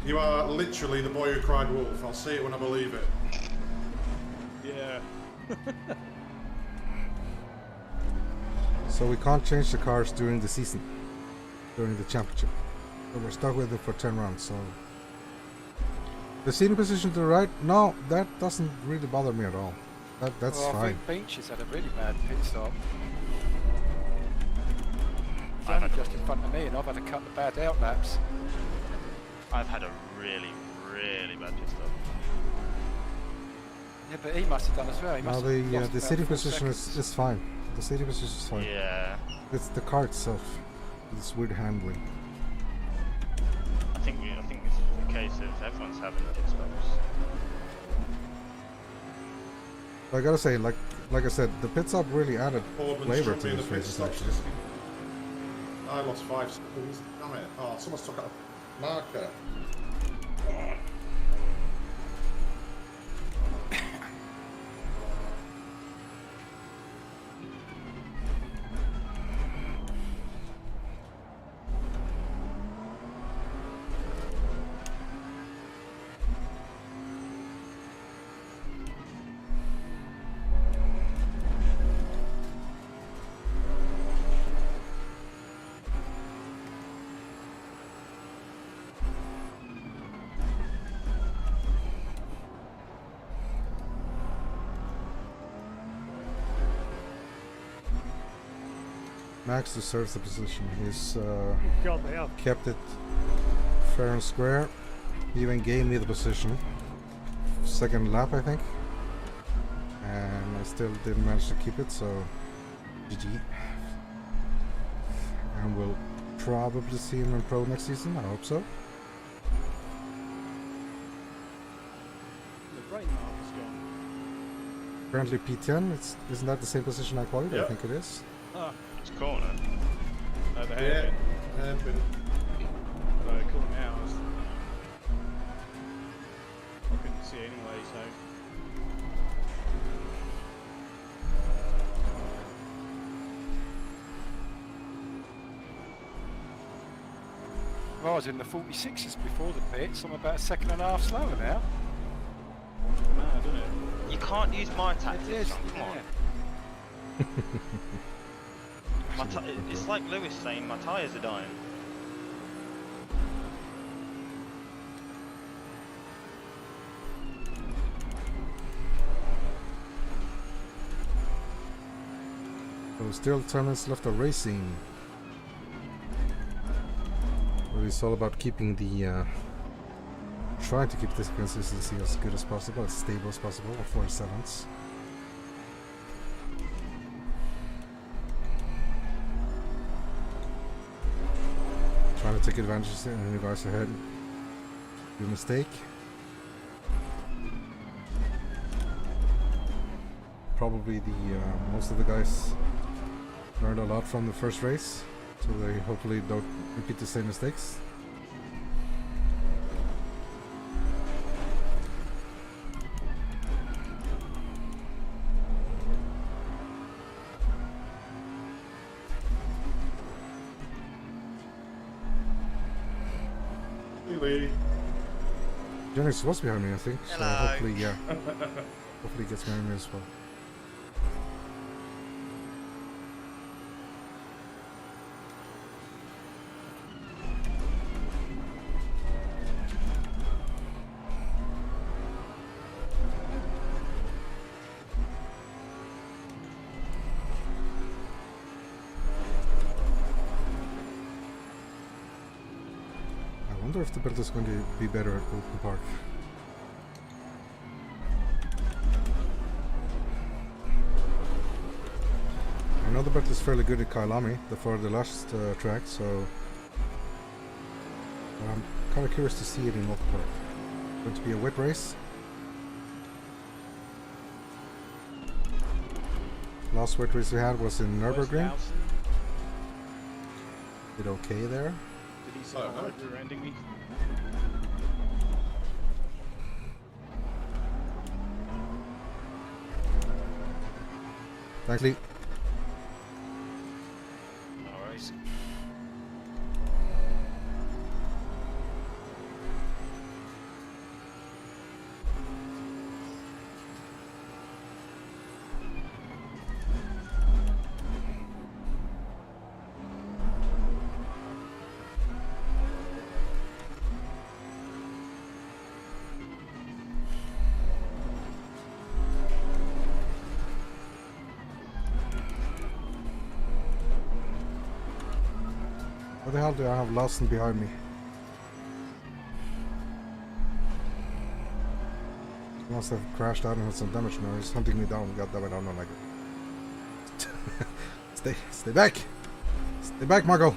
You are literally the boy who cried wolf. I'll see it when I believe it. Yeah. So we can't change the cars during the season, during the championship. So we're stuck with it for 10 rounds. So the seating position to the right, no, that doesn't really bother me at all. That's well, I fine. think Beach has had a really bad pit stop. He's I've only had- just in front of me and I've had a couple of bad out laps. I've had a really, really bad pit stop. Yeah, but he must have done as well. He Now must have lost the about seating 4 position seconds. is fine. The seating position is fine. Yeah. It's the car itself. This weird handling. I think it's a case of everyone's having pit stops. I gotta say, like I said, the pit stop really added Boardman flavor struck to me in this the pit race. stop. Actually, I lost 5 seconds. Damn it. Oh, someone's took out a marker. Max deserves the position. He's God, they have. kept it fair and square. He even gave me the position. Second lap, I think. And I still didn't manage to keep it, so GG. And we'll probably see him in Pro next season. I hope so. The brake mark is gone. Currently P10. Isn't that the same position I qualified? Yep. I think it is. Ah, It's corner. oh, the Yeah, hairpin. hairpin. Oh, it caught me out. I couldn't see anyway, so. Well, I was in the 46s before the pits. I'm about a second and a half slower now. Mad, isn't it? You can't use my tactics, Yes, John, come on. It's like Lewis saying my tyres are dying. So still 10 minutes left of racing. Well, it's all about keeping the trying to keep this consistency as good as possible, as stable as possible on 47s. Trying to take advantage of any guys ahead. Do a mistake. Probably most of the guys learned a lot from the first race, so they hopefully don't repeat the same mistakes. Really? Jennings was behind me, I think, so Hello. hopefully, yeah. Hopefully he gets behind me as well. I wonder if the Bentley is going to be better at open park. I know the Bentley is fairly good at Kailami, for the last track, so I'm kind of curious to see it in open park. Going to be a wet race. Last wet race we had was in Where's Nürburgring. Lawson? Did okay there. Did he say Oh, no. rear ending me? Thanks, Lee. No worries. What the hell do I have Lawson behind me? He must have crashed out and had some damage now. He's hunting me down. God damn it, I don't like it. Stay back! Stay back, Marco!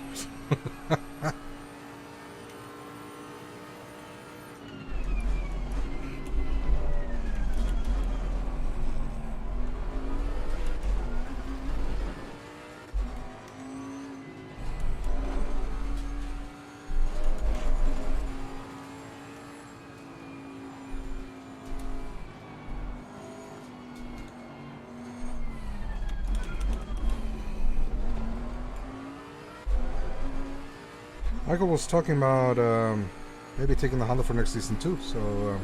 Michael was talking about maybe taking the Honda for next season too, so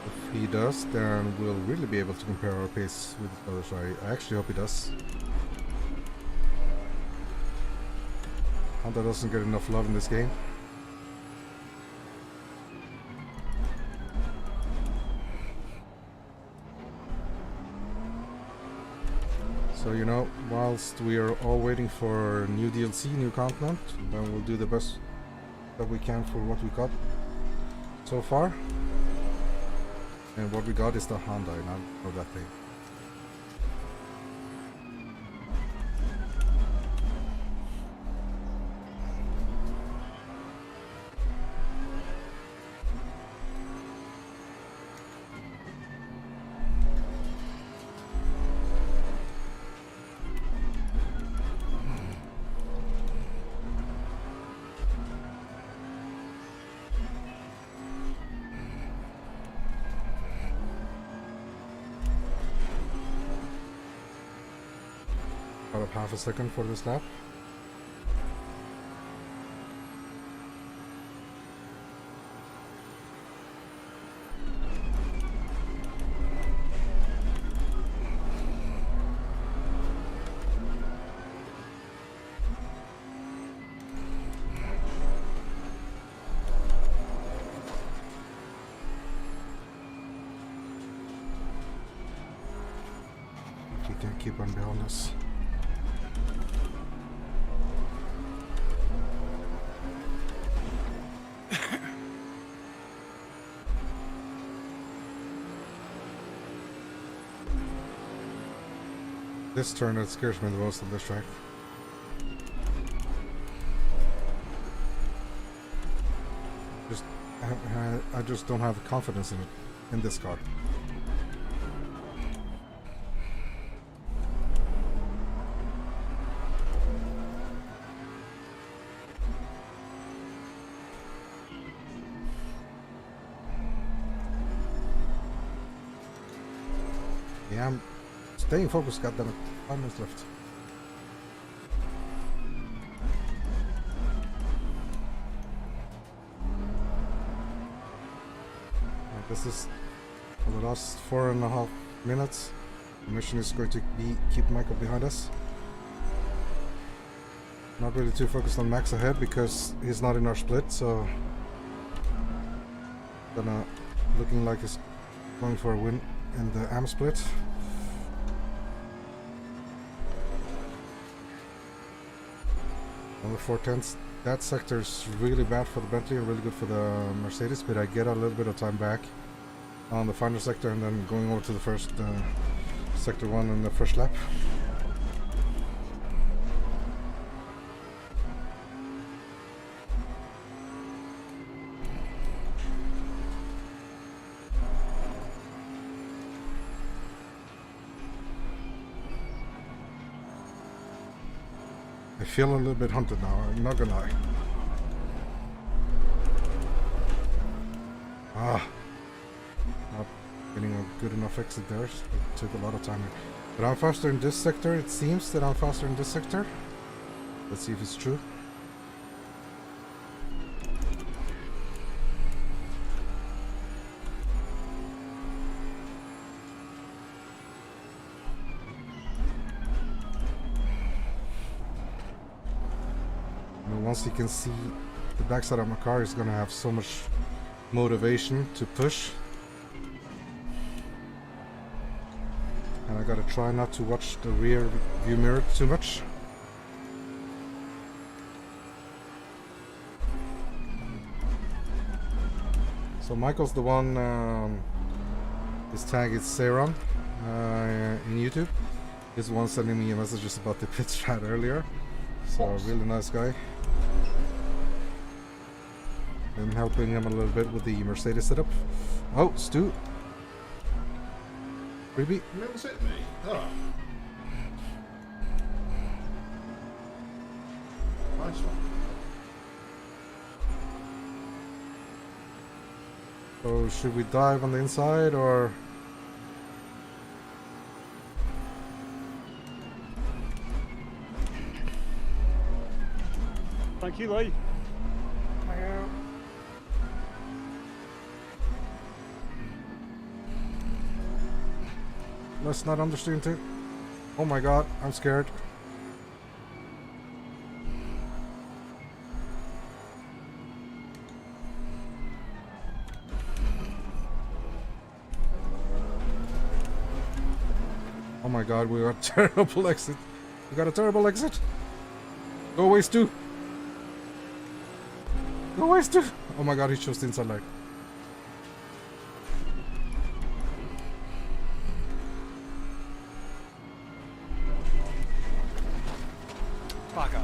if he does, then we'll really be able to compare our pace with each other, so I actually hope he does. Honda doesn't get enough love in this game. So, you know, whilst we are all waiting for new DLC, new content, then we'll do the best that we can for what we got so far. And what we got is the Honda, and I know that thing. About half a second for this lap. He can keep on behind us. This turn that scares me the most on this track. I just don't have confidence in it, in this car. Yeah, I'm staying focused, goddammit. 5 minutes left. This is for the last 4.5 minutes. The mission is going to be keep Michael behind us. Not really too focused on Max ahead because he's not in our split, so gonna looking like he's going for a win in the AM split. Number 410s. That sector is really bad for the Bentley and really good for the Mercedes, but I get a little bit of time back on the final sector and then going over to the first sector 1 in the first lap. I feel a little bit hunted now, I'm not gonna lie. Not getting a good enough exit there. It took a lot of time. But I'm faster in this sector. It seems that I'm faster in this sector. Let's see if it's true. Once you can see the backside of my car, is gonna have so much motivation to push. And I gotta try not to watch the rear view mirror too much. So Michael's the one, his tag is Seron in YouTube. He's the one sending me messages about the pit strat earlier. So a really nice guy. I'm helping him a little bit with the Mercedes setup. Oh, Stu. Freebie. Mills hit me. Oh. Nice one. So should we dive on the inside or? Thank you, Lee. Thank you. Let's not understeer too. Oh my god, I'm scared. Oh my god, we got a terrible exit. We got a terrible exit. Go away, Stu. Go away, Stu. Oh my god, he chose the inside leg. Bugger.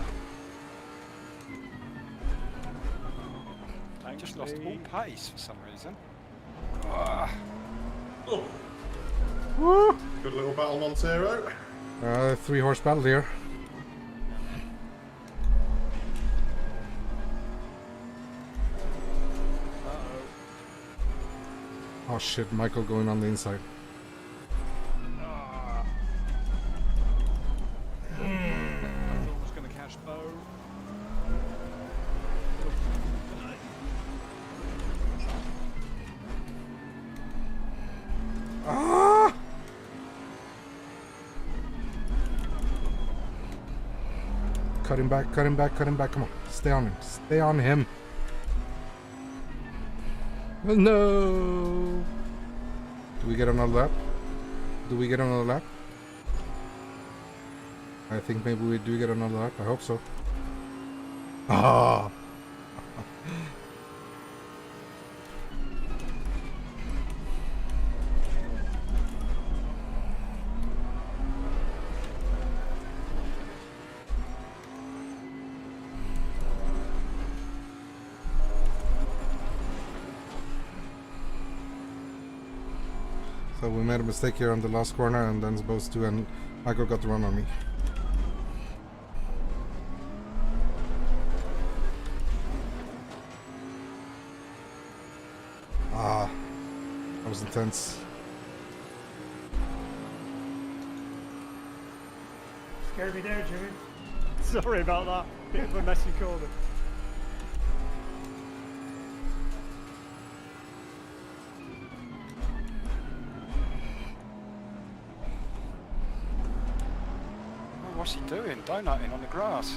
I just lost all pace for some reason. Oh. Woo! Good little battle, Montero. 3-horse battle here. Oh shit, Michael going on the inside. I thought I was going to catch Bo. Ah! Cut him back, cut him back, cut him back. Come on, stay on him. Stay on him. No! Do we get another lap? Do we get another lap? I think maybe we do get another lap. I hope so. Ah! So we made a mistake here on the last corner, and then supposed to, and Michael got the run on me. Ah, that was intense. Scared me there, Jimmy. Sorry about that. Bit of a messy corner. What's he doing? Donutting on the grass.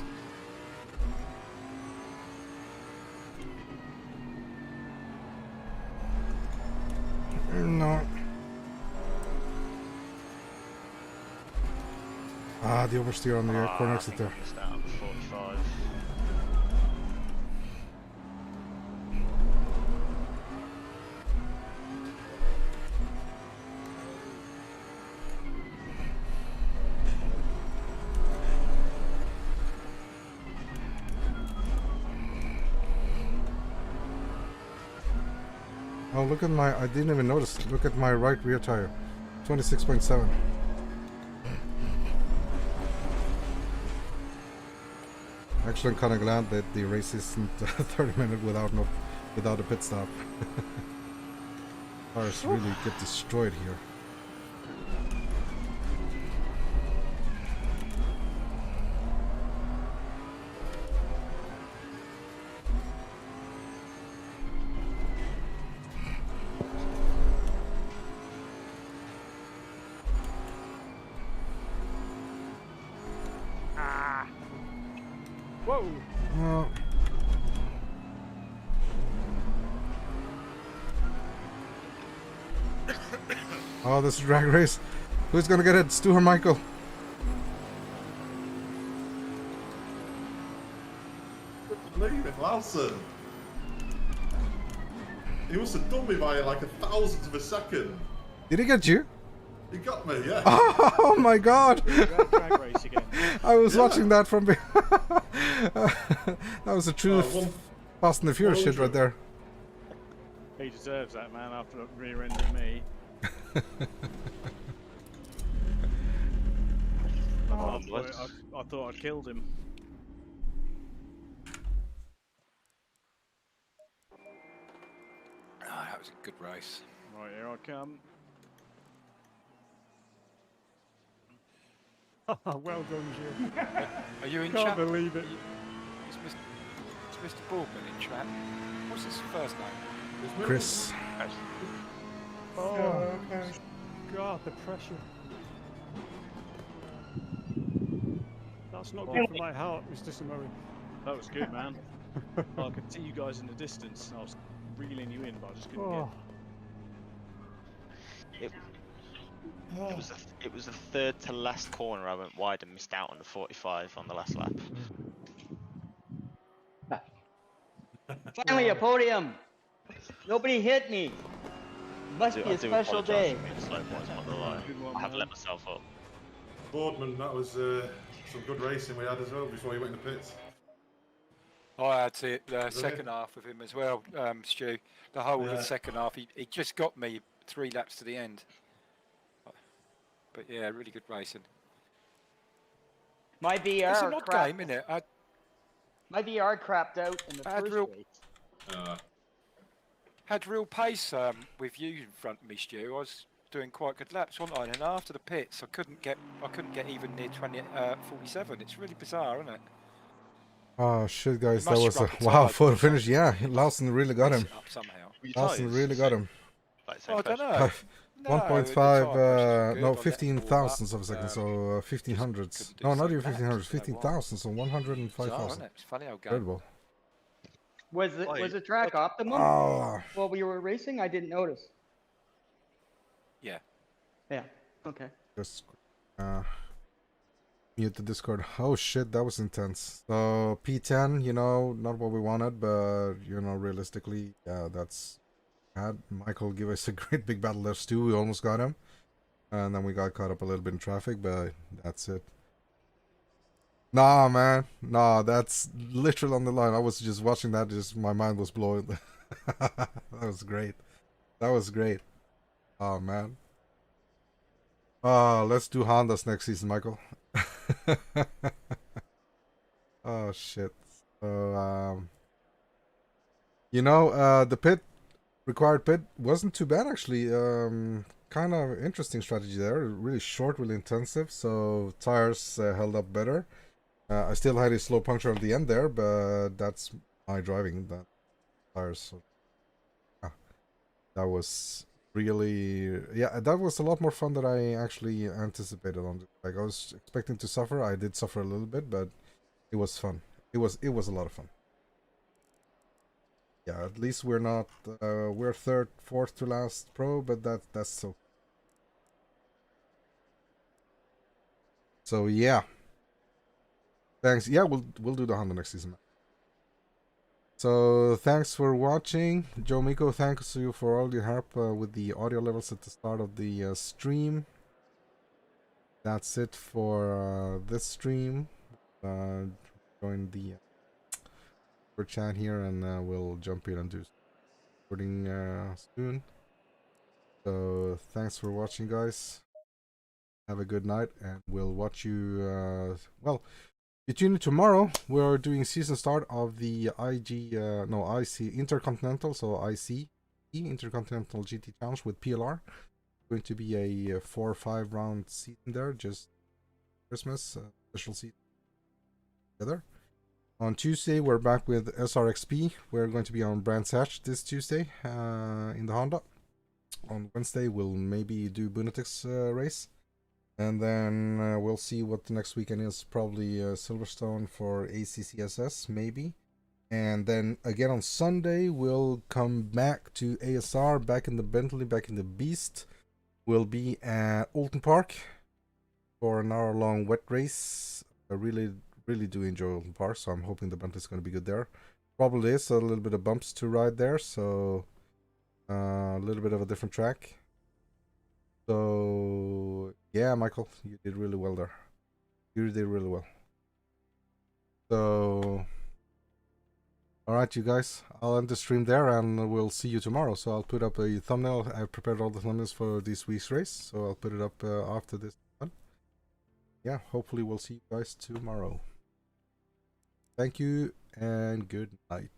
No. Ah, the oversteer on the corner exit there. Down 45. Oh, look at my, I didn't even notice. Look at my right rear tire. 26.7. Actually, I'm kind of glad that the race isn't 30 minutes without a pit stop. Cars really get destroyed here. Whoa! Oh. Oh, this is drag race. Who's gonna get it? Stu or Michael? Leave it, Larson. He must have done me by like 1,000th of a second. Did he get you? He got me, yeah. Oh my god! Drag race again. I was watching that from behind. That was a true Fast and the Furious shit right there. He deserves that, man, after rear-ending me. I thought I'd killed him. Oh, that was a good race. Right, here I come. Well done, Jim. Are you in Can't chat? believe it. Is Mr. Boardman in chat? What's his first name? Chris. Oh, God, the pressure. That's not good for my heart, Mr. Samori. That was good, man. I could see you guys in the distance. I was reeling you in, but I just couldn't Oh. It, It was the third to last corner. I went wide and missed out on the 45 on the last lap. Finally, a podium. Nobody hit me. Must be I a do special apologise day. for being slow, boys. I'm not gonna lie. Good one, I have man. let myself up. Boardman, that was some good racing we had as well before you went in the pits. I had it the Brilliant. second half of him as well, Stu. The whole of Yeah. the second half, he just got me 3 laps to the end. But yeah, really good racing. My VR It's an odd crapped. game, isn't it? My VR crapped out in the I had first real- race. Had real pace with you in front of me, Stu. I was doing quite good laps, wasn't I? And after the pits, I couldn't get even near 47. It's really bizarre, isn't it? Oh shit, guys, You that must was a struggle wow tired photo with finish. something, Yeah, you must Lawson really got mix him. it up somehow. Lawson really got him. Oh, I don't know. No, the 1.5, tire pressures were no, good. I let them warm 15 thousandths up, of a second, so just 15 hundredths. couldn't do No, not so even 15 hundredths, laps, 15 don't know why. thousandths, so 105 Bizarre, isn't thousand. it? It's funny how game. Incredible. Was the track optimum Oh. while we were racing? I didn't notice. Yeah. Yeah. Okay. Just mute the Discord. Oh shit, that was intense. So P10, you know, not what we wanted, but you know, realistically, yeah, that's had Michael give us a great big battle there. Stu, we almost got him, and then we got caught up a little bit in traffic, but that's it. Nah, man, nah, that's literal on the line. I was just watching that, just my mind was blowing. That was great. That was great. Oh man. Let's do Hondas next season, Michael. Oh shit. So you know, the required pit wasn't too bad actually. Kind of interesting strategy there. Really short, really intensive. So tires held up better. I still had a slow puncture at the end there, but that's my driving. That tires. So, that was really, yeah, that was a lot more fun than I actually anticipated on. Like I was expecting to suffer. I did suffer a little bit, but it was fun. It was a lot of fun. Yeah, at least we're not we're third, fourth to last pro, but that's so. So yeah. Thanks. Yeah, we'll do the Honda next season. So thanks for watching, Joe Miko. Thanks to you for all your help with the audio levels at the start of the stream. That's it for this stream. Join the chat here, and we'll jump in and do recording soon. So thanks for watching, guys. Have a good night, and we'll watch you. Well, you tune in tomorrow. We're doing season start of the IC Intercontinental, so IC Intercontinental GT Challenge with PLR. Going to be a 4 or 5 round season there, just Christmas special season together. On Tuesday, we're back with SRXP. We're going to be on Brands Hatch this Tuesday in the Honda. On Wednesday, we'll maybe do Bunetix race. And then we'll see what the next weekend is. Probably Silverstone for ACCSS, maybe. And then again on Sunday, we'll come back to ASR, back in the Bentley, back in the Beast. We'll be at Alton Park for an hour-long wet race. I really do enjoy Alton Park, so I'm hoping the Bentley's going to be good there. Probably is a little bit of bumps to ride there, so a little bit of a different track. So yeah, Michael, you did really well there. You did really well. So all right, you guys, I'll end the stream there, and we'll see you tomorrow. So I'll put up a thumbnail. I've prepared all the thumbnails for this week's race, so I'll put it up after this one. Yeah, hopefully we'll see you guys tomorrow. Thank you and good night.